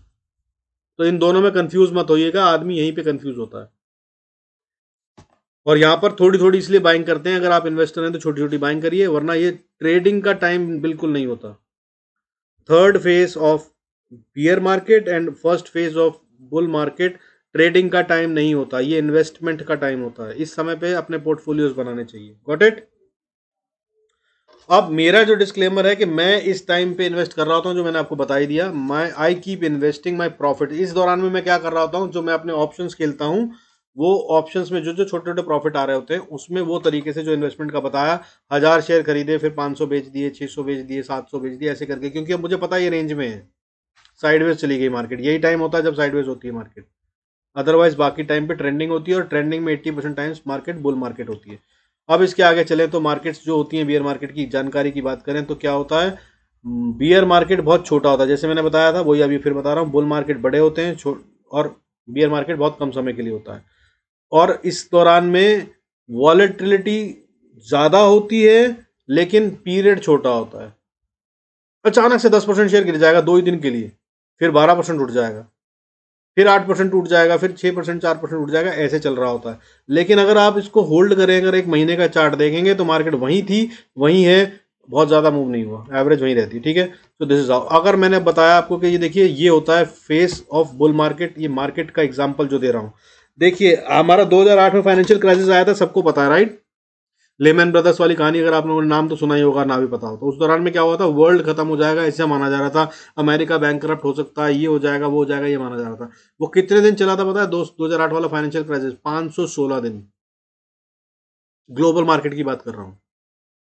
तो इन दोनों में कंफ्यूज मत होइएगा, आदमी यहीं पे कंफ्यूज होता है। और यहाँ पर थोड़ी थोड़ी इसलिए बाइंग करते हैं, अगर आप इन्वेस्टर हैं तो छोटी छोटी बाइंग करिए, वरना ये ट्रेडिंग का टाइम बिल्कुल नहीं होता। Third phase of beer market and first phase of bull market trading का टाइम नहीं होता, ये इन्वेस्टमेंट का टाइम होता है। इस समय पे अपने पोर्टफोलियोज बनाने चाहिए। Got it? अब मेरा जो डिस्क्लेमर है कि मैं इस टाइम पे इन्वेस्ट कर रहा होता हूँ, जो मैंने आपको बता ही दिया, I keep investing my profit. इस दौरान में मैं क्या कर रहा होता हूँ, जो मैं अपने ऑप्शंस खेलता हूँ, वो ऑप्शंस में जो जो छोटे छोटे प्रॉफिट आ रहे होते हैं, उसमें वो तरीके से जो इन्वेस्टमेंट का बताया, 1000 शेयर खरीदे, फिर 500 बेच दिए, 600 बेच दिए, 700 बेच दिए, ऐसे करके, क्योंकि अब मुझे पता है ये रेंज में है। साइडवेज चली गई मार्केट, यही टाइम होता है जब साइडवेज होती है मार्केट, अदरवाइज बाकी टाइम पे ट्रेंडिंग होती है, और ट्रेंडिंग में 80% टाइम्स मार्केट बुल मार्केट होती है। अब इसके आगे चले तो मार्केट्स जो होती हैं, बियर मार्केट की जानकारी की बात करें तो क्या होता है, बियर मार्केट बहुत छोटा होता है, जैसे मैंने बताया था वही अभी फिर बता रहा हूँ। बुल मार्केट बड़े होते हैं और बियर मार्केट बहुत कम समय के लिए होता है, और इस दौरान में वॉलेटिलिटी ज़्यादा होती है, लेकिन पीरियड छोटा होता है। अचानक से 10% शेयर गिर जाएगा 2 ही दिन के लिए, फिर 12% उठ जाएगा, फिर 8% उठ जाएगा, फिर 6% 4% उठ जाएगा, ऐसे चल रहा होता है। लेकिन अगर आप इसको होल्ड करें, अगर एक महीने का चार्ट देखेंगे तो मार्केट वहीं थी वहीं है, बहुत ज़्यादा मूव नहीं हुआ, एवरेज वहीं रहती है, ठीक है। तो दिस इज हाउ, अगर मैंने बताया आपको कि ये देखिए ये होता है फेस ऑफ बुल मार्केट, ये मार्केट का एग्जाम्पल जो दे रहा हूँ। देखिए हमारा 2008 में फाइनेंशियल क्राइसिस आया था, सबको पता है, राइट। लेमन ब्रदर्स वाली कहानी, अगर आप लोगों ने नाम तो सुना ही होगा, ना भी पता हो तो। उस दौरान में क्या हुआ था, वर्ल्ड खत्म हो जाएगा ऐसा माना जा रहा था, अमेरिका बैंकरप्ट हो सकता है, ये हो जाएगा वो हो जाएगा, ये माना जा रहा था। वो कितने दिन चला था पता है? 2008 वाला फाइनेंशियल क्राइसिस 516 दिन। ग्लोबल मार्केट की बात कर रहा हूँ,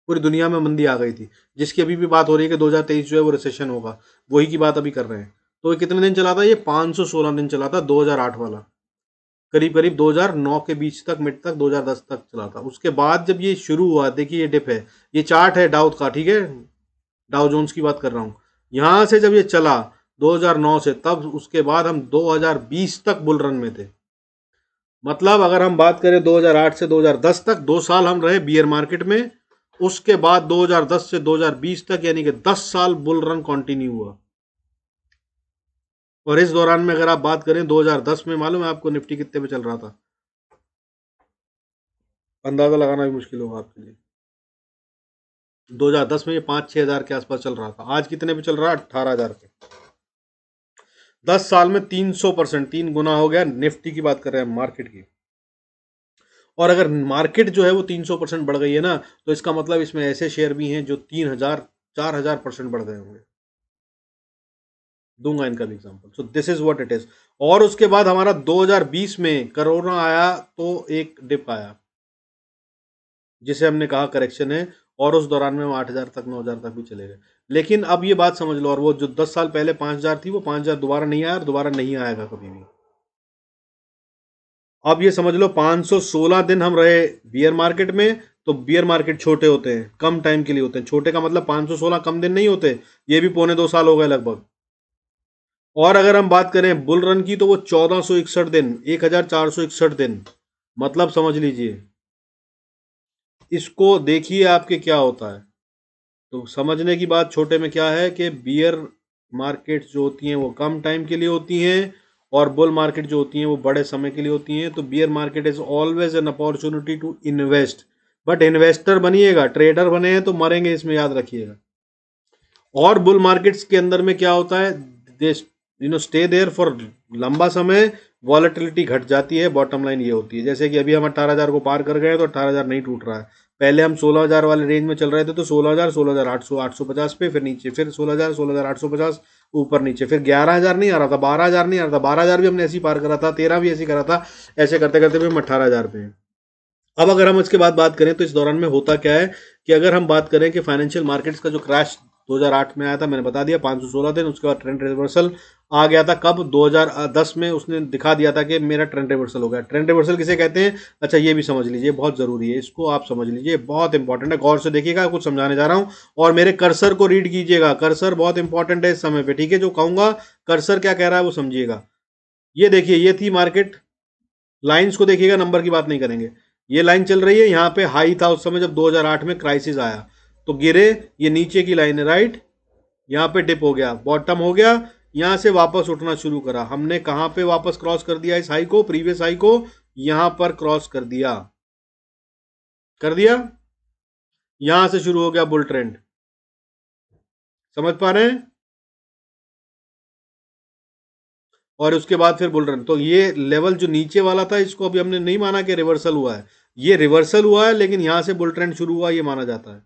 पूरी दुनिया में मंदी आ गई थी, जिसकी अभी भी बात हो रही है कि 2023 जो है वो रिसेशन होगा, वही की बात अभी कर रहे हैं। तो ये कितने दिन चला था? ये 516 दिन चला था 2008 वाला, करीब करीब 2009 के बीच तक, मिड तक, 2010 तक चला था। उसके बाद जब ये शुरू हुआ, देखिए ये डिप है, ये चार्ट है डाउ का, ठीक है, डाउ जोन्स की बात कर रहा हूँ। यहां से जब ये चला 2009 से, तब उसके बाद हम 2020 तक बुल रन में थे। मतलब अगर हम बात करें 2008 से 2010 तक, 2 साल हम रहे बियर मार्केट में। उसके बाद 2010 से 2020 तक, यानी कि 10 साल बुल रन कंटिन्यू हुआ। और इस दौरान में अगर आप बात करें 2010 में, मालूम है आपको निफ्टी कितने पे चल रहा था? अंदाजा लगाना भी मुश्किल होगा आपके लिए। 2010 में ये 5-6 हजार के आसपास चल रहा था, आज कितने पे चल रहा है? 18 हजार पे। 10 साल में 300%, 3 गुना हो गया। निफ्टी की बात कर रहे हैं, मार्केट की। और अगर मार्केट जो है वो 300% बढ़ गई है ना, तो इसका मतलब इसमें ऐसे शेयर भी हैं जो 3000 4000% बढ़ गए होंगे। दूंगा इनका भी example. So this is what it is. और उसके बाद हमारा 2020 में कोरोना आया, तो एक डिप आया जिसे हमने कहा करेक्शन है, और उस दौरान में हम 8000 तक 9000 तक भी चले गए। लेकिन अब ये बात समझ लो, और वो जो 10 साल पहले 5000 थी, वो 5000 दोबारा नहीं आया और दोबारा नहीं आएगा कभी भी। अब ये समझ लो 516 दिन हम रहे बियर मार्केट में। तो बियर मार्केट छोटे होते हैं, कम टाइम के लिए होते हैं। छोटे का मतलब 516 कम दिन नहीं होते, ये भी 1.25 साल हो गए लगभग। और अगर हम बात करें बुल रन की, तो वो 1461 दिन, 1461 दिन, मतलब समझ लीजिए। इसको देखिए आपके क्या होता है। तो समझने की बात छोटे में क्या है कि बियर मार्केट्स जो होती हैं वो कम टाइम के लिए होती हैं, और बुल मार्केट जो होती हैं वो बड़े समय के लिए होती हैं। तो bear market is always an opportunity to invest, but investor बनिएगा, ट्रेडर बने हैं तो मरेंगे, इसमें याद रखिएगा। और बुल मार्केट्स के अंदर में क्या होता है, दे स्टे देयर फॉर लंबा समय, वॉलेटिलिटी घट जाती है, बॉटम लाइन ये होती है। जैसे कि अभी हम 18,000 को पार कर गए तो 18,000 नहीं टूट रहा है, पहले हम 16,000 वाले रेंज में चल रहे थे, तो 16,000, 16,800, 850 पे, फिर नीचे, फिर 16,000, 16,850, ऊपर नीचे, फिर 11,000 नहीं आ रहा था, 12,000 नहीं आ रहा था, 12,000 भी हमने ऐसे ही पार करा था, 13 भी ऐसे ही करा था, ऐसे करते करते भी हम 18,000 पे हैं। अब अगर हम इसके बाद बात करें तो इस दौरान में होता क्या है कि अगर हम बात करें कि फाइनेंशियल मार्केट्स का जो क्रैश 2008 में आया था, मैंने बता दिया 516 दिन, उसके बाद ट्रेंड रिवर्सल आ गया था कब, 2010 में उसने दिखा दिया था कि मेरा ट्रेंड रिवर्सल हो गया। ट्रेंड रिवर्सल किसे कहते हैं, अच्छा ये भी समझ लीजिए, बहुत जरूरी है, इसको आप समझ लीजिए, बहुत इंपॉर्टेंट है, गौर से देखिएगा, कुछ समझाने जा रहा हूं, और मेरे कर्सर को रीड कीजिएगा, कर्सर बहुत इंपॉर्टेंट है इस समय पे, ठीक है, जो कहूंगा कर्सर क्या कह रहा है वो समझिएगा। ये देखिए, ये थी मार्केट, लाइंस को देखिएगा, नंबर की बात नहीं करेंगे, ये लाइन चल रही है, यहाँ पे हाई था उस समय जब 2008 में क्राइसिस आया, तो गिरे, ये नीचे की लाइन है, राइट, यहाँ पे डिप हो गया, बॉटम हो गया, यहाँ से वापस उठना शुरू करा, हमने कहाँ पे वापस क्रॉस कर दिया इस हाई को, प्रीवियस हाई को, यहाँ पर क्रॉस कर दिया, कर दिया, यहाँ से शुरू हो गया बुल ट्रेंड, समझ पा रहे हैं, और उसके बाद फिर बुल रन, तो ये लेवल जो नीचे वाला था इसको अभी हमने नहीं माना कि रिवर्सल हुआ है, ये रिवर्सल हुआ है, लेकिन यहाँ से बुल ट्रेंड शुरू हुआ ये माना जाता है,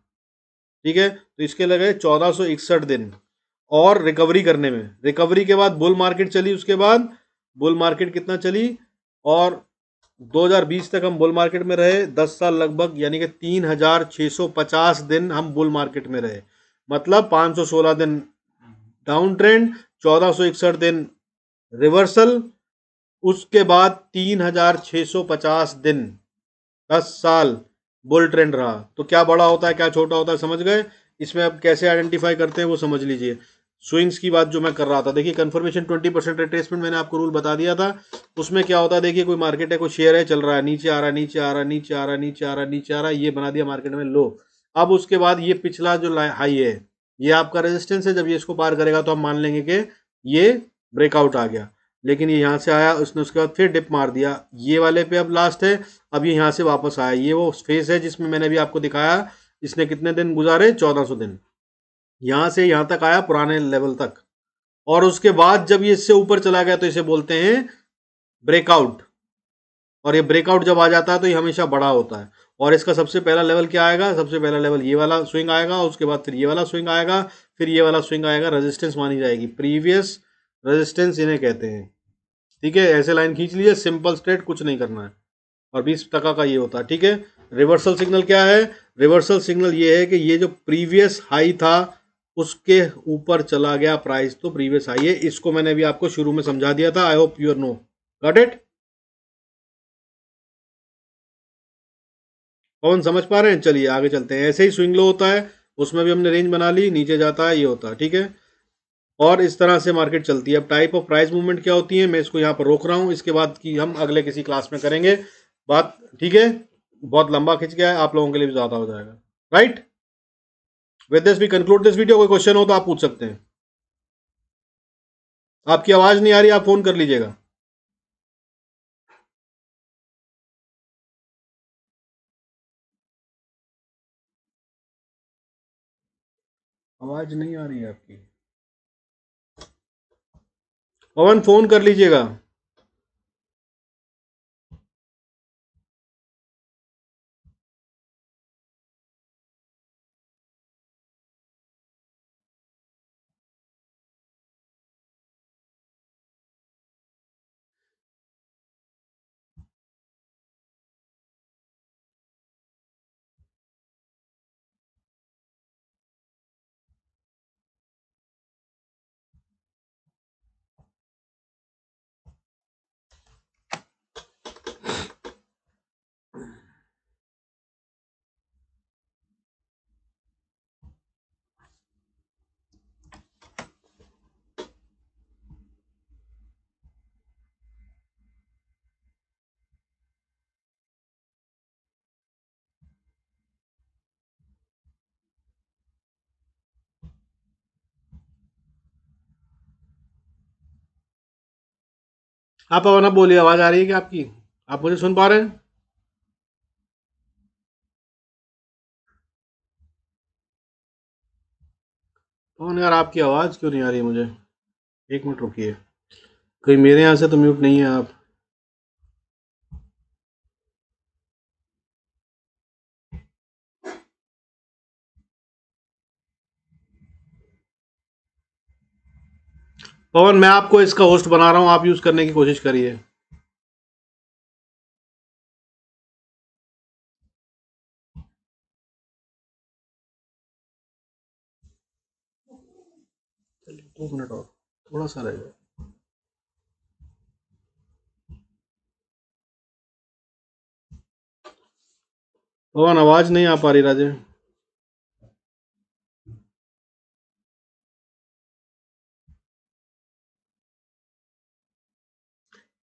ठीक है। तो इसके लगे 1461 दिन और रिकवरी करने में, रिकवरी के बाद बुल मार्केट चली, उसके बाद बुल मार्केट कितना चली, और 2020 तक हम बुल मार्केट में रहे, 10 साल लगभग, यानी कि 3,650 दिन हम बुल मार्केट में रहे, मतलब 516 दिन डाउन ट्रेंड, 1461 दिन रिवर्सल, उसके बाद 3,650 दिन, 10 साल बुल ट्रेंड रहा। तो क्या बड़ा होता है क्या छोटा होता है, समझ गए। इसमें अब कैसे आइडेंटिफाई करते हैं वो समझ लीजिए। स्विंग्स की बात जो मैं कर रहा था, देखिए कंफर्मेशन 20% रिट्रेसमेंट मैंने आपको रूल बता दिया था। उसमें क्या होता है, देखिए कोई मार्केट है, कोई शेयर है, चल रहा है, नीचे आ रहा है, नीचे आ रहा है, नीचे आ रहा है, नीचे आ रहा है, नीचे आ रहा है, ये बना दिया मार्केट में लो। अब उसके बाद ये पिछला जो हाई है, ये आपका रेजिस्टेंस है, जब ये इसको पार करेगा तो हम मान लेंगे कि ये ब्रेकआउट आ गया। लेकिन ये यहाँ से आया, उसने उसके बाद फिर डिप मार दिया, ये वाले पे अब लास्ट है, अब ये यहाँ से वापस आया, ये वो फेस है जिसमें मैंने अभी आपको दिखाया, इसने कितने दिन गुजारे, 1400 दिन, यहाँ से यहाँ तक आया पुराने लेवल तक, और उसके बाद जब ये इससे ऊपर चला गया तो इसे बोलते हैं ब्रेकआउट, और ये ब्रेकआउट जब आ जाता है तो ये हमेशा बड़ा होता है। और इसका सबसे पहला लेवल क्या आएगा, सबसे पहला लेवल ये वाला स्विंग आएगा, उसके बाद फिर ये वाला स्विंग आएगा, फिर ये वाला स्विंग आएगा, रेजिस्टेंस मानी जाएगी, प्रीवियस रेजिस्टेंस इन्हें कहते हैं, ठीक है। ऐसे लाइन खींच लीजिए, सिंपल स्ट्रेट, कुछ नहीं करना है, और 20% का ये होता है, ठीक है। रिवर्सल सिग्नल क्या है, रिवर्सल सिग्नल ये है कि ये जो प्रीवियस हाई था उसके ऊपर चला गया प्राइस, तो प्रीवियस हाई है, इसको मैंने अभी आपको शुरू में समझा दिया था, I hope you know got it. कौन समझ पा रहे हैं, चलिए आगे चलते हैं। ऐसे ही स्विंग लो होता है, उसमें भी हमने रेंज बना ली, नीचे जाता है, ये होता है, ठीक है। और इस तरह से मार्केट चलती है। अब टाइप ऑफ प्राइस मूवमेंट क्या होती है, मैं इसको यहाँ पर रोक रहा हूँ, इसके बाद की हम अगले किसी क्लास में करेंगे बात, ठीक है। बहुत लंबा खिंच गया है, आप लोगों के लिए भी ज़्यादा हो जाएगा, right. With this we conclude this video, कोई क्वेश्चन हो तो आप पूछ सकते हैं। आपकी आवाज़ नहीं आ रही, आप फ़ोन कर लीजिएगा। आवाज़ नहीं आ रही है आपकी, पवन फ़ोन कर लीजिएगा। आप पवन, आप बोलिए, आवाज आ रही है क्या आपकी? आप मुझे सुन पा रहे हैं? पवन यार, आपकी आवाज क्यों नहीं आ रही है मुझे? एक मिनट रुकिए, कहीं मेरे यहाँ से तो म्यूट नहीं है आप? पवन, मैं आपको इसका होस्ट बना रहा हूँ, आप यूज करने की कोशिश करिए। चलिए 2 मिनट और, थोड़ा सा रहेगा। पवन, आवाज नहीं आ पा रही राजे।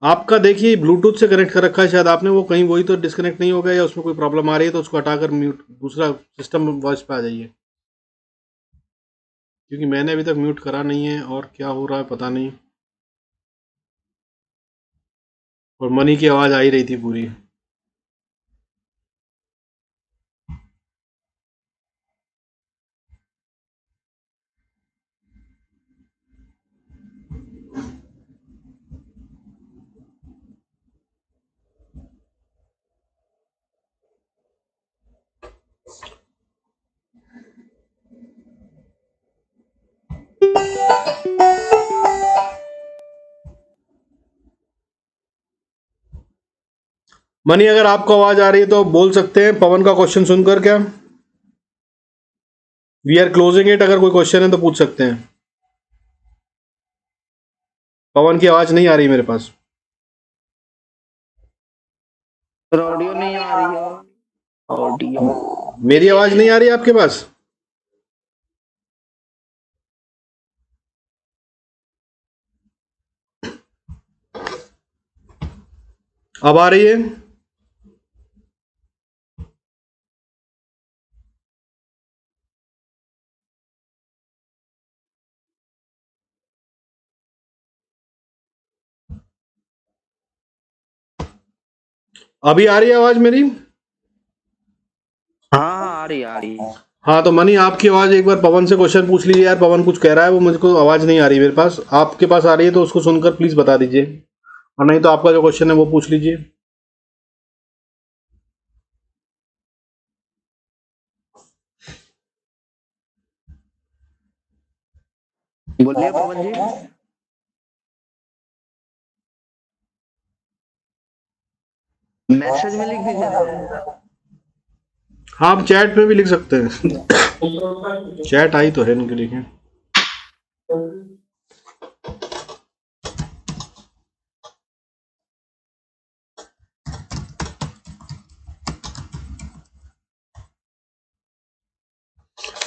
आपका देखिए ब्लूटूथ से कनेक्ट कर रखा है शायद आपने, वो कहीं वही तो डिस्कनेक्ट नहीं हो गया, या उसमें कोई प्रॉब्लम आ रही है तो उसको हटाकर म्यूट दूसरा सिस्टम वॉइस पे आ जाइए, क्योंकि मैंने अभी तक म्यूट करा नहीं है और क्या हो रहा है पता नहीं। और मनी की आवाज़ आ ही रही थी पूरी। मनी, अगर आपको आवाज़ आ रही है तो बोल सकते हैं पवन का क्वेश्चन सुनकर। क्या वी आर क्लोजिंग इट, अगर कोई क्वेश्चन है तो पूछ सकते हैं। पवन की आवाज़ नहीं आ रही मेरे पास। ऑडियो नहीं आ रही है। ऑडियो मेरी आवाज़ नहीं आ रही है आपके पास? अब आ रही है? अभी आ रही है आवाज़ मेरी? हाँ, आ रही है। हाँ, तो मनी आपकी आवाज़ एक बार पवन से क्वेश्चन पूछ लीजिए यार, पवन कुछ कह रहा है, वो मुझको आवाज़ नहीं आ रही मेरे पास। आपके पास आ रही है तो उसको सुनकर प्लीज़ बता दीजिए, और नहीं तो आपका जो क्वेश्चन है वो पूछ लीजिए। बोलिए पवन जी। मैसेज में लिख दीजिए ना। हाँ, आप चैट में भी लिख सकते हैं। चैट आई तो है इनके, लिखे।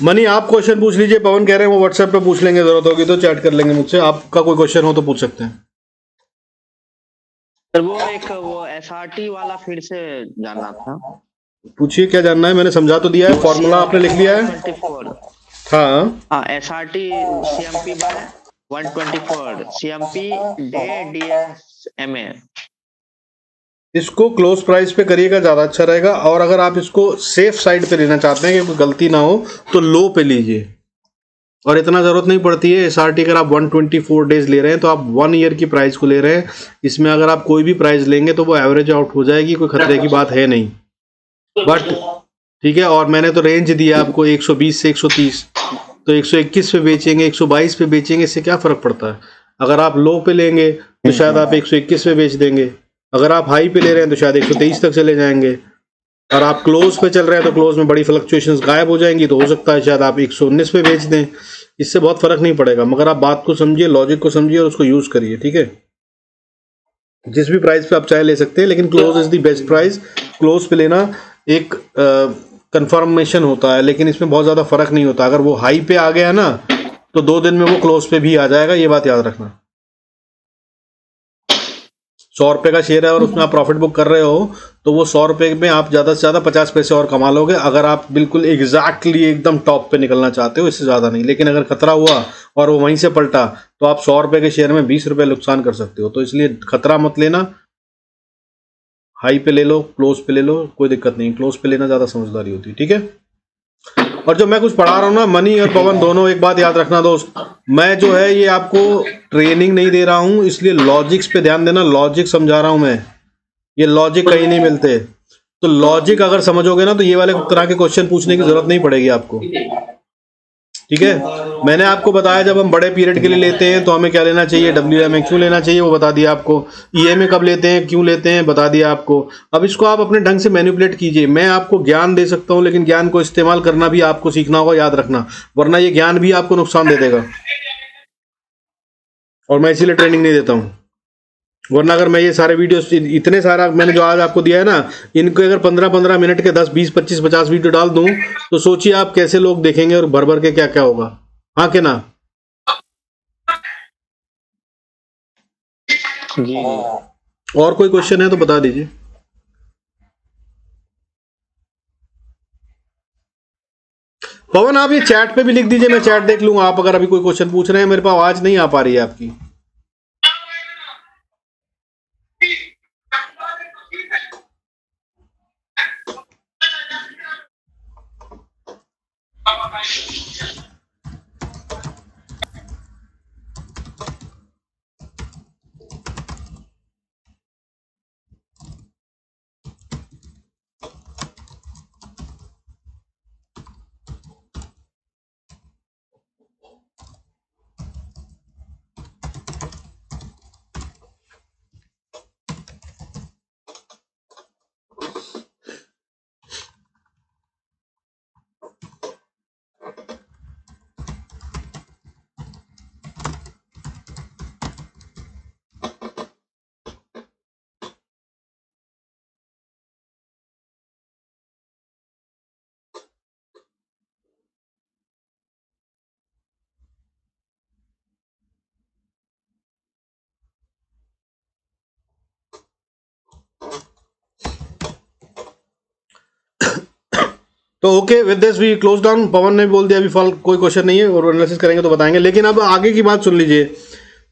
मनी, आप क्वेश्चन पूछ लीजिए, पवन कह रहे हैं वो व्हाट्सएप पे पूछ लेंगे, जरूरत होगी तो चैट कर लेंगे मुझसे। आपका कोई क्वेश्चन हो तो पूछ सकते हैं। सर वो एसआरटी वाला फिर से जानना था। पूछिए, क्या जानना है? मैंने समझा तो दिया है, फॉर्मूला आपने लिख लिया है। 124। हाँ, हाँ, SRT CMP buy 124 CMP day DSMA. इसको क्लोज प्राइस पे करिएगा, ज़्यादा अच्छा रहेगा। और अगर आप इसको सेफ साइड पे लेना चाहते हैं कि कोई गलती ना हो तो लो पे लीजिए। और इतना ज़रूरत नहीं पड़ती है। एसआरटी अगर आप 124 डेज ले रहे हैं तो आप 1 ईयर की प्राइस को ले रहे हैं। इसमें अगर आप कोई भी प्राइस लेंगे तो वो एवरेज आउट हो जाएगी, कोई खतरे की बात है नहीं। बट ठीक है, और मैंने तो रेंज दिया आपको 120 से 130, तो 121 पे बेचेंगे, 122 पे बेचेंगे, इससे क्या फ़र्क पड़ता है? अगर आप लो पे लेंगे तो शायद आप 121 पे बेच देंगे, अगर आप हाई पे ले रहे हैं तो शायद 123 तक चले जाएंगे, और आप क्लोज पे चल रहे हैं तो क्लोज में बड़ी फ्लक्चुएशंस गायब हो जाएंगी, तो हो सकता है शायद आप 119 पे बेच दें। इससे बहुत फ़र्क नहीं पड़ेगा, मगर आप बात को समझिए, लॉजिक को समझिए और उसको यूज़ करिए। ठीक है, जिस भी प्राइस पे आप चाहे ले सकते हैं, लेकिन close is the best price. Close पे लेना एक कंफर्मेशन होता है, लेकिन इसमें बहुत ज़्यादा फर्क नहीं होता। अगर वो हाई पे आ गया ना तो 2 दिन में वो क्लोज पे भी आ जाएगा, ये बात याद रखना। 100 रुपये का शेयर है और उसमें आप प्रॉफिट बुक कर रहे हो, तो वो 100 रुपये में आप ज़्यादा से ज़्यादा 50 पैसे और कमा लोगे, अगर आप बिल्कुल एग्जैक्टली एकदम टॉप पे निकलना चाहते हो, इससे ज़्यादा नहीं। लेकिन अगर खतरा हुआ और वो वहीं से पलटा तो आप 100 रुपए के शेयर में 20 रुपए नुकसान कर सकते हो। तो इसलिए खतरा मत लेना, हाई पे ले लो, क्लोज पे ले लो, कोई दिक्कत नहीं, क्लोज पे लेना ज्यादा समझदारी होती है, ठीक है। और जो मैं कुछ पढ़ा रहा हूँ ना, मनी और पवन दोनों, एक बात याद रखना दोस्त, मैं जो है ये आपको ट्रेनिंग नहीं दे रहा हूँ, इसलिए लॉजिक्स पे ध्यान देना, लॉजिक समझा रहा हूँ मैं, ये लॉजिक कहीं नहीं मिलते। तो लॉजिक अगर समझोगे ना तो ये वाले तरह के क्वेश्चन पूछने की जरूरत नहीं पड़ेगी आपको, ठीक है। मैंने आपको बताया जब हम बड़े पीरियड के लिए लेते हैं तो हमें क्या लेना चाहिए, WMA क्यों लेना चाहिए वो बता दिया आपको, EMA कब लेते हैं क्यों लेते हैं बता दिया आपको। अब इसको आप अपने ढंग से मैनिपुलेट कीजिए। मैं आपको ज्ञान दे सकता हूं लेकिन ज्ञान को इस्तेमाल करना भी आपको सीखना होगा, याद रखना, वरना ये ज्ञान भी आपको नुकसान दे देगा। और मैं इसीलिए ट्रेनिंग नहीं देता हूँ, वरना अगर मैं ये सारे वीडियोस, इतने सारा मैंने जो आज आपको दिया है ना, इनको अगर 15-15 मिनट के 10, 20, 25, 50 वीडियो डाल दूं तो सोचिए आप कैसे लोग देखेंगे और भर भर के क्या क्या होगा, हाँ के ना। जी और कोई क्वेश्चन है तो बता दीजिए। पवन आप ये चैट पे भी लिख दीजिए, मैं चैट देख लूंगा। आप अगर अभी कोई क्वेश्चन पूछ रहे हैं, मेरे पास आवाज नहीं आ पा रही है आपकी। तो okay, with this we close down. Pawan ने बोल दिया अभी फॉल कोई क्वेश्चन नहीं है, और एनालिसिस करेंगे तो बताएंगे। लेकिन अब आगे की बात सुन लीजिए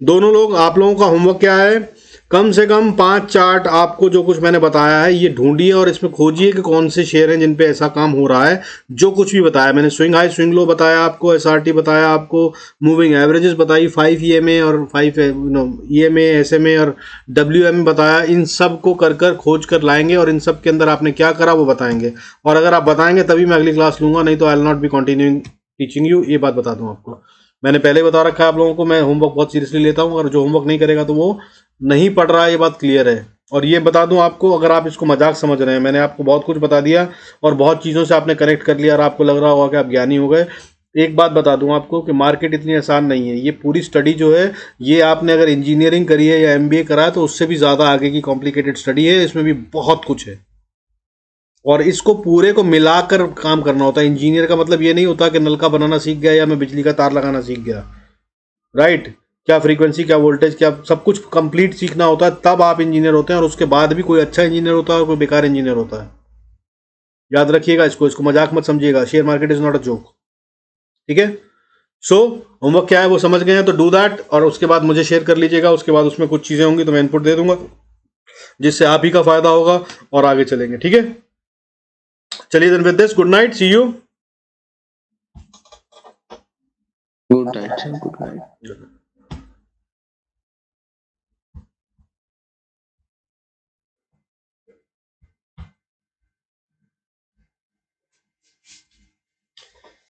दोनों लोग, आप लोगों का होमवर्क क्या है, कम से कम 5 चार्ट आपको जो कुछ मैंने बताया है ये ढूंढिए और इसमें खोजिए कि कौन से शेयर हैं जिन पे ऐसा काम हो रहा है। जो कुछ भी बताया मैंने, स्विंग हाई स्विंग लो बताया आपको, SRT बताया आपको, मूविंग एवरेजेस बताई, 5 EMA और 5 EMA SMA और WMA बताया, इन सब को कर कर खोज कर लाएंगे और इन सब के अंदर आपने क्या करा वो बताएंगे। और अगर आप बताएंगे तभी मैं अगली क्लास लूंगा, नहीं तो I will not be continuing teaching you, ये बात बता दूं आपको। मैंने पहले बता रखा है आप लोगों को, मैं होमवर्क बहुत सीरियसली लेता हूँ, अगर जो होमवर्क नहीं करेगा तो वो नहीं पढ़ रहा है, ये बात क्लियर है। और ये बता दूं आपको, अगर आप इसको मजाक समझ रहे हैं, मैंने आपको बहुत कुछ बता दिया और बहुत चीज़ों से आपने कनेक्ट कर लिया और आपको लग रहा होगा कि आप ज्ञानी हो गए। एक बात बता दूं आपको कि मार्केट इतनी आसान नहीं है। ये पूरी स्टडी जो है, ये आपने अगर इंजीनियरिंग करी है या MBA करा है तो उससे भी ज़्यादा आगे की कॉम्प्लिकेटेड स्टडी है, इसमें भी बहुत कुछ है और इसको पूरे को मिलाकर काम करना होता है। इंजीनियर का मतलब ये नहीं होता कि नलका बनाना सीख गया या मैं बिजली का तार लगाना सीख गया, राइट। क्या फ्रीक्वेंसी, क्या वोल्टेज, क्या सब कुछ कंप्लीट सीखना होता है, तब आप इंजीनियर होते हैं। और उसके बाद भी कोई अच्छा इंजीनियर होता है और कोई बेकार इंजीनियर होता है, याद रखिएगा इसको, इसको मजाक मत समझिएगा। Share market is not a joke, ठीक है। सो होमवर्क क्या है वो समझ गए हैं तो डू दैट, और उसके बाद मुझे शेयर कर लीजिएगा। उसके बाद उसमें कुछ चीजें होंगी तो मैं इनपुट दे दूंगा जिससे आप ही का फायदा होगा और आगे चलेंगे, ठीक है। चलिए then with this, good night, see you. Good night.